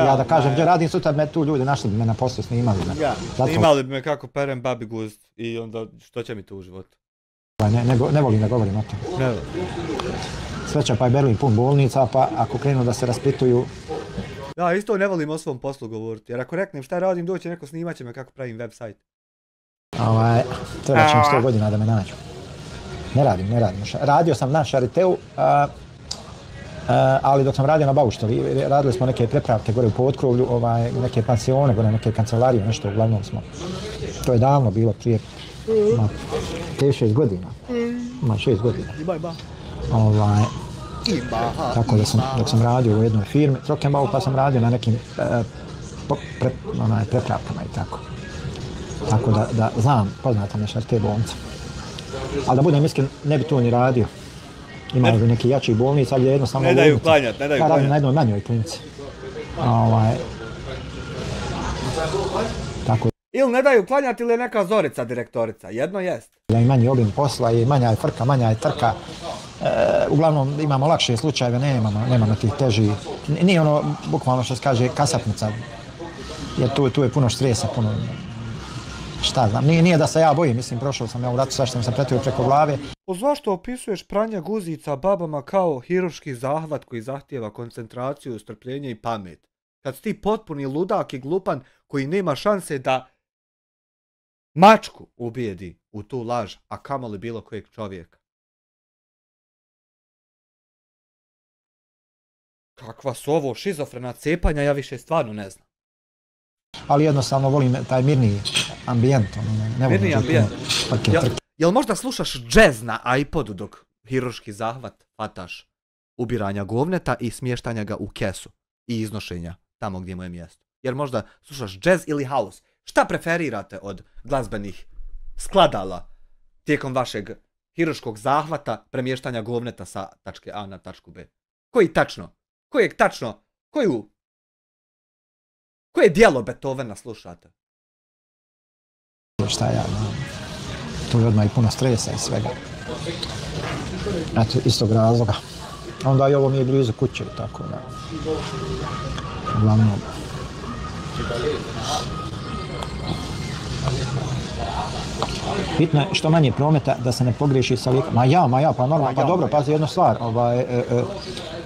Ja da kažem gdje radim, sutra me tu ljudi našli bi me na poslu, snimali me. Snimali bi me kako perem babi guzd i onda što će mi to u životu? Ne volim da govorim o tom. Sreća pa je Berlin pun bolnica, pa ako krenu da se raspituju... Ja isto ne volim o svom poslu govoriti, jer ako reknem šta radim, doće neko snimat će me kako pravim web sajt. Treba će mi 100 godina da me nađu. Ne radim. Radio sam na Šariteu, ali dok sam radio na Baušteli, radili smo neke prepravke gore u Potkrovlju, neke pansione, gore neke kancelarije, nešto uglavnom smo. To je davno bilo, prije 6 godina. Ima 6 godina. Tako da dok sam radio u jednoj firmi, Trockenbau, pa sam radio na nekim prepravkama i tako. Tako da znam, poznata mi je Šarite bolnica. Ali da budem iskren, ne bi to ni radio. Ima ovdje neki jačih bolnica, ali je jednostavno Ne daju ludnica. klanjat, ne daju Ja radim klanjat. na jednoj manjoj klinici. Tako Ili ne daju klanjati ili je neka Zorica direktorica, jedno jest. da i manji obim posla i manja je frka, manja je trka. Uglavnom imamo lakše slučajeve, nemamo tih težih. Nije ono, bukvalno što se kaže, kasapnica. Jer tu je puno stresa, puno... Šta znam, nije da se ja bojim, mislim, prošao sam ja u ratu, svašta mi se pretio preko glave. Zašto opisuješ pranje guzica babama kao hirurški zahvat koji zahtijeva koncentraciju, strpljenje i pamet? Kad si ti potpuni ludak i glupan koji nema šanse da mačku ubijedi u tu laž, a kamoli bilo kojeg čovjeka. Kakva su ovo šizofrena cepanja, ja više stvarno ne znam. Ali jednostavno volim taj mirniji ambijent. Ne volim Mirniji ambijent. Trke. Jel možda slušaš džez na iPodu dok hirurški zahvat hvataš ubiranja govneta i smještanja ga u kesu i iznošenja tamo gdje mu je mjesto? Jer možda slušaš džez ili house. Šta preferirate od glazbenih skladala tijekom vašeg hirurškog zahvata premještanja govneta sa tačke A na tačku B? Koje dijelo Beethovena slušate? Šta ja znam. Tu je odmah i puno stresa i svega. Eto, istog razloga. Onda i ovo mi je blizu kuće, tako da. Uglavnom. Bitno je što manje prometa, da se ne pogriješi sa lijekom. Ma ja, pa normalno, pa dobro, pazi jednu stvar.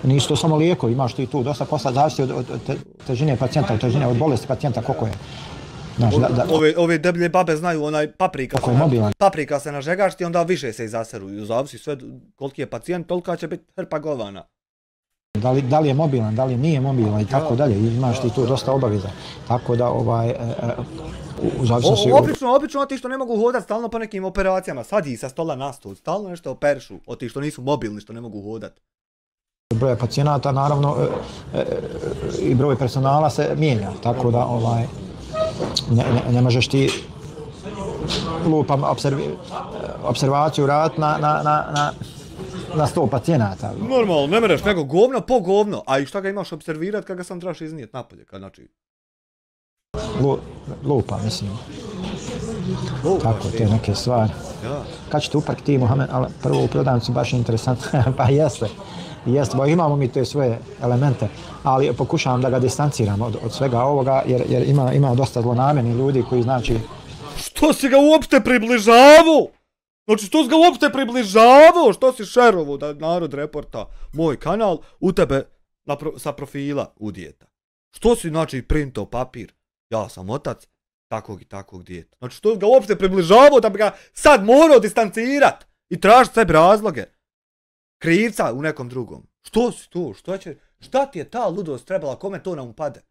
Nisu to samo lijekovi, imaš ti tu dosta posla, zavisi od težine pacijenta, od bolesti pacijenta, koliko je. Znaš, Ove deblje babe znaju onaj paprika se nažegašti, onda više se i zaseruju. Zavisi sve koliki je pacijent, tolika će biti hrpa govana. Da li je mobilan, da li nije mobilan i tako dalje. Imaš ti tu dosta obaveza. Tako da Obično ti što ne mogu hodati stalno po nekim operacijama, sad i sa stola na stol, stalno nešto operišu, od tih što nisu mobilni, što ne mogu hodati. Broja pacijenata, naravno, i broj personala se mijenja, tako da ne možeš ti lupam observaciju raditi na 100 pacijenata. Normalno, ne mereš nego govno po govno, a i šta ga imaš observirat kad ga sam trebaš iznijeti napolje, kad znači... Lupa, mislim. Tako, te neke stvari. Kad ćete upark ti, Mohamed, ali prvo u prodavnicu baš interesantno, pa jeste, imamo mi te svoje elemente, ali pokušavam da ga distanciram od svega ovoga, jer ima dosta zlonamjernih ljudi koji znači... Što si ga uopšte približavao? Znači, što si ga uopšte približavao? Što si šerovo da narod reporta moj kanal u tebe sa profila udijeta? Što si, znači, printao papir? Ja sam otac takvog i takvog dijeta. Znači, što si ga uopšte približavao da bi ga sad morao distancirat i tražiti sebi razloge? Krivca u nekom drugom. Što si tu? Šta ti je ta ludost trebala? Kome to nam upade?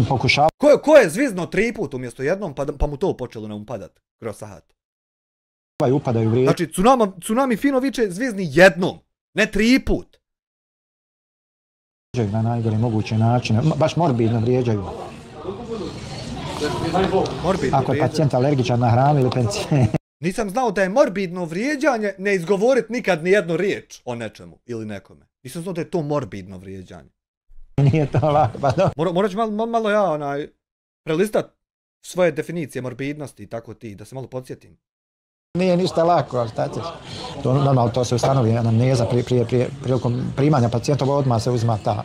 Pokušava. Ko je zvizno 3 put umjesto jednom pa mu to počelo nam upadat kroz sahat? Upadaju vrijeđaju. Znači, tsunami fino viče zvizni jednom, ne 3 put. Na najgore moguće načine, baš morbidno vrijeđaju. Ako je pacijent alergičan na hranu ili penicilin. Nisam znao da je morbidno vrijeđanje ne izgovorit nikad ni jednu riječ o nečemu ili nekome. Nisam znao da je to morbidno vrijeđanje. Nije to lako, pa dobro. Morat ću malo ja prelistat svoje definicije morbidnosti i tako ti, da se malo podsjetim. Nije ništa lako, ali šta ćeš? Normalno to se ustanovi anamneza prilikom primanja pacijentova, odmah se uzima ta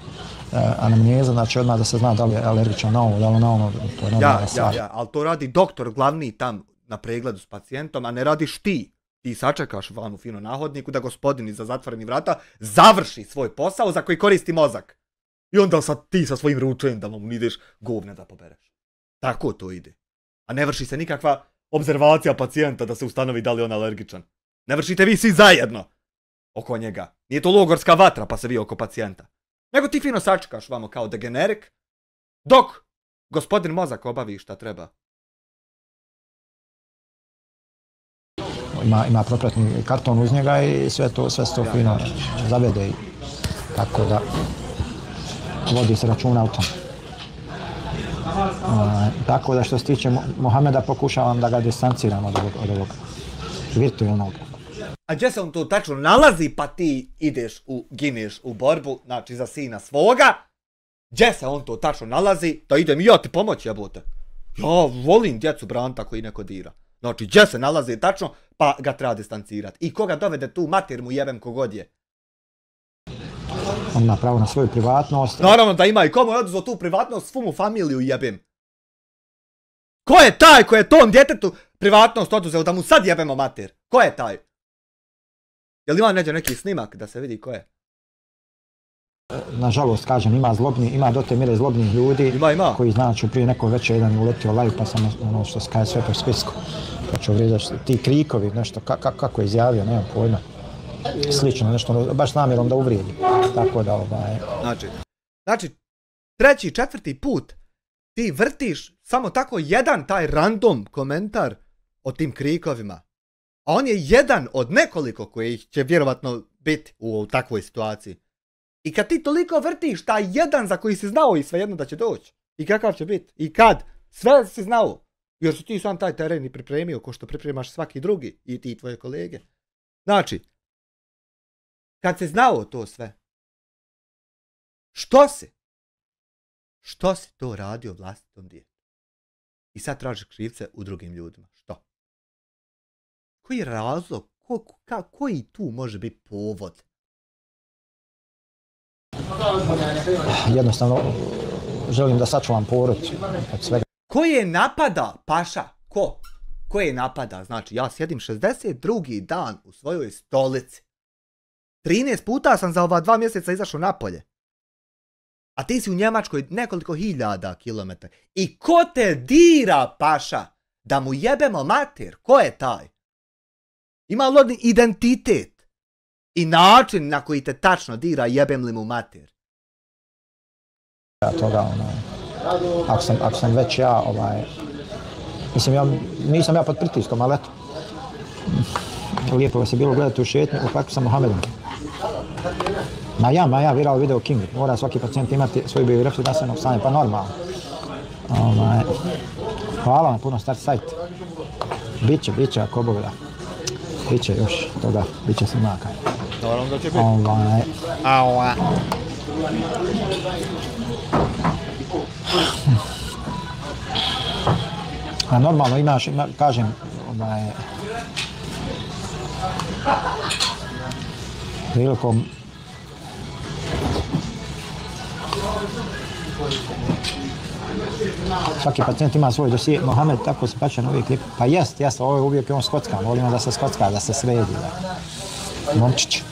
anamneza, znači odmah da se zna da li je alergičan na ovo, da li na ono, to je normalna stvar. Ja, ali to radi doktor glavni tam na pregledu s pacijentom, a ne radiš ti. Ti sačekaš vanu fino na hodniku da gospodin iza zatvorenih vrata završi svoj posao za koji koristi mozak. I onda sad ti sa svojim ručendama ideš govne da pobereš. Tako to ide. A ne vrši se nikakva obzervacija pacijenta da se ustanovi da li je on alergičan. Ne vršite vi svi zajedno oko njega. Nije to logorska vatra pa se vi oko pacijenta. Nego ti fino sačekaš vamo kao degenerik, dok gospodin mozak obavi šta treba. Ima propratni karton uz njega i sve to fino zavede. Tako da vodi se računa o tom. Tako da što se tiče Mohameda pokušavam da ga distanciram od ovoga. virtualnog. A gdje se on to tačno nalazi pa ti gineš u borbu, znači za sina svoga? Gdje se on to tačno nalazi? Da idem i ja ti pomoći, jebote. Ja volim djecu branta koji neko dira. Znači gdje se nalazi tačno pa ga treba distancirati. I koga dovede tu mater mu jebem kogod je. On ima pravo na svoju privatnost. Naravno da ima i komu je oduzeo tu privatnost, svu mu familiju jebem. Ko je taj ko je tom djetetu privatnost oduzeo da mu sad jebemo mater? Ko je taj? Jel ima neki snimak da se vidi ko je? Nažalost, kažem, ima do te mjere zlobnih ljudi. Ima. Koji znači prije neko večer jedan uletio live pa sam ono što se kaže sve po spisku. Počeo vrijeđati ti krikovi, nešto kako je izjavio, nemam pojma. Slično, nešto baš namjerom da uvrijedi. Tako da Znači, treći, četvrti put ti vrtiš samo tako jedan taj random komentar o tim krikovima. A on je jedan od nekoliko koji će vjerovatno biti u takvoj situaciji. I kad ti toliko vrtiš taj jedan za koji si znao i svejedno da će doći. I kakav će biti. I kad. Sve si znao. Jer si ti sam taj teren i pripremio ko što pripremaš svaki drugi. I ti i tvoje kolege. Znači. Kad si znao to sve. Što si to radio vlastitom djetetu? I sad tražiš krivce u drugim ljudima. Što? Koji je razlog? Koji tu može biti povod? Jednostavno želim da sačuvam porod od svega. Ko je napada, Paša? Ko je napada? Znači, ja sjedim 62. dan u svojoj stolici. 13 puta sam za ova 2 mjeseca izašao napolje. A ti si u Njemačkoj nekoliko hiljada kilometara. I ko te dira, Paša? Da mu jebemo mater? Ko je taj? Ima li identitet? I način na koji te tačno dira jebem li mu mater? Toga, ako sam već ja, mislim, nisam ja pod pritiskom, ali eto, lijepo vas je bilo gledati u šetnju u parku sa Mohamedom. Ma ja, viral video King, mora svaki pacijent imati svoju biografiju zdravstvenog stanja, pa normalno. Hvala vam puno, start sajt. Biće, ako Bog da. Biće još toga, biće snimaka. Naravno da će biti. A normalno imaš, kažem, prilikom svaki pacijent ima svoj dosije. Mohamed, tako se pače na uvijek klip. Pa jest, ovo je uvijek on skocka. Volimo da se skocka, da se sredi. Momčić.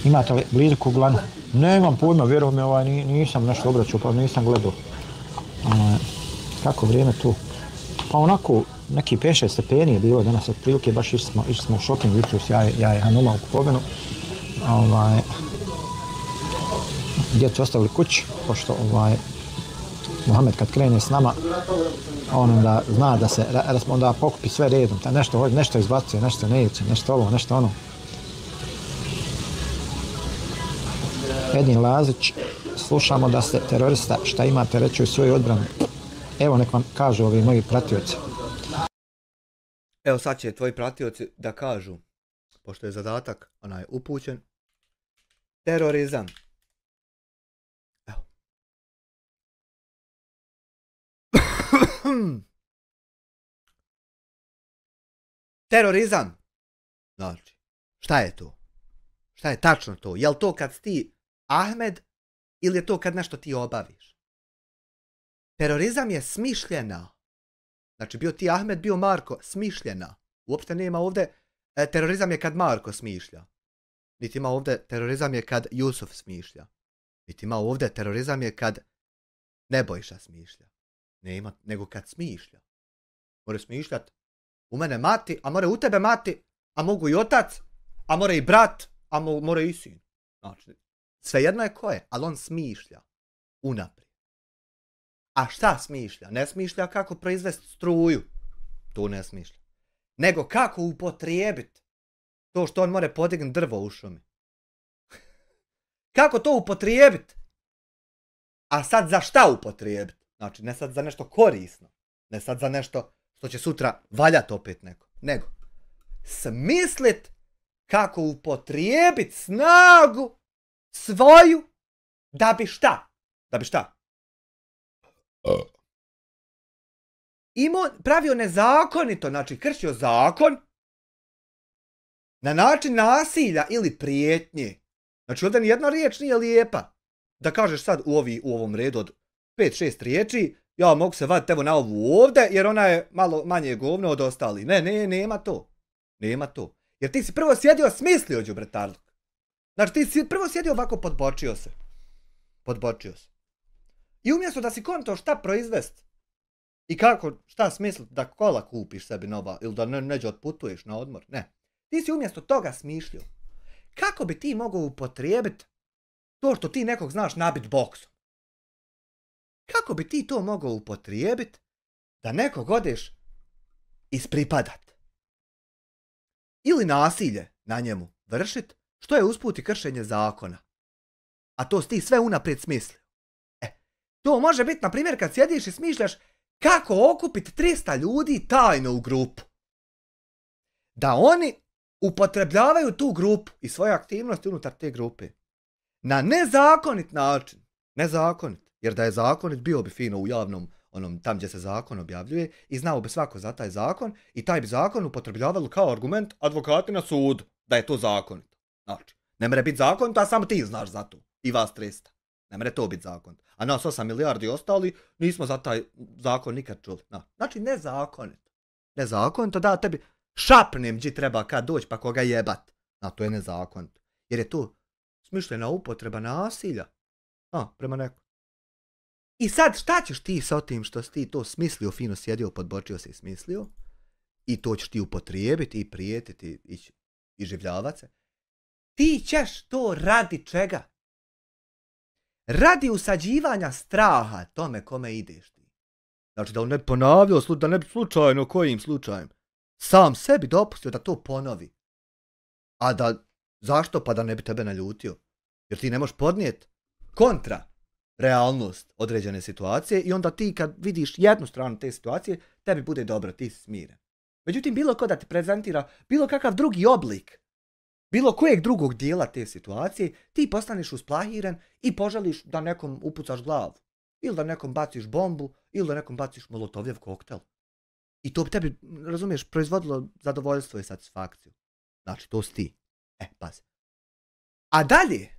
Imate li blizu kuglanu? Nemam pojma, vjerujem mi, nisam nešto obraćao, pa nisam gledao. Kako vrijeme tu? Pa onako, neki 5-6 stepeni je bilo danas otprilike, baš išli smo u shopping jutros, ja i Hanuma u kupovinu. Djecu ostavili kući, pošto Mohamed kad krene s nama, on onda zna da se onda pokupi sve redom, nešto izbacuje, nešto neće, nešto ovo, nešto ono. Edin Lazić, slušamo da ste terorista, šta imate reći u svojoj odbrani? Evo nek vam kažu ovi moji pratioci. Evo sad će tvoji pratioci da kažu, pošto je zadatak, onaj upućen, terorizam. Evo. Terorizam. Znači, šta je to? Šta je tačno to? Je li to kad ti Ahmed ili je to kad nešto ti obaviš? Terorizam je smišljena. Znači, bio ti Ahmed, bio Marko, smišljena. Uopšte nema ovdje, terorizam je kad Marko smišlja. Niti ima ovdje, terorizam je kad Jusuf smišlja. Niti ima ovdje, terorizam je kad Nebojša smišlja. Nema, nego kad smišlja. More smišljat u mene mati, a more u tebe mati, a mogu i otac, a more i brat, a mora i sin. Znači, svejedno je ko je, ali on smišlja unaprijed. A šta smišlja? Ne smišlja kako proizvesti struju. To ne smišlja. Nego kako upotrijebiti to što on more podignuti drvo u šumi. Kako to upotrijebiti? A sad za šta upotrijebiti? Znači, ne sad za nešto korisno. Ne sad za nešto što će sutra valjati opet neko. Nego, smislit kako upotrijebiti snagu svoju da bi šta? Da bi šta? Pravio nezakonito, znači kršio zakon na način nasilja ili prijetnje. Znači ovdje nijedna riječ nije lijepa. Da kažeš sad u ovom redu od 5-6 riječi, ja mogu se vaditi evo na ovu ovdje jer ona je malo manje govno od ostalih. Ne, nema to. Nema to. Jer ti si prvo sjedio smislio đubretarluk. Znači ti si prvo sjedio ovako podbočio se. I umjesto da si konto šta proizvest i kako, šta smisliti da kola kupiš sebi nova ili da neđe otputuješ na odmor, ne. Ti si umjesto toga smišljio. Kako bi ti mogao upotrijebiti to što ti nekog znaš nabit boksom? Kako bi ti to mogao upotrijebiti da nekog odeš ispripadat? Ili nasilje na njemu vršit, što je usput i kršenje zakona. A to si ti sve unaprijed smislio. To može biti, na primjer, kad sjediš i smišljaš kako okupiti 300 ljudi tajno u grupu. Da oni upotrebljavaju tu grupu i svoje aktivnosti unutar te grupe. Na nezakonit način. Nezakonit. Jer da je zakonit, bio bi fino u javnom, tam gdje se zakon objavljuje i znao bi svako za taj zakon i taj bi zakon upotrebljavalo kao argument advokati na sudu da je to zakonito. Znači, ne mere biti zakonito, a samo ti znaš za to. I vas 300. Ne mere to biti zakonito. A nas 8 milijardi ostali nismo za taj zakon nikad čuli. Znači, nezakonito. Nezakonito da tebi šapnem gdje treba kad doći pa koga jebat. To je nezakonito. Jer je to smišljena upotreba nasilja. Prema nekom. I sad šta ćeš ti sa tim što si ti to smislio, fino sjedio, podbočio se i smislio? I to ćeš ti upotrijebiti i prijetiti i življavat se. Ti ćeš to radi čega? Radi usađivanja straha tome kome ideš ti. Znači da on ne bi ponavljao, da ne bi slučajno, kojim slučajem, sam sebi dopustio da to ponovi. A da, zašto? Pa da ne bi tebe naljutio. Jer ti ne možeš podnijeti kontra realnost određene situacije i onda ti kad vidiš jednu stranu te situacije, tebi bude dobro, ti si smiren. Međutim, bilo ko da ti prezentira bilo kakav drugi oblik, bilo kojeg drugog dijela te situacije, ti postaneš usplahiren i poželiš da nekom upucaš glavu. Ili da nekom baciš bombu, ili da nekom baciš molotovljev koktel. I to bi tebi, razumiješ, proizvodilo zadovoljstvo i satisfakciju. Znači, to si ti. Pazi. A dalje,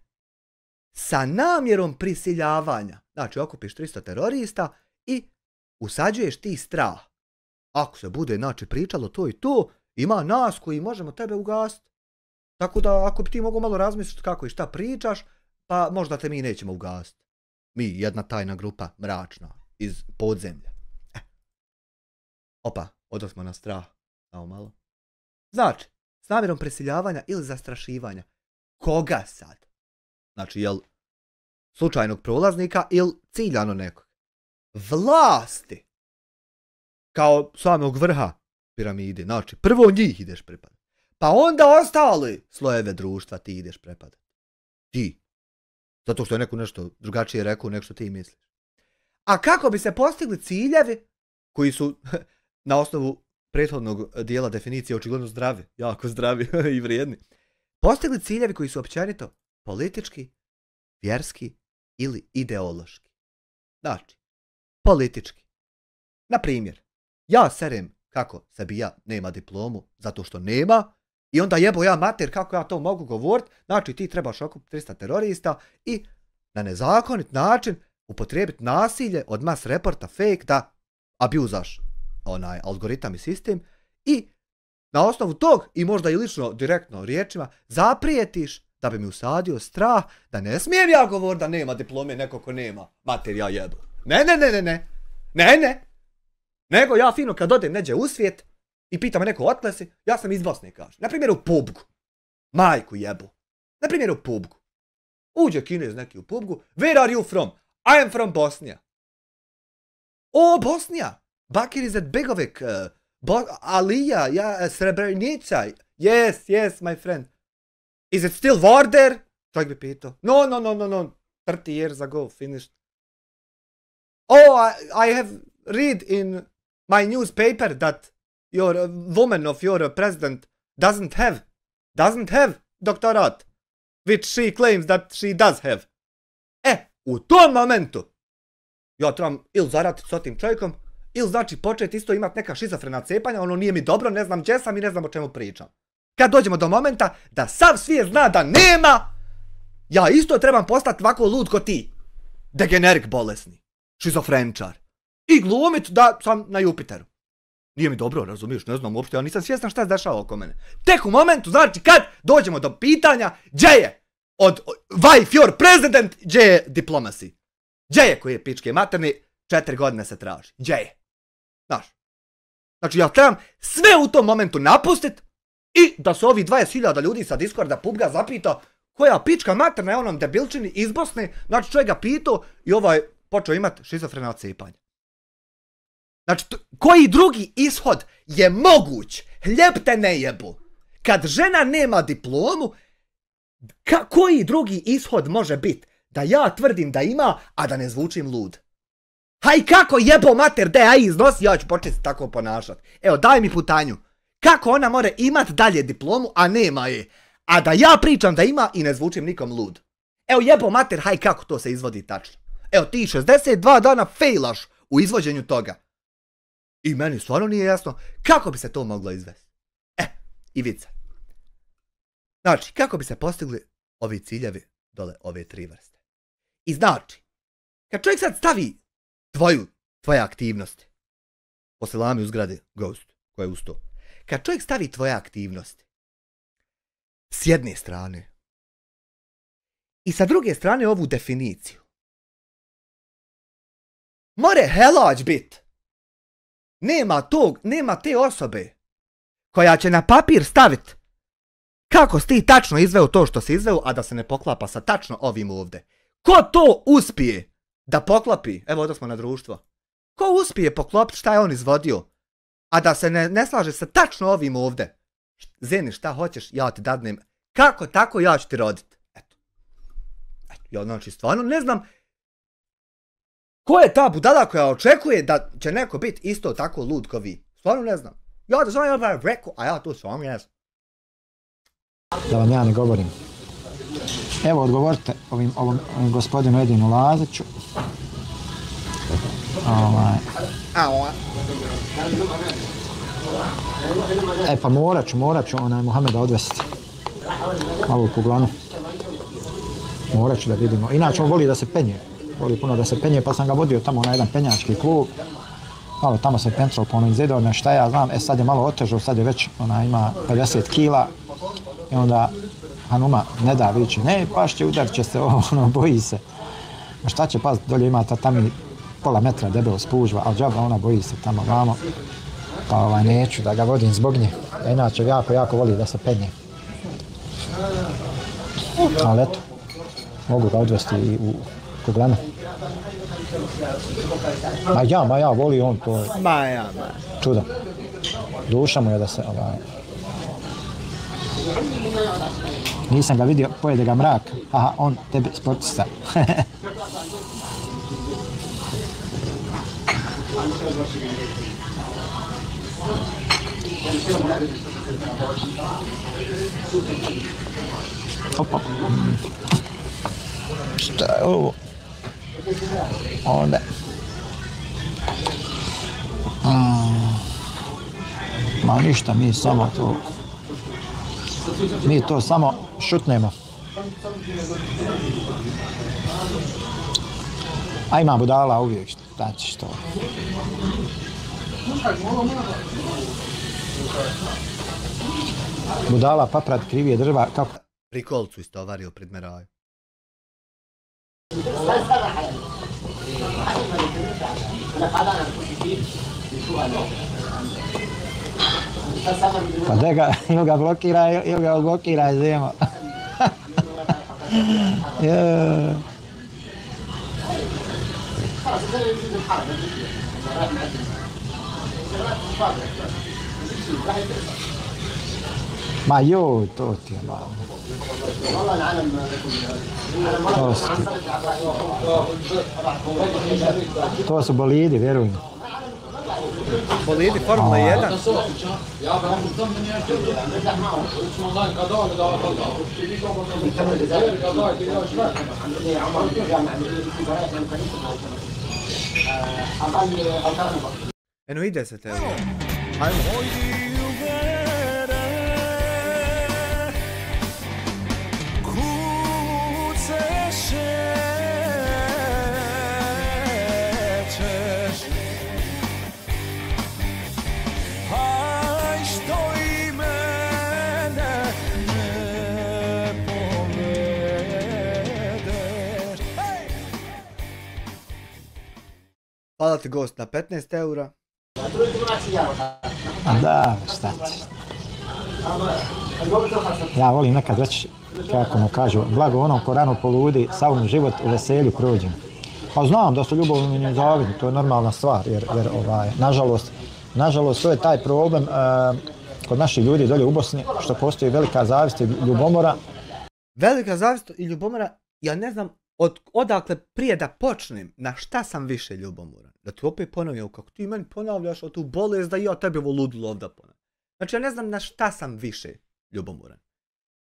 sa namjerom prisiljavanja, znači okupiš 300 terorista i usađuješ ti strah. Ako se bude, znači, pričalo to i to, ima nas koji možemo tebe ugasiti. Tako da, ako bi ti mogao malo razmisliti kako i šta pričaš, pa možda te mi nećemo ugasiti. Mi, jedna tajna grupa, mračna, iz podzemlja. Opa, odosmo na strah. Samo malo. Znači, s namjerom prisiljavanja ili zastrašivanja. Koga sad? Znači, jel slučajnog prolaznika ili ciljano nekog? Vlasti. Kao samog vrha piramide. Znači, prvo njih ideš prepadati. Pa onda ostali slojeve društva ti ideš prepadati. Ti. Zato što je neko nešto drugačije rekao nego što ti misliš. A kako bi se postigli ciljevi koji su na osnovu prethodnog dijela definicije očigledno zdravi, jako zdravi i vrijedni. Postigli ciljevi koji su općenito politički, vjerski ili ideološki. Znači, politički. Na primjer, ja serem kako sebi ja nema diplomu zato što nema i onda jebo ja mater kako ja to mogu govoriti, znači ti trebaš okupiti 300 terorista i na nezakonit način upotrijebiti nasilje od mass reporta fake da abuzaš onaj algoritam i sistem i na osnovu tog i možda i lično direktno riječima zaprijetiš da bi mi usadio strah da ne smijem ja govoriti da nema diplome neko ko nema mater ja jebu. Ne. Nego ja fino kad odem neđe u svijet i pita me neko otle si, ja sam iz Bosne, kaže. Naprimjer u PUBG-u. Majku jebu. Na primjer u pubgu. Uđe Kinez neki u pubgu. Where are you from? I am from Bosnia. O, Bosnia! Bakir is at Begovik. Alija, ja, Srebrenica. Yes, my friend. Is it still war there? Čovjek bi pitao. No. 30 years ago, finished. Oh, I have read in my newspaper that your woman of your president doesn't have doktorat, which she claims that she does have. U tom momentu ja trebam ili zaratiti s tim čovjekom, ili znači početi isto imati neka šizofrena cepanja, ono nije mi dobro, ne znam gdje sam i ne znam o čemu pričam. Kad dođemo do momenta da sav svijet zna da nema, ja isto trebam postati ovako lud ko ti. Degenerik bolesni, šizofrenčar. I glumit da sam na Jupiteru. Nije mi dobro, razumiješ, ne znam uopšte, ja nisam svjestan šta se dešava oko mene. Tek u momentu, znači kad dođemo do pitanja, gdje je od wife your president, gdje je diplomacy? Gdje je koji je pičke materne, 4 godine se traži, gdje je? Znaš, znači ja trebam sve u tom momentu napustit i da se ovi 20.000 ljudi sa Discorda PUBG-a zapita koja pička materna je onom debilčini iz Bosne, znači čovjek ga pitao i ovaj počeo imati šizofrena cepanja. Znači, koji drugi ishod je moguć? Hljeb te ne jebu. Kad žena nema diplomu, koji drugi ishod može biti? Da ja tvrdim da ima, a da ne zvučim lud. Haj kako jebo mater da ja iznosi, ja ću početi tako ponašati. Evo, daj mi putanju. Kako ona more imat dalje diplomu, a nema je? A da ja pričam da ima i ne zvučim nikom lud. Evo jebo mater, haj kako to se izvodi tačno. Evo ti 62 dana fejlaš u izvođenju toga. I meni stvarno nije jasno kako bi se to moglo izvesti. Ivica. Znači, kako bi se postigli ovi ciljevi dole ove 3 vrste. I znači, kad čovjek sad stavi tvoje aktivnosti, posle lami u zgradi Ghost, koja je uz to, kad čovjek stavi tvoje aktivnosti, s jedne strane, i sa druge strane ovu definiciju, more helać bit. Nema te osobe koja će na papir staviti kako si ti tačno izveo to što si izveo, a da se ne poklapa sa tačno ovim ovdje. Ko to uspije da poklopi, evo ovdje smo na društvo, ko uspije poklopiti šta je on izvodio, a da se ne slaže sa tačno ovim ovdje, Zeni šta hoćeš, ja ti dadnem, kako tako ja ću ti roditi. Eto, ja znači stvarno ne znam ko je ta budala koja očekuje da će neko biti isto tako lud ko vi? Stvarno ne znam. Ja da znam ja rekao, a ja to stvarno ne znam. Da vam ja ne govorim. Evo odgovorite ovom gospodinu Edinu Laziću. Pa morat ću Muhameda odvesti. Malo u Kuglanu. Morat ću da vidimo. Inače on voli da se penje. Voli puno da se penje, pa sam ga vodio tamo na jedan penjački klub. Malo tamo se pencao po onim zidovima, šta ja znam, sad je malo otežao, sad je već, ima 50 kila. I onda Hanuma ne da vići, ne, pašće, udarit će se, boji se. A šta će paziti, dolje ima tamo pola metra debelo spužva, ali džaba ona boji se tamo vamo. Pa neću da ga vodim zbog nje. Ja inače jako voli da se penje. Ali eto, mogu ga odvesti i u Kuglanu. Ma ja, voli on to. Čudo. Duša mu je da se nisam ga vidio, pojede ga mrak. Aha, on tebi sportista. Opa. Šta je ovo? Onda. Ma ništa, mi to samo šutnemo. A ima budala uvijek, šta ćeš to. Budala, paprat, krivije drva, kako? Pri kolcu istovario pred meraju. Pa da ga, ili ga blokira, ili ga odblokira, zemo. Je. Ma joj, to ti je malo. To su bolidi, vjerujem. Bolidi Formula 1. Eno ide se tebi. Ajmo. Hvala ti gost na 15 eura. Da, šta ćeš. Ja volim nekad reći, kako mu kažu, blago onom ko rano poludi, sav mu život u veselju prođe. Pa znam da su ljubavni i zavidni, to je normalna stvar, jer nažalost to je taj problem kod naših ljudi dolje u Bosni, što postoji velika zavist i ljubomora. Velika zavist i ljubomora, ja ne znam odakle prije da počnem, na šta sam više ljubomoran. Da ti opet ponavljam, kako ti meni ponavljaš o tu bolest, da ja tebi ovo ludilo ovdje ponavljam. Znači ja ne znam na šta sam više ljubomoran.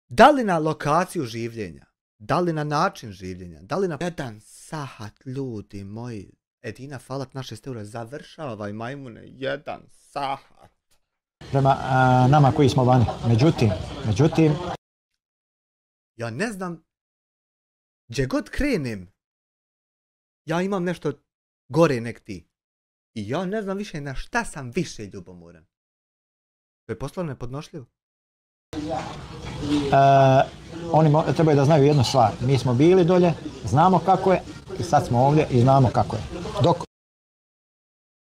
Da li na lokaciju življenja, da li na način življenja, da li na jedan sahat, ljudi moji. Edina, falat naše steure, završavaj majmune, jedan sahat. Prema nama koji smo vani. Međutim... Ja ne znam, gdje god krenem, ja imam nešto gore nek ti. I ja ne znam više na šta sam više ljubomoran. To je poslovno nepodnošljivo. Oni trebaju da znaju jednu stvar. Mi smo bili dolje, znamo kako je i sad smo ovdje i znamo kako je.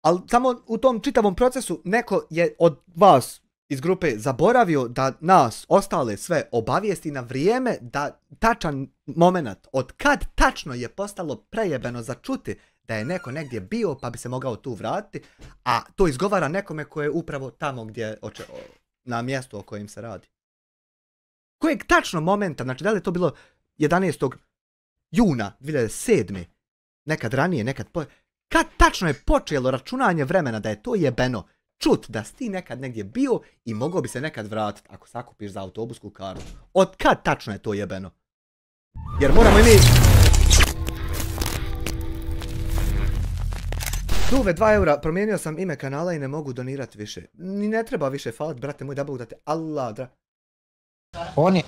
Ali samo u tom čitavom procesu neko je od vas iz grupe zaboravio da nas ostale sve obavijesti na vrijeme, da tačan moment od kad tačno je postalo prejebeno za čuti da je neko negdje bio pa bi se mogao tu vratiti, a to izgovara nekome ko je upravo tamo gdje na mjestu o kojem se radi. Kojeg tačno momenta, znači da li je to bilo 11. juna 2007. Nekad ranije, kad tačno je počelo računanje vremena da je to jebeno čut da si ti nekad negdje bio i mogao bi se nekad vratiti ako sakupiš za autobusku kartu. Od kad tačno je to jebeno? Jer moramo i mi... Duve 2 eura, promijenio sam ime kanala i ne mogu donirati više. Ni ne treba više falat, brate moj, da Bog da te Allah dra... Oni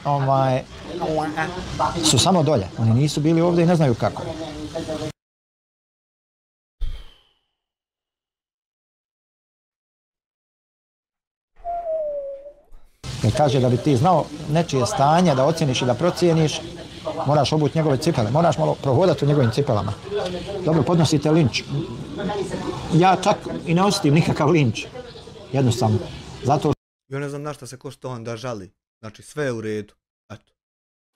su samo dolje, oni nisu bili ovdje i ne znaju kako. Jer kaže da bi ti znao nečije stanje, da ocjeniš i da procijeniš, moraš obuti njegove cipele, moraš malo prohodati u njegovim cipelama. Dobro, podnosite linč. Ja čak i ne osjetim nikakav linč. Jednostavno. Zato... Ja ne znam na šta se ko što onda žali. Znači sve je u redu. Eto.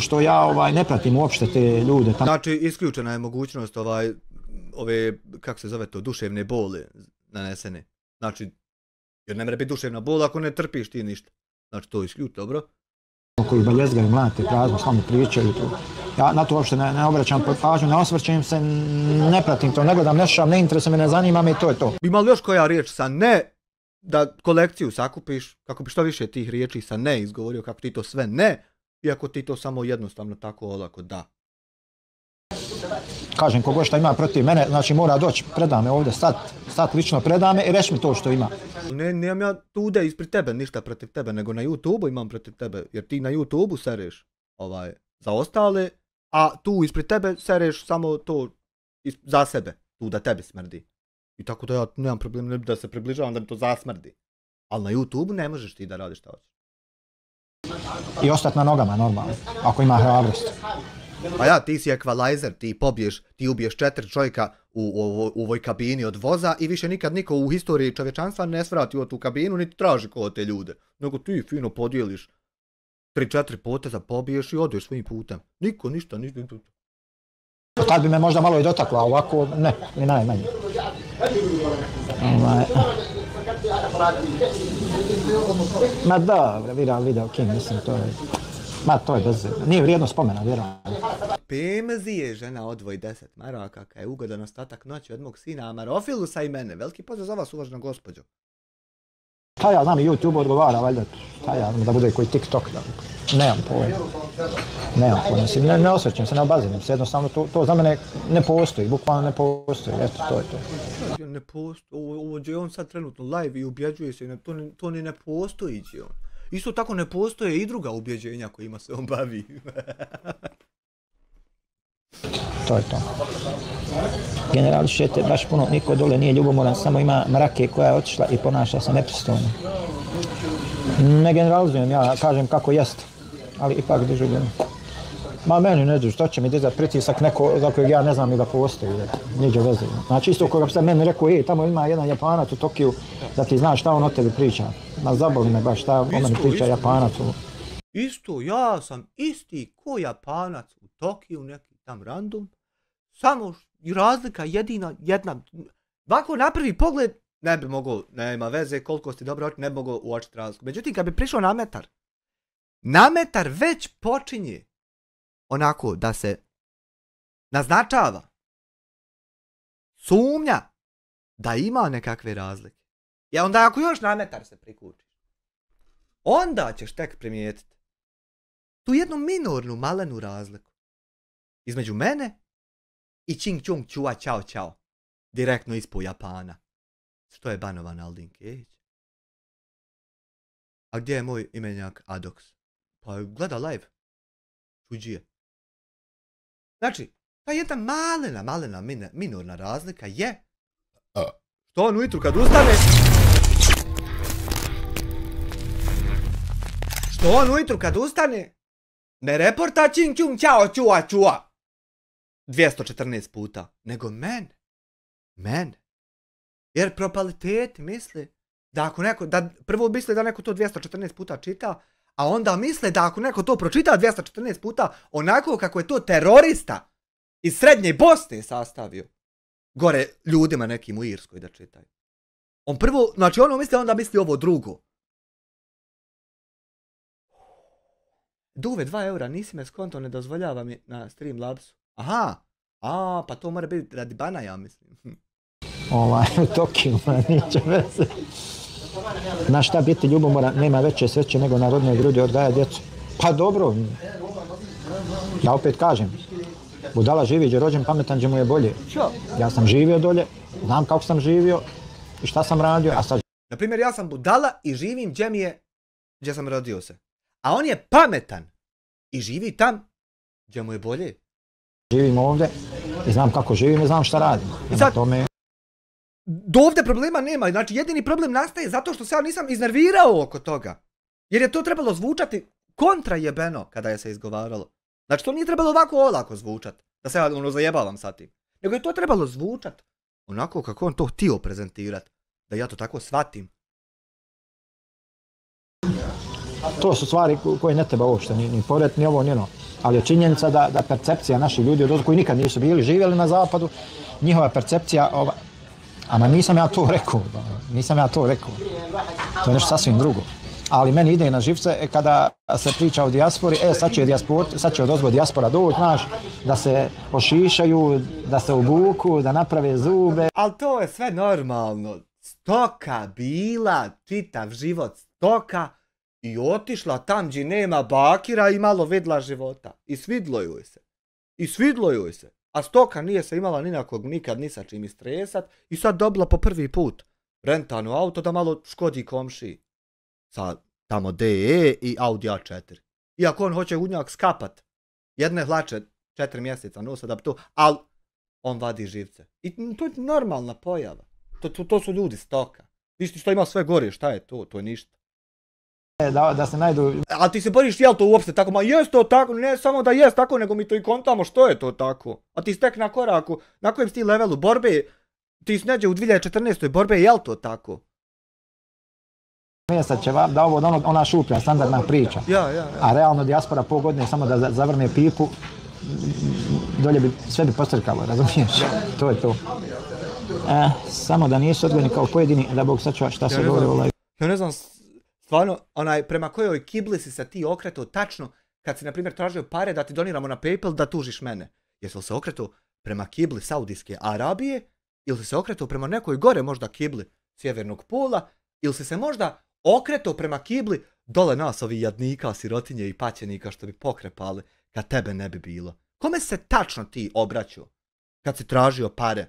Što ja ne pratim uopšte te ljude. Znači isključena je mogućnost ove, kako se zove to, duševne bole nanesene. Znači, jer ne mre biti duševna bola ako ne trpiš ti ništa. Znači to isključ, dobro? Koji baljezgaju, mlate, prazno, samo pričaju to. Ja na to uopšte ne obraćam pažnju, ne osvrćem se, ne pratim to, ne gledam, ne slušam, ne interesuje me, ne zanima me i to je to. Bi imali još koja riječ sa ne, da kolekciju sakupiš, kako bi što više tih riječi sa ne izgovorio, kako ti to sve ne, iako ti to samo jednostavno tako olako da. Kažem, kogo šta ima protiv mene, znači mora doći, preda me ovdje, stat lično preda me i reći mi to što ima. Nemam ja tude ispred tebe, ništa protiv tebe, nego na YouTube-u imam protiv tebe, jer ti na YouTube-u sereš za ostale, a tu ispred tebe sereš samo to za sebe, tu da tebi smrdi. I tako da ja nemam problem da se približavam da mi to zasmrdi. Ali na YouTube-u ne možeš ti da radiš šta hoćeš. I ostati na nogama, normalno, ako ima hrabrost. Pa ja, ti si ekvalizer, ti ubiješ 4 čovjeka u ovoj kabini od voza i više nikad niko u historiji čovječanstva ne svrati u tu kabinu niti traži ko te ljude. Nego ti fino podijeliš 3-4 poteza pobiješ i odeš svojim putem. Niko, ništa. Tad bi me možda malo i dotakla, ovako ne, ni najmanje. Ma da, viral video King, mislim, to je... Ma to je bez... Nije vrijedno spomena, vjerujem. Pemzije žena odvoji 10 maraka, kaj je ugodan ostatak noći od mog sina Amarofilusa i mene. Veliki pozdrav za vas, uvažena gospođo. Pa ja znam i YouTube odgovara, valjda, pa ja znam da bude koji TikTok, nemam pojma. Mislim, ne osvrćem se, ne obaziram se, jednostavno to za mene ne postoji, bukvalno ne postoji, eto, to je to. Ne postoji, ovo je on sad trenutno live i ubjeđuje se, to ni ne postoji će on. Isto tako ne postoje i druga ubjeđenja kojima se on bavi. To je to. Generališete baš puno, niko dole nije ljubomoran, samo ima mrake koja je otišla i ponaša se nepristojno. Ne generalizujem, ja kažem kako jest, ali ipak doživljeno. Ma meni ne znam, što će mi dizati pritisak neko za kojeg ja ne znam i da postoji, niđe veze. Znači isto koga sam meni rekao, tamo ima jedan Japanac u Tokiju, da ti znaš šta on o tebi priča. Ma zaboli me baš šta o meni priča Japanac. Isto, ja sam isti ko Japanac u Tokiju, neki tam random, samo i razlika jedna, ovako na prvi pogled ne bi mogao, nema veze koliko si dobro oči, ne bi mogao uočiti razliku. Međutim, kad bi prišao nametar već počinje onako da se naznačava sumnja da ima nekakve razlike. I onda ako još nametar se prikuči, onda ćeš tek primijetiti tu jednu minornu malenu razliku između mene i Ching Chung Chua Ćao Ćao, direktno ispod Japana, što je banovan Aldin Kejić. A gdje je moj imenjak Adox? Pa gleda live. Čuđije. Znači, ta jedna malena minorna razlika je što on ujutru kad ustane ne reporta Ching Chung Ćao Ćua Ćua 214 puta, nego men. Jer propalitet misli da ako neko, prvo misli da neko to 214 puta čita, a onda misle da ako neko to pročita 214 puta, onako kako je to terorista iz Srednje Bosne sastavio, gore ljudima nekim u Irskoj da čitaju. On prvo, znači ono misli, onda misli ovo drugo. Duve, 2 eura, nisi me skonto, ne dozvoljava mi na Streamlabsu. Aha, pa to mora biti radi bana, ja mislim. U Tokiju, niće veze. Na šta biti ljubomoran, nema veće sreće nego na rodnoj grudi odgaja djecu. Pa dobro, ja opet kažem, budala živi gdje rođen, pametan gdje mu je bolje. Ja sam živio dolje, znam kako sam živio i šta sam radio, a sad... Naprimjer, ja sam budala i živim gdje sam rodio se. A on je pametan i živi tam gdje mu je bolje. Živim ovdje i znam kako živim i znam šta radim. I sad, do ovdje problema nema, znači jedini problem nastaje zato što se ja nisam iznervirao oko toga. Jer je to trebalo zvučati kontra jebeno kada je se izgovaralo. Znači to nije trebalo ovako olako zvučat, da se ja zajebavam sa tim. Nego je to trebalo zvučat onako kako on to htio prezentirat, da ja to tako shvatim. To su stvari koje ne treba uopšte, ni pored, ni ovo, ni ono. Ali je činjenica da percepcija naših ljudi od koji nikad nisu bili živjeli na zapadu, njihova percepcija, ama nisam ja to rekao, to je nešto sasvim drugo. Ali meni ide na živce kada se priča o dijaspori, sad će odozgo dijaspora doći, znaš, da se ošišaju, da se obuku, da naprave zube. Ali to je sve normalno. Stoka bila čitav život stoka i otišla tam gdje nema bakira i malo vidla života. I svidlo joj se. A stoka nije se imala nikad ni sa čim istresat i sad dobila po prvi put rentano auto da malo škodi komšiji. Sa tamo DE i Audi A4. Iako on hoće u njak skapat jedne hlače 4 mjeseca nosa da bi to, ali on vadi živce. I to je normalna pojava. To su ljudi stoka. Viš što ima sve gore, šta je to? To je ništa. Da se najdu... Ali ti se boriš, jel to uopšte tako? Ma jest to tako, ne samo da jest tako, nego mi to i kontamo što je to tako. A ti stek na koraku, na kojem si ti levelu borbe, ti si neđe u 2014. borbe, jel to tako? mjesta ćevap, da ovo, da ono, ona šuplja, standardna priča. A realno dijaspora pol godine samo da zavrne pipu, dolje bi, sve bi postrkalo, razumiješ? To je to. Samo da nisu odgojeni kao pojedini, da Bog sačuva šta se govori o live. Ja ne znam, stvarno, prema kojoj kibli si se ti okretao tačno kad si, na primjer, tražio pare da ti doniramo na PayPal da tužiš mene. Jesi li se okretao prema kibli Saudijske Arabije ili si se okretao prema nekoj gore možda kibli Sjevernog pola ili si se možda okretao prema kibli dole nas ovi jadnika, sirotinje i paćenika što bi pokrepali kad tebe ne bi bilo? Kome se tačno ti obraćao kad si tražio pare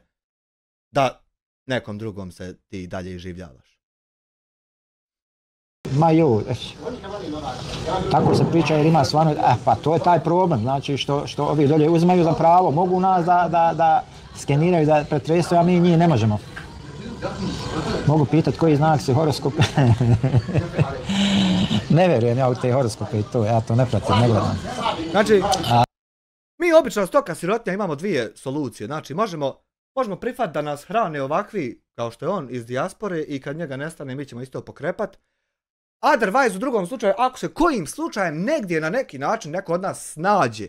da nekom drugom se ti dalje iživljavaš? Ma jo, tako se priča jer ima stvarno, pa to je taj problem, znači što ovi dolje uzimaju za pravo, mogu nas da skeniraju, da pretresaju, a mi njih ne možemo. Mogu pitati koji znak si horoskop. Ne vjerujem ja u te horoskope i to, ja to ne pratim, ne gledam. Znači, mi obično stoka sirotinja imamo dvije solucije, znači možemo prihvatiti da nas hrane ovakvi kao što je on iz dijaspore i kad njega nestane mi ćemo isto pokrepat. Otherwise, u drugom slučaju, ako se kojim slučajem negdje na neki način neko od nas snađe,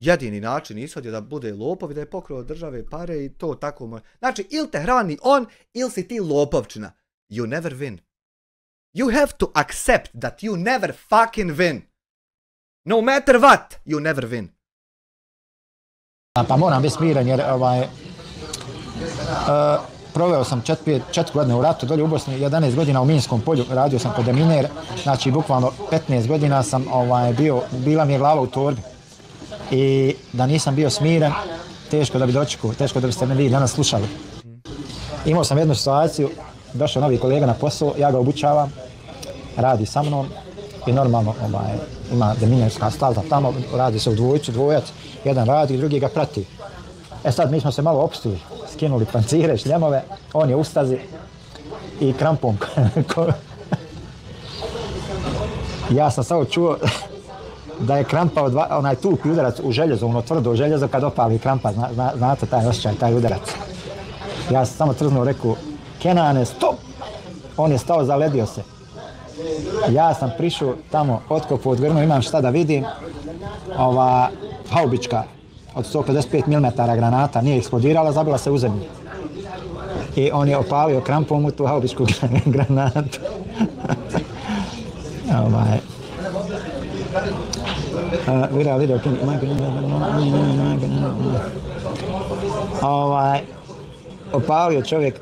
jedini način ishod je da bude lopov i da je pokrao države pare i to tako može. Znači, ili te hrani on, ili si ti lopovčina. You never win. You have to accept that you never fucking win. No matter what, you never win. Pa moram biti smiren jer proveo sam 4 godine u ratu dolje u Bosni, 11 godina u Minskom polju, radio sam kod deminer, znači bukvalno 15 godina sam bila mi je glava u torbi. I da nisam bio smiren, teško da bi dočekao, teško da biste me vi danas slušali. Imao sam jednu situaciju, došao novi kolega na posao, ja ga obučavam, radi sa mnom i normalno ima deminerska stalta tamo, radi se u dvojac, jedan radi, drugi ga prati. Sad mi smo se malo opustili, skinuli pancire, šljemove, on je u stazi i krampom. Ja sam samo čuo da je krampao onaj tupi udarac u željezo, ono tvrdo željezo kad opali krampa, znate taj osjećaj, taj udarac. Ja sam samo trznuo, rekao, Kenane, stop! On je stao, zaledio se. Ja sam prišao tamo, otkopao, odgrnuo, imam šta da vidim, ova haubička od 155 mm granata nije eksplodirala, zabila se u zemlju. I on je opalio krampom u tu haubičku granatu. Video, opalio čovjek,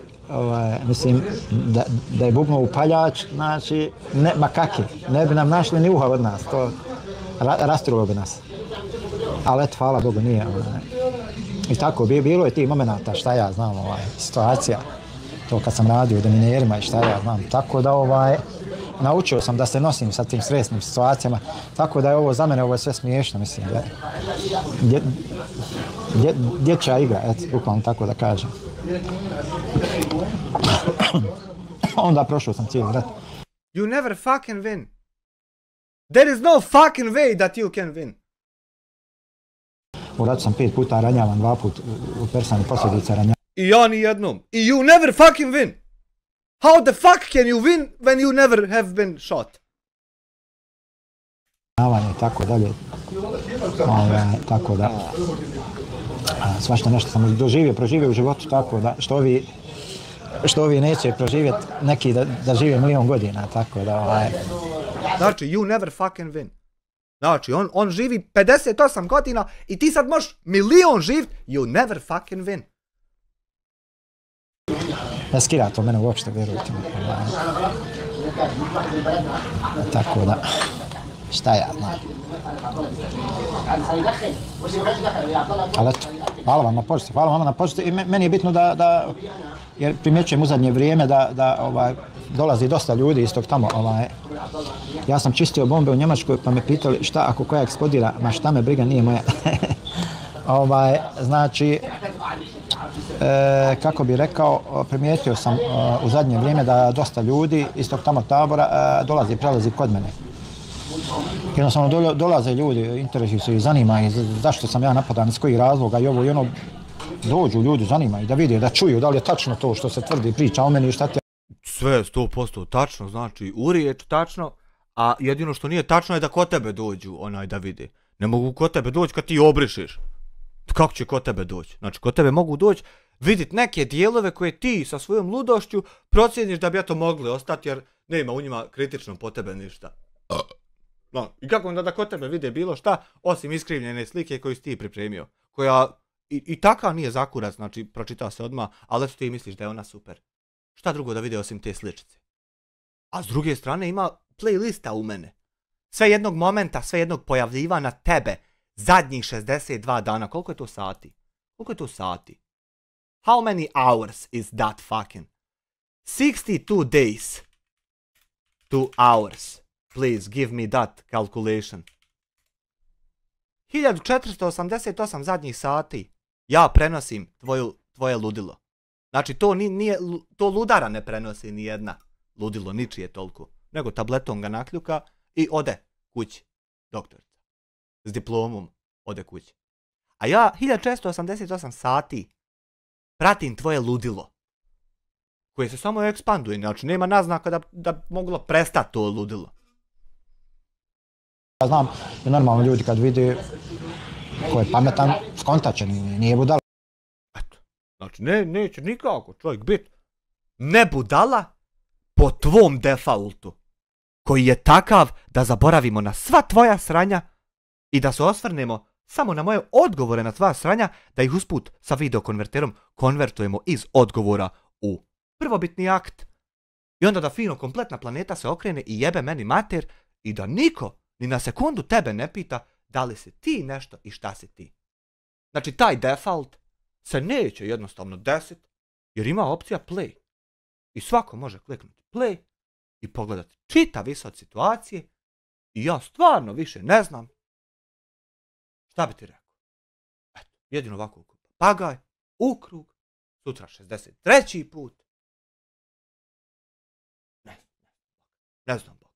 mislim, da je bubnuo upaljač, znači, ma kaki, ne bi nam našli ni uha od nas, to rastiralo bi nas. Ali eto, hvala Bogu, nije. I tako, bilo je tih momenata, šta ja znam, situacija, to kad sam radio u deminerima i šta ja znam, tako da naučio sam da se nosim sa tim stresnim situacijama, tako da je ovo za mene, ovo je sve smiješno, mislim, dječja igra, eto, bukvalno tako da kažem. Onda prošao sam cijeli rat. You never fucking win. There is no fucking way that you can win. U ratu sam 5 puta ranjavan, 2 put u persani posljedica ranjavan. I ja ni jednom. I you never fucking win. How the fuck can you win when you never have been shot? Tako dalje. Tako da. Svašta nešto sam proživio u životu, tako da što ovi neće proživjeti, neki da žive 1.000.000 godina, tako da. Znači, you never fucking win. Znači, on živi 58 godina i ti sad možeš 1.000.000 živit, you never fucking win. Ne skira to mene uopšte, vjerujte mi. Tako da, šta ja znam. Ali eto, hvala vam na početu i meni je bitno da jer primjećujem u zadnje vrijeme da dolazi dosta ljudi iz tog tamo. Ja sam čistio bombe u Njemačkoj pa me pitali šta ako koja eksplodira, ma šta me briga, nije moja. Znači, kako bi rekao, primijetio sam u zadnje vrijeme da dosta ljudi iz tog tamo tabora prelazi kod mene. Jednostavno dolaze ljudi, interesuju se i zanima i zašto sam ja napadan, iz kojih razloga i ovo i ono. Dođu ljudi, zanima i da vide, da čuju da li je tačno to što se tvrdi, priča o meni i šta ti. Sve je 100% tačno, znači u riječ tačno, a jedino što nije tačno je da kod tebe dođu da vide. Ne mogu kod tebe doći kad ti obrišeš. Kako će kod tebe doći? Znači kod tebe mogu doći vidit neke dijelove koje ti sa svojom ludošću procijeniš da bi eto mogli ostati jer nema u njima kritično po tebe ništa. No, i kako onda da kod tebe vide bilo šta osim iskrivljene slike koju si ti pripremio. Koja i takav nije zakurac, znači pročita se odmah, ali eto ti misliš da je ona super. Šta drugo da vide osim te sličice? A s druge strane ima playlista u mene. Sve jednog momenta, sve jednog pojavljivanja tebe zadnjih 62 dana. Koliko je to sati? Koliko je to sati? How many hours is that fucking? 62 days. 2 hours. Please give me that calculation. 1488 zadnjih sati. Ja prenosim tvoje ludilo. Znači to ludara ne prenosi ni jedna ludilo, ničije toliko. Nego tabletom ga nakljuka i ode kući. Doktorica. S diplomom ode kući. A ja 1488 sati pratim tvoje ludilo. Koje se samo ekspanduje. Znači nema naznaka da moglo prestati to ludilo. Ja znam da normalno ljudi kad vidi ko je pametan, skontačen, nije budala. Eto, znači neće nikako čovjek biti ne budala po tvom defaultu, koji je takav da zaboravimo na sva tvoja sranja i da se osvrnemo samo na moje odgovore na tvoja sranja, da ih usput sa videokonverterom konvertujemo iz odgovora u prvobitni akt i onda da fino kompletna planeta se okrene i jebe meni mater i da niko ni na sekundu tebe ne pita da li si ti nešto i šta si ti. Znači taj default se neće jednostavno desiti jer ima opcija play. I svako može kliknuti play i pogledati čitav ishod situacije i ja stvarno više ne znam šta bi ti rekao. Eto, jedino ovako papagaj, u krug, sutra 63. put. Ne znam Bog.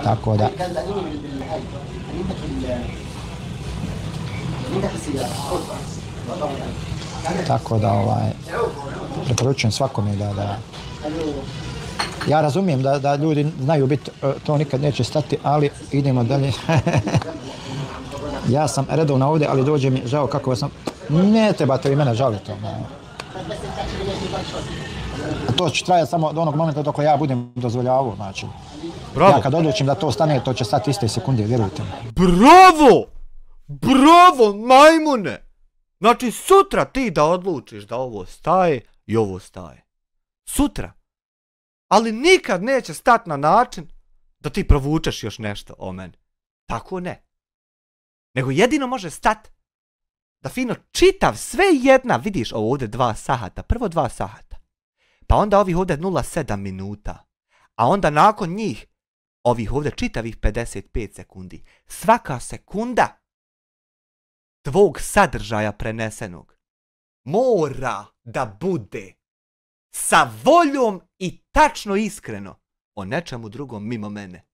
Tako da. Tako da preporučujem svakome da ja razumijem da ljudi znaju biti, to nikad neće stati, ali idemo dalje. Ja sam redovno ovdje, ali dođe mi žao kako sam, ne trebate vi mene žaliti. To će trajati samo do onog momenta dok ja budem dozvoljavao, znači. Bravo. Ja kad odlučim da to stane, to će stati iste sekunde, vjerujte mi. Bravo! Bravo, majmune! Znači sutra ti da odlučiš da ovo staje i ovo staje. Sutra. Ali nikad neće stati na način da ti provučeš još nešto o meni. Tako ne. Nego jedino može stati da fino čitav sve jedna, vidiš ovo ovdje 2 sahata, prvo 2 sahata. Pa onda ovih ovdje 0,7 minuta. A onda nakon njih ovih ovdje čitavih 55 sekundi. Svaka sekunda tvog sadržaja prenesenog mora da bude sa voljom i tačno iskreno o nečemu drugom mimo mene.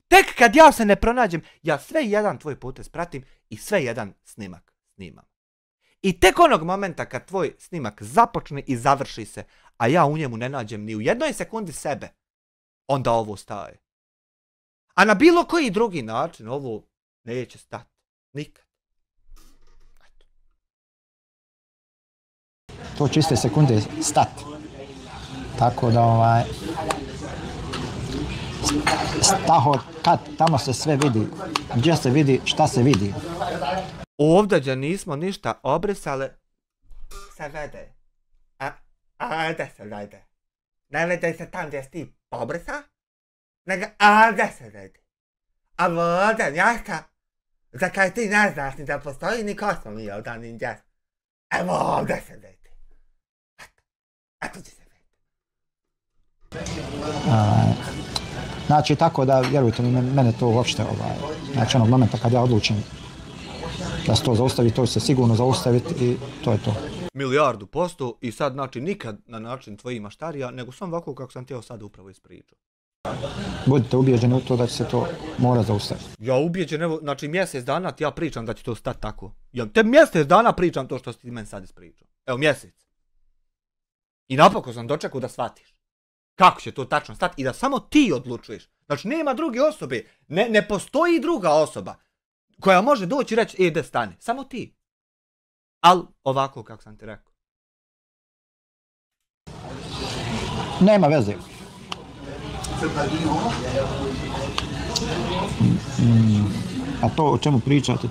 Tek kad ja se ne pronađem, ja sve jedan tvoj potez pratim i sve jedan snimak snimam. I tek onog momenta kad tvoj snimak započne i završi se, a ja u njemu ne nađem ni u jednoj sekundi sebe, onda ovo staje. A na bilo koji drugi način ovo neće stati. Nikad. To će iste sekunde stati. Tako da staho kad tamo se sve vidi, gdje se vidi, šta se vidi. Ovdje gdje nismo ništa obrisali, se vede. Gdje se vede? Ne vede se tam gdje si ti obrisa, nego gdje se vede. A ovdje njaka, za kaj ti ne znaš ni da postoji, ni ko smo mi ovdje ni gdje. Evo ovdje se vede. Eto će se vede. Znači tako da, vjerujte mi, mene to uopšte, znači onog momenta kad ja odlučim da se to zaustavi, to će se sigurno zaustaviti i to je to. 1.000.000% i sad znači nikad na način tvojih maštarija, nego sam ovako kako sam teo sad upravo ispričao. Budite ubijeđeni u to da će se to mora zaustaviti. Ja ubijeđen, evo, znači mjesec dana ti ja pričam da će to stati tako. Ja te mjesec dana pričam to što si ti meni sad ispričao. Evo mjesec. I napokon sam dočekao da shvatiš. Kako će to tačno stati i da samo ti odlučuješ. Znači, nema druge osobe. Ne postoji druga osoba koja može doći i reći, da stani. Samo ti. Ali ovako kako sam ti rekao. Nema veze. A to o čemu pričate?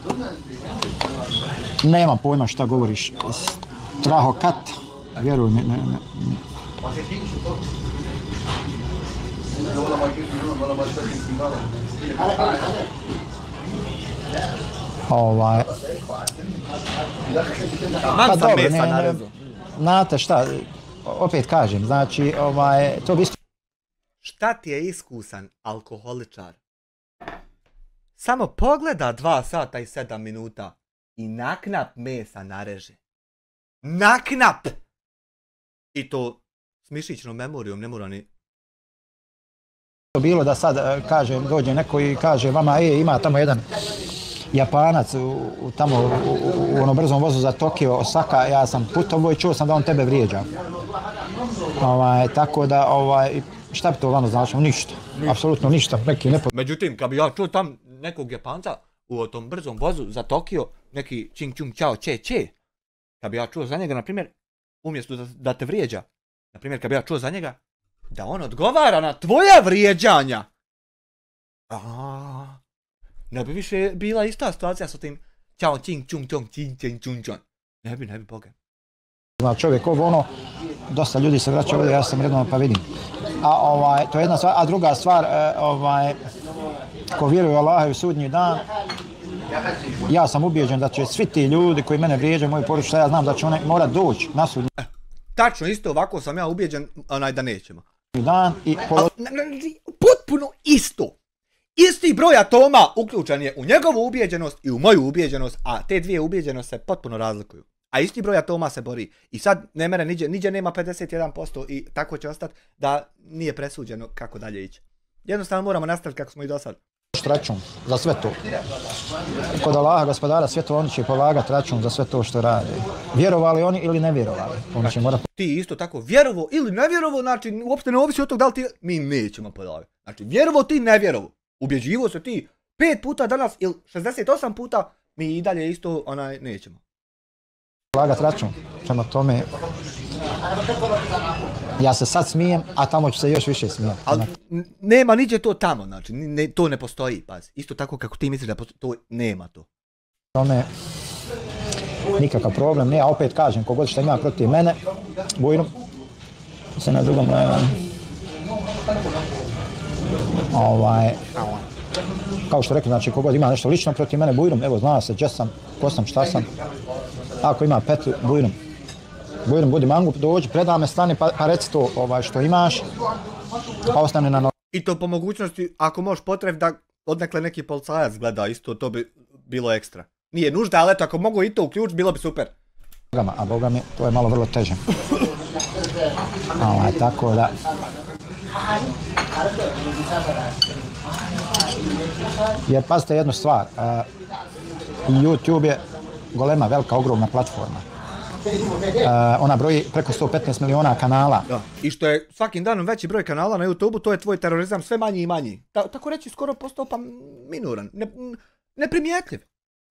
Nema pojma šta govoriš. Strahokat, vjeruj mi, ne. Pa dobro, znate šta, opet kažem, znači, to bi isto... Šta ti je iskusan alkoholičar? Samo pogleda 2 sata i 7 minuta i naknap mesa nareže. Naknap! I to s mišićnom memorijom, ne mora ni... Bilo da sad kažem, dođe neko i kaže vama, ima tamo jedan Japanac tamo u onom brzom vozu za Tokio, Osaka, ja sam putovao i čuo sam da on tebe vrijeđa. Tako da, šta bi to vano značilo? Ništa. Apsolutno ništa. Međutim, kad bi ja čuo tam nekog Japanca u tom brzom vozu za Tokio, neki čing čung čao če če, kad bi ja čuo za njega, na primjer, umjesto da te vrijeđa, na primjer, kad bi ja čuo za njega, da on odgovara na tvoja vrijeđanja. Ne bi više bila ista situacija sa tim čao čing čung čong čing čing čung čong. Ne bi, boga. Zna čovjek dosta ljudi se vraća ovdje, ja sam redno pa vidim. To je jedna stvar, a druga stvar, ko vjeruje u Allaha i u sudnji dan, ja sam ubijeđen da će svi ti ljudi koji mene vrijeđaju, moju poruču, šta ja znam da će one morat doći na sudnji tačno isto ovako sam ja ubijeđen da nećemo. Dan i potpuno isto. Isti broj atoma uključen je u njegovu ubijeđenost i u moju ubijeđenost, a te dvije ubijeđenosti se potpuno razlikuju. A isti broj atoma se bori. I sad ne mere niđe nema 51% i tako će ostati da nije presuđeno kako dalje ići. Jednostavno moramo nastaviti kako smo i do sad. Račun za sve to. Kod Allaha, gospodara svjetova, oni će polagati račun za sve to što rade. Vjerovali oni ili ne vjerovali. Oni će morati... Ti isto tako vjerovo ili ne vjerovo, znači uopšte ne ovisi od toga da li ti... Mi nećemo polagati. Znači vjerovo ti, ne vjerovo. Ubjeđivo se ti 5 puta danas ili 68 puta, mi i dalje isto nećemo. Polagati račun. Prema tome, ja se sad smijem, a tamo ću se još više smijeti. Ali nema niđe to tamo, znači, to ne postoji, pazi. Isto tako kako ti misliš da postoji, to nema to. Tome, nikakav problem, ne, ja opet kažem, kogod što ima protiv mene, bujno, se na drugom kao što rekli, znači, kogod ima nešto lično protiv mene, bujnom, evo, zna se, gdje sam, ko sam, šta sam. Ako ima petlju, bujnom, budi mangup, dođi, predaj me, stani, pa reci to što imaš, pa ostane na nogu. I to po mogućnosti, ako možeš potreb da odnekle neki policajac gleda, isto to bi bilo ekstra. Nije nužda, ali eto, ako mogu i to uključiti, bilo bi super. A Boga mi, to je malo vrlo teže. Tako da... Jer pazite jednu stvar, YouTube je golema, velika, ogromna platforma. Ona broji preko 115 miliona kanala. Da. I što je svakim danom veći broj kanala na YouTube-u, to je tvoj terorizam sve manji i manji. Tako reći skoro postao pa minoran, neprimjetljiv.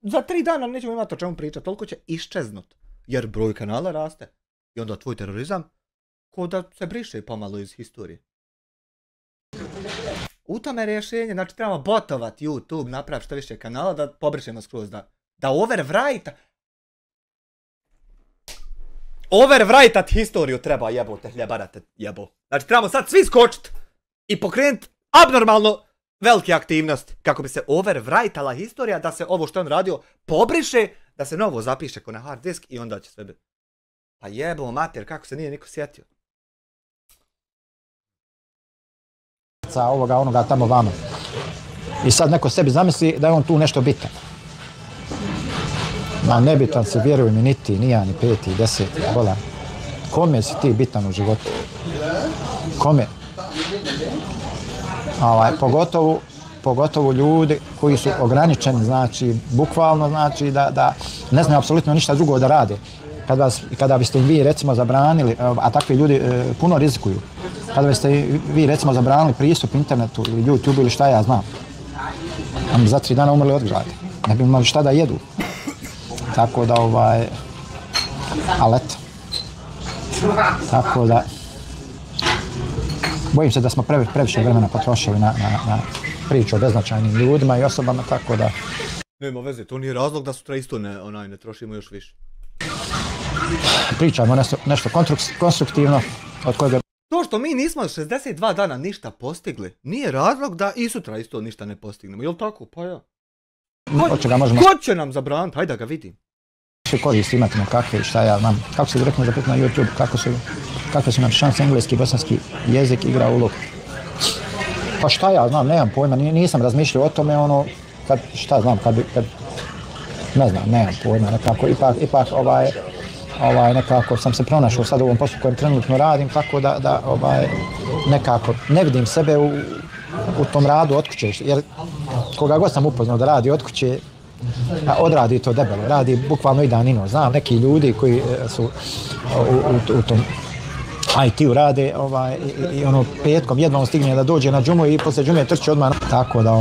Za 3 dana nećemo imati o čemu pričati, toliko će iščeznut. Jer broj kanala raste. I onda tvoj terorizam ko da se briše pomalo iz historije. U tome rješenje, znači trebamo botovati YouTube, napraviti što više kanala da pobrišemo skroz, da overwrite-at historiju treba, jebote, ljebarate, jebo. Znači trebamo sad svi skočit i pokrenuti abnormalno velike aktivnosti kako bi se overwrite-ala historija, da se ovo što on radio pobriše, da se novo zapiše ko na hard disk i onda će sve biti. Pa jebo mater, kako se nije niko sjetio. Ovoga, onoga, tamo vamo. I sad neko sebi zamisli da je on tu nešto bitan. Ma nebitan si, vjeruj mi, ni ti, ni ja, ni 5, 10, bola. Kome si ti bitan u životu? Kome? Pogotovo ljudi koji su ograničeni, znači, bukvalno, znači, da ne znaju apsolutno ništa drugo da rade. kada biste vi recimo zabranili, a takvi ljudi puno rizikuju, kada biste vi recimo zabranili pristup internetu ili YouTube ili šta ja znam, oni bi za 3 dana umrli od gladi, ne bi imali šta da jedu. Tako da ali eto. Tako da bojim se da smo previše vremena potrošili na priču o beznačajnim ljudima i osobama, tako da... Nema veze, to nije razlog da sutra isto ne trošimo još više. Pričamo nešto konstruktivno od kojega... To što mi nismo 62 dana ništa postigli, nije razlog da i sutra isto ništa ne postignemo, jel tako? Pa ja. Ko će nam zabraniti? Hajde da ga vidim. Koristi imati kakve i šta ja znam. Kako se direktno zapiti na YouTube, kakve su nam šanse engleski i bosanski jezik igra ulogu. Pa šta ja znam, nemam pojma, nisam razmišljao o tome, šta znam, ne znam, nemam pojma, nekako, ipak nekako sam se pronašao sad u ovom poslu kojem trenutno radim, tako da nekako ne vidim sebe u tom radu od kuće, jer koga god sam upoznao da radi od kuće, odradi to debelo, radi bukvalno i danino. Znam neki ljudi koji su u tom IT-u rade i petkom jedva on stigne da dođe na džumu i poslije džume trči odmah. Tako da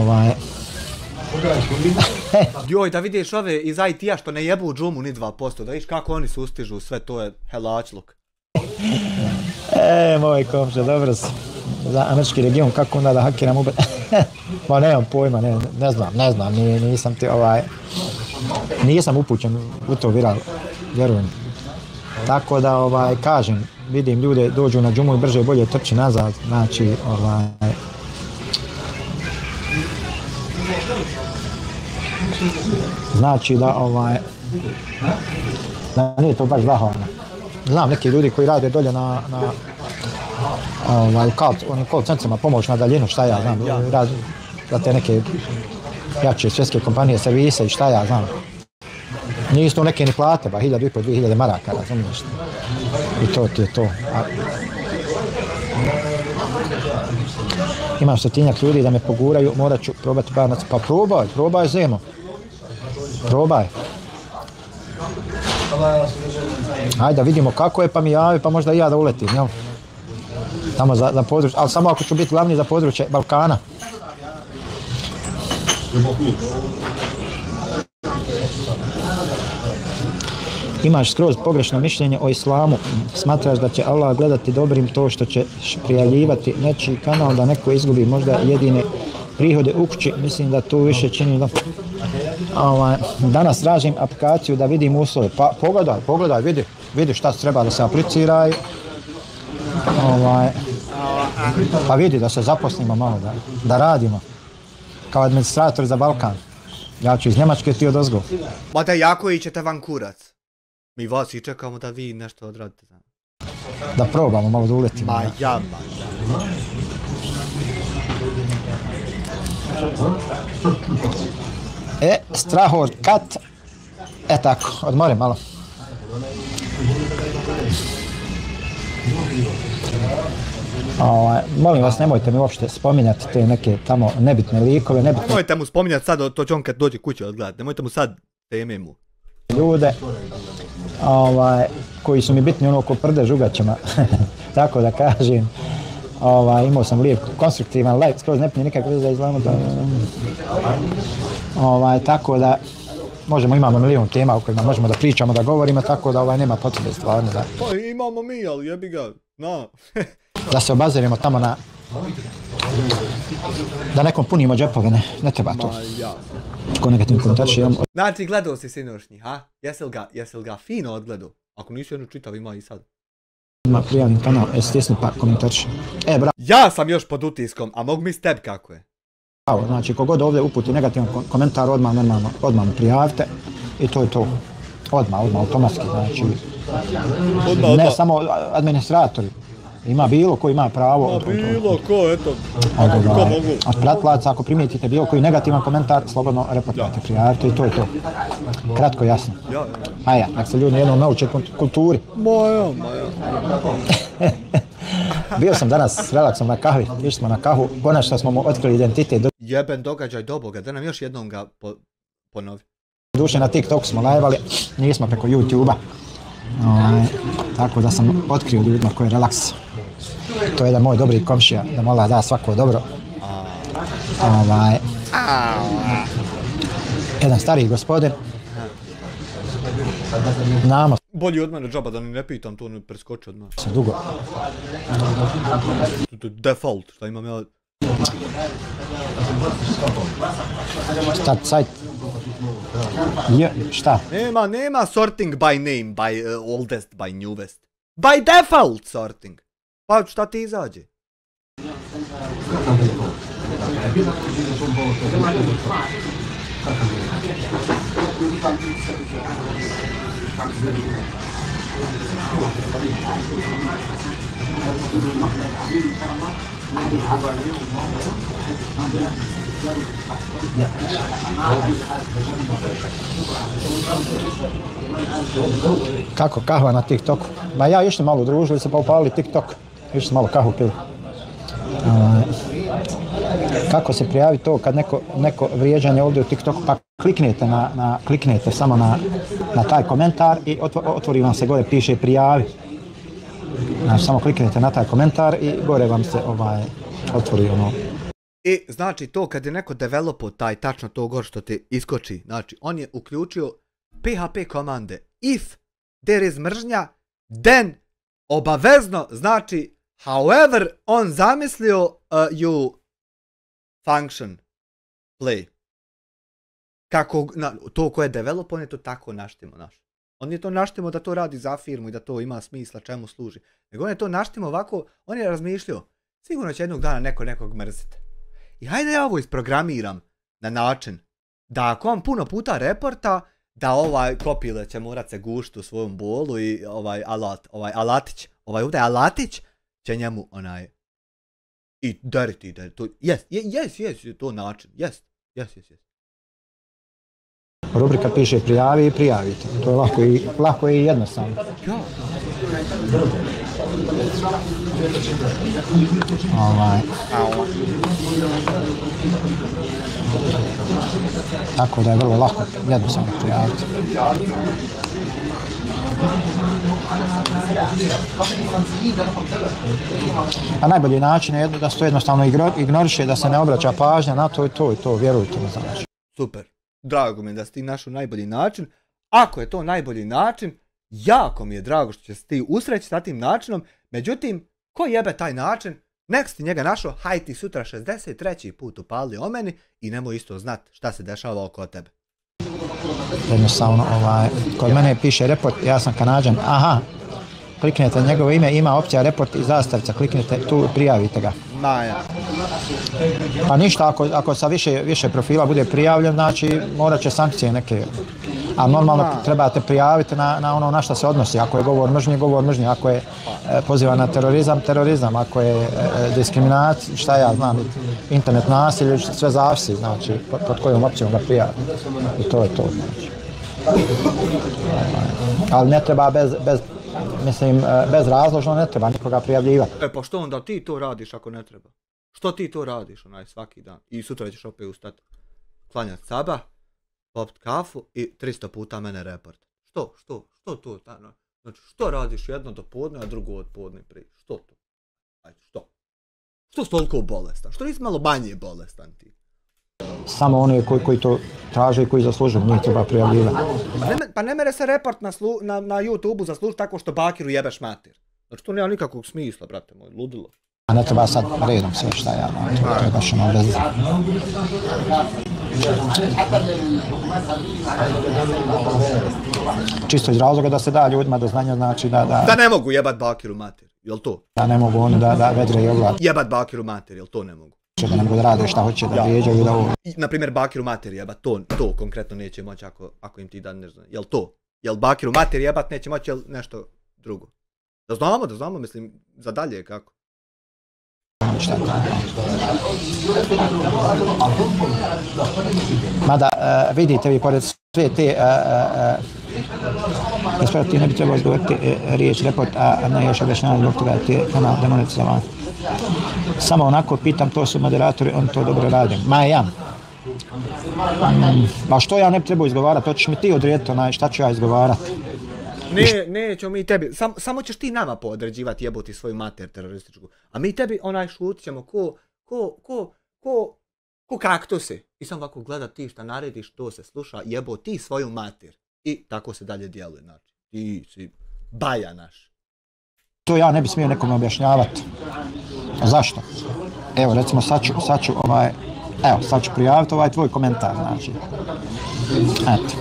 Joj, da vidiš ove iz IT-a što ne jebu u džumu ni 2%, da vidiš kako oni sustižu, sve to je helačluk. Moj komšo, dobro si. Za američki region, kako onda da hakiram ube... Ma nemam pojma, ne znam, nisam ti nisam upućen u to viral, vjerujem. Tako da kažem, vidim ljude dođu na džumu i brže bolje trči nazad, znači znači da nije to baš zahvalno. Znam neki ljudi koji rade dolje na onim call centrima, pomoć na daljinu, šta ja znam, za te neke jače svjetske kompanije, servise i šta ja znam. Nisu to neke ni plate, ba 1500-2000 maraka, razumiješ. I to ti je to. Imam 100-tinjak ljudi da me poguraju, morat ću probati par noći. Pa probaj Zemo. Probaj. Ajde da vidimo kako je, pa mi javi, pa možda i ja da uletim, jel? Tamo za područje, ali samo ako ću biti glavni za područje Balkana. Imaš skroz pogrešno mišljenje o islamu. Smatraš da će Allah gledati dobrim to što će prijavljivati nečiji kanal da neko izgubi možda jedine prihode u kući. Mislim da tu više čini da... Danas tražim aplikaciju da vidim uslove. Pa pogledaj, vidi šta treba da se aplicira i... Pa vidi da se zaposlimo malo, da radimo. Kao administrator za Balkan. Ja ću iz Njemačke, ti odozgo. Ma da jako ićete van kurac. Mi vas i čekamo da vi nešto odradite. Da probamo malo da uletimo. Ma ja. Strahor kat. Tako, odmorim malo. Molim vas, nemojte mi uopšte spominjati te neke tamo nebitne likove, Nemojte mu spominjati sad, to će on kad dođe kuće odgledati, nemojte mu sad teme mu. Ljude, koji su mi bitni ko prde žugaćima, tako da kažem. Imao sam lijep, konstruktivan live, skroz ne pnije nikakve veze za islamu. Tako da, imamo milion tema o kojima možemo da pričamo, da govorimo, tako da nema potrebe stvarno da... Pa imamo mi, ali jebi ga, na. Da se obazirimo tamo na... Da nekom punimo džepove, ne treba to. Ko negativni komentarši imamo... Znači, gledao si sinošnji, ha? Jesel ga fino odgledao? Ako nisi jednu čitav, ima i sad. Ima prijavni kanal, stjesni pa komentarši. Bravo. Ja sam još pod utiskom, a mogu mi s tebi kako je. Bravo, znači kogod ovdje uputi negativan komentar, odmah mu prijavite i to je to. Odmah, automatski, znači. Ne samo administratori. Ima bilo ko ima pravo. Bilo ko, eto. Ko mogu. Od pratilaca, ako primijetite bilo koji negativan komentar, slobodno reportirajte, prijavite i to je to. Kratko, jasno. Ja, nek se ljudi jednom nauče kulturi. Moja. Bio sam danas s relaksom na kahvi, išli smo na kahu, konačno smo mu otkrili identitet. Jeben događaj do Boga, da nam još jednom ga ponovi. Duše na TikToku smo live-ali, nismo preko YouTube-a. Tako da sam otkrio ljudima koji je relaks. To je jedan moj dobri komšija, da mola da svako dobro. Jedan stariji gospodin. Znamo Bolji od mene džaba da ni ne pitam, to ne preskoči od mene. se dugo. To je default, šta imam ja... Start site. Šta? Nema sorting by name, by oldest, by newest. By default sorting. Pa šta ti izađe? Kako kahva na TikToku? Ma ja išli malo družili se pa upalili TikTok. Išli malo kahvu pili. Kako se prijavi to kad neko vrijeđanje ovdje u TikToku, pa kliknete samo na taj komentar i otvori vam se gore, piše prijavi. Znači samo kliknete na taj komentar i gore vam se otvori ono. I znači to kad je neko developao tačno to gore što ti iskoči, znači on je uključio PHP komande if there is mržnja, then obavezno znači however on zamislio you function play. Kako, to ko je develop, on je to tako naštimo naš. On je to naštimo da to radi za firmu i da to ima smisla čemu služi. Nego on je to naštimo ovako, on je razmišljao, sigurno će jednog dana neko nekog mrziti. I hajde ja ovo isprogramiram na način da ako on puno puta reporta, da kopile će morat se gušti u svojom bolu i alatić, ovdje alatić će njemu i deriti, to, yes, to način, yes. Rubrika piše prijavi i prijavite. To je lako i jednostavno. Ja. Tako da je vrlo lako, jednostavno prijaviti. A najbolji način je da se to jednostavno ignoriše, da se ne obraća pažnja na to i to, vjerujte mi znači. Super, drago mi je da si ti našao najbolji način. Ako je to najbolji način, jako mi je drago što će se ti usreći sa tim načinom, međutim, ko jebe taj način, nek si njega našao, haj ti sutra 63. put upali o meni i nemoj isto znat šta se dešava oko tebe. Jednostavno, kod mene piše report, ja sam Kanađan, kliknete njegovo ime, ima opcija report i zastavica, kliknete tu i prijavite ga. Pa ništa, ako sa više profila bude prijavljen, znači morat će sankcije neke. A normalno trebate prijaviti na ono na što se odnosi. Ako je govor mržnje, ako je poziva na terorizam, ako je diskriminacija, šta ja znam, internet nasilje, sve zavisi, znači pod kojom opcijom ga prijaviti. I to je to, znači. Ali ne treba bezrazložno ne treba nikoga prijavljivati. Pa što onda ti to radiš ako ne treba? Što ti to radiš svaki dan? I sutra ćeš opet ustati, klanjati sabah, popit kafu i 300 puta mene report. Što to? Znači, što radiš jedno do podne, a drugo od podne prije? Što to? Ajde, što? Što si toliko bolestan? Što nisi malo manje bolestan ti? Samo oni koji to traže i koji zaslužuju, njih treba prijavljivati. Pa ne mere se report na YouTube-u zaslužiti tako što Bakiru jebeš mater. Znači, to nema nikakvog smisla, brate moj, ludilo. A ne treba sad redom sve šta ja, to je baš ono veze. Čisto iz razloga da se da ljudima do znanja, znači da ne mogu jebat Bakiru mater, jel to? Da ne mogu oni da vedre i ovlad. Jebat Bakiru mater, jel to ne mogu? Da ne mogu da rade šta hoće, da vrijeđaju i da ovo. Naprimjer, Bakiru mater jebat, to konkretno neće moći ako im ti da ne znam. Jel to? Jel Bakiru mater jebat neće moći, jel nešto drugo? Da znamo, mislim, za dalje kako? Mada vidite vi pored sve te ti ne bi trebalo izgovoriti riječ report, a ne još objašnjavati zbog toga ti kanal demonetizovan. Samo onako pitam, to su moderatori, oni to dobro rade. Ma što ja ne bi trebao izgovarati, to ćeš mi ti odrediti šta ću ja izgovarati. Nećemo mi tebi, samo ćeš ti nama podređivati jeboti svoju mater terorističku. A mi tebi šutit ćemo ko kaktusi. I sam ovako gleda ti šta narediš, to se sluša, jebo ti svoju mater. I tako se dalje djeluje, znači. Ti si baja naš. To ja ne bi smio nekome objašnjavati. Zašto? Evo, recimo sad ću prijaviti ovaj tvoj komentar, znači. Eto.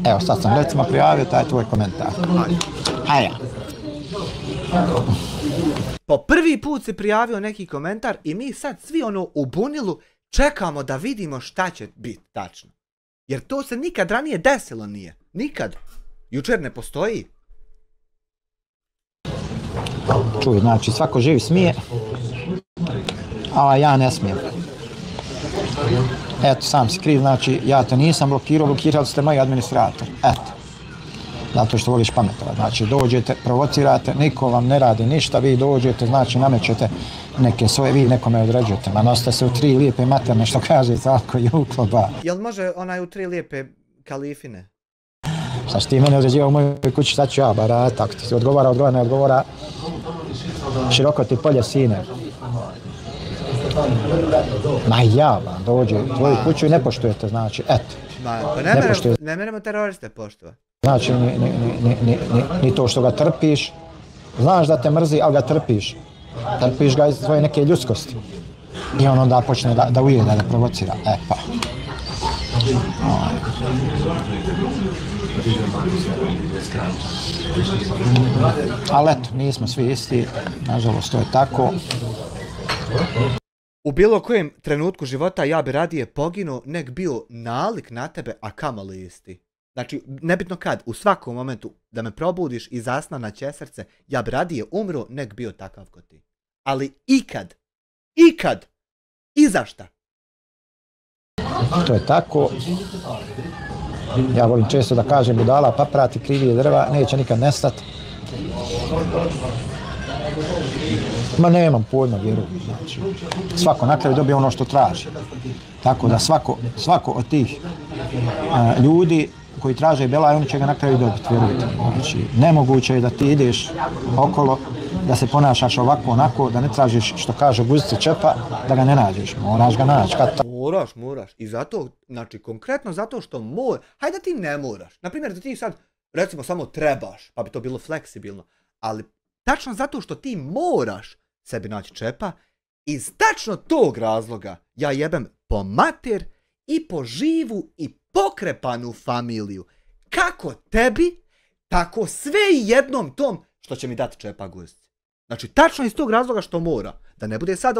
Evo, sad sam recimo prijavio taj tvoj komentar. Po prvi put si prijavio neki komentar i mi sad svi u bunilu čekamo da vidimo šta će biti tačno. Jer to se nikad ranije desilo nije. Nikad. Jučer ne postoji. Čuj, znači svako živi smije, a ja ne smijem. Eto, sam si kriv, znači ja te nisam blokirao, blokirali ste moji administrator. Eto. Zato što voliš pametovati. Znači dođete, provocirate, niko vam ne radi ništa, vi dođete, znači namećete neke svoje, vi nekome određujete. Ma nosite se u 3 lijepe materne, što kaže Salko Jukloba. Jel može onaj u 3 lijepe kalifine? Šta si ti mene određivao u mojoj kući, šta ću ja barat, ako ti se odgovara, ne odgovara, široko ti polje sine. Ma ja vam dođe u tvoju kuću i ne poštujete, znači, eto. Pa ne meremo teroriste poštovati. Znači, ni to što ga trpiš, znaš da te mrzi, ali ga trpiš. Trpiš ga iz svoje neke ljudskosti. I on onda počne da ujeda, da provocira. Pa. Ali eto, nismo svi isti, nažalost to je tako. U bilo kojem trenutku života ja bi radije poginuo nek bio nalik na tebe, a kamoli isti. Znači, nebitno kad, u svakom momentu da me probudiš i zasna na ćesrce, ja bi radije umro nek bio takav ko ti. Ali ikad, i za šta? To je tako. Ja volim često da kažem budala, paprati, krivije drva, neće nikad nestati. Ma nemam pojma, vjerujem. Znači, svako na kraju dobije ono što traži. Tako da svako od tih ljudi koji traže belaj, oni će ga na kraju dobiti, vjerujte. Znači, nemoguće je da ti ideš okolo, da se ponašaš ovako, onako, da ne tražiš, što kaže guzice čepa, da ga ne nađeš. Moraš ga naći. Moraš. I zato, znači, konkretno zato što hajde da ti ne moraš. Naprimjer, da ti sad, recimo, samo trebaš, pa bi to bilo fleksibilno. Ali, tačno zato što ti moraš sebi naći čepa, iz tačno tog razloga ja jebem po mater i po živu i pokrepanu familiju. Kako tebi, tako sve i jednom tom što će mi dati čepa guzici. Znači, tačno iz tog razloga što mora. Da ne bude sad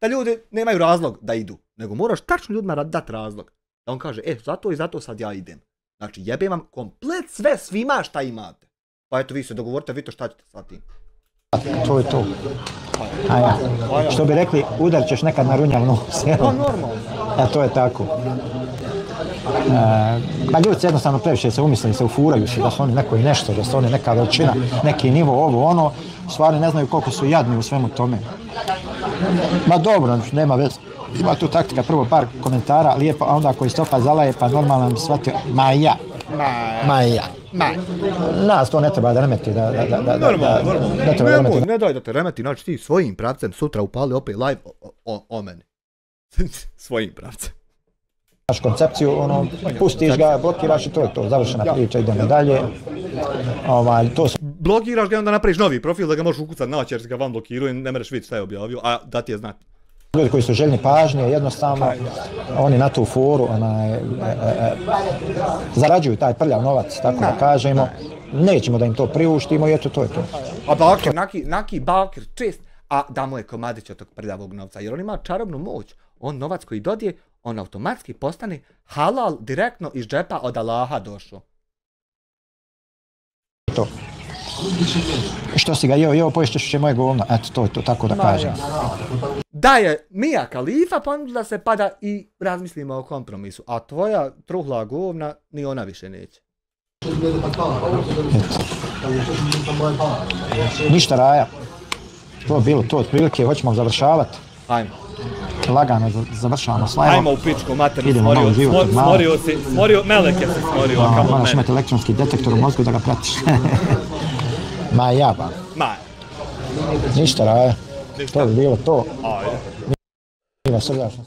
da ljudi nemaju razlog da idu. Nego moraš tačno ljudima dati razlog. Da on kaže, zato i zato sad ja idem. Znači, jebem vam komplet sve svima šta imate. Pa eto, vi se dogovorite, vi to šta ćete sad tim. To je to. Što bi rekli, udar ćeš nekad na runjav nos. Pa normalno. To je tako. Pa ljudi se jednostavno previše se umisle, se ufuraju se da su oni neko i nešto, da su oni neka veličina, neki nivo, ovo, ono. U stvari ne znaju koliko su jadni u svemu tome. Ma dobro, nema veze. Ima tu taktika, prvo par komentara, lijepo, a onda koji stopa zalaje, pa normalno bi shvatio, ma ja. Nas to ne treba da remeti, ne daj da te remeti, znači ti svojim pravcem sutra upali opet live o meni. Svojim pravcem. Imaš koncepciju, pustiš ga, blokiraš i to je to, završena priča, idemo dalje. Blokiraš ga i onda napraviš novi profil da ga možeš ukucati naći jer si ga van blokirao i ne mereš vidjeti šta je objavio, a da ti je znati. Ljudi koji su željni pažnje, jednostavno, oni na tu foru zarađuju taj prljav novac, tako da kažemo. Nećemo da im to priuštimo i eto, to je to. A Bakir, naki Bakir čist, a da mu je komadić od tog prljavog novca, jer on ima čarobnu moć. On novac koji dodije, on automatski postane halal direktno iz džepa od Allaha došao. To. Što si ga jeo, poješćeš moje govno. Eto, to je to, tako da kažem. Da je Mia Khalifa ponudila se pa da i razmislimo o kompromisu, a tvoja truhla govna ni ona više neće. Ništa Raja. To je bilo to, otprilike, hoćemo završavati. Ajmo. lagano završavamo slive. Ajmo u pičku, maternu, Idemo malo u život od malo. smorio, Melek je se smorio, kamo Moraš mene. imati elektronski detektor u mozgu da ga pratiš. Ma jaba. Ma, Ništa, Raja. To bi bilo to. ajde. Ima srdačno.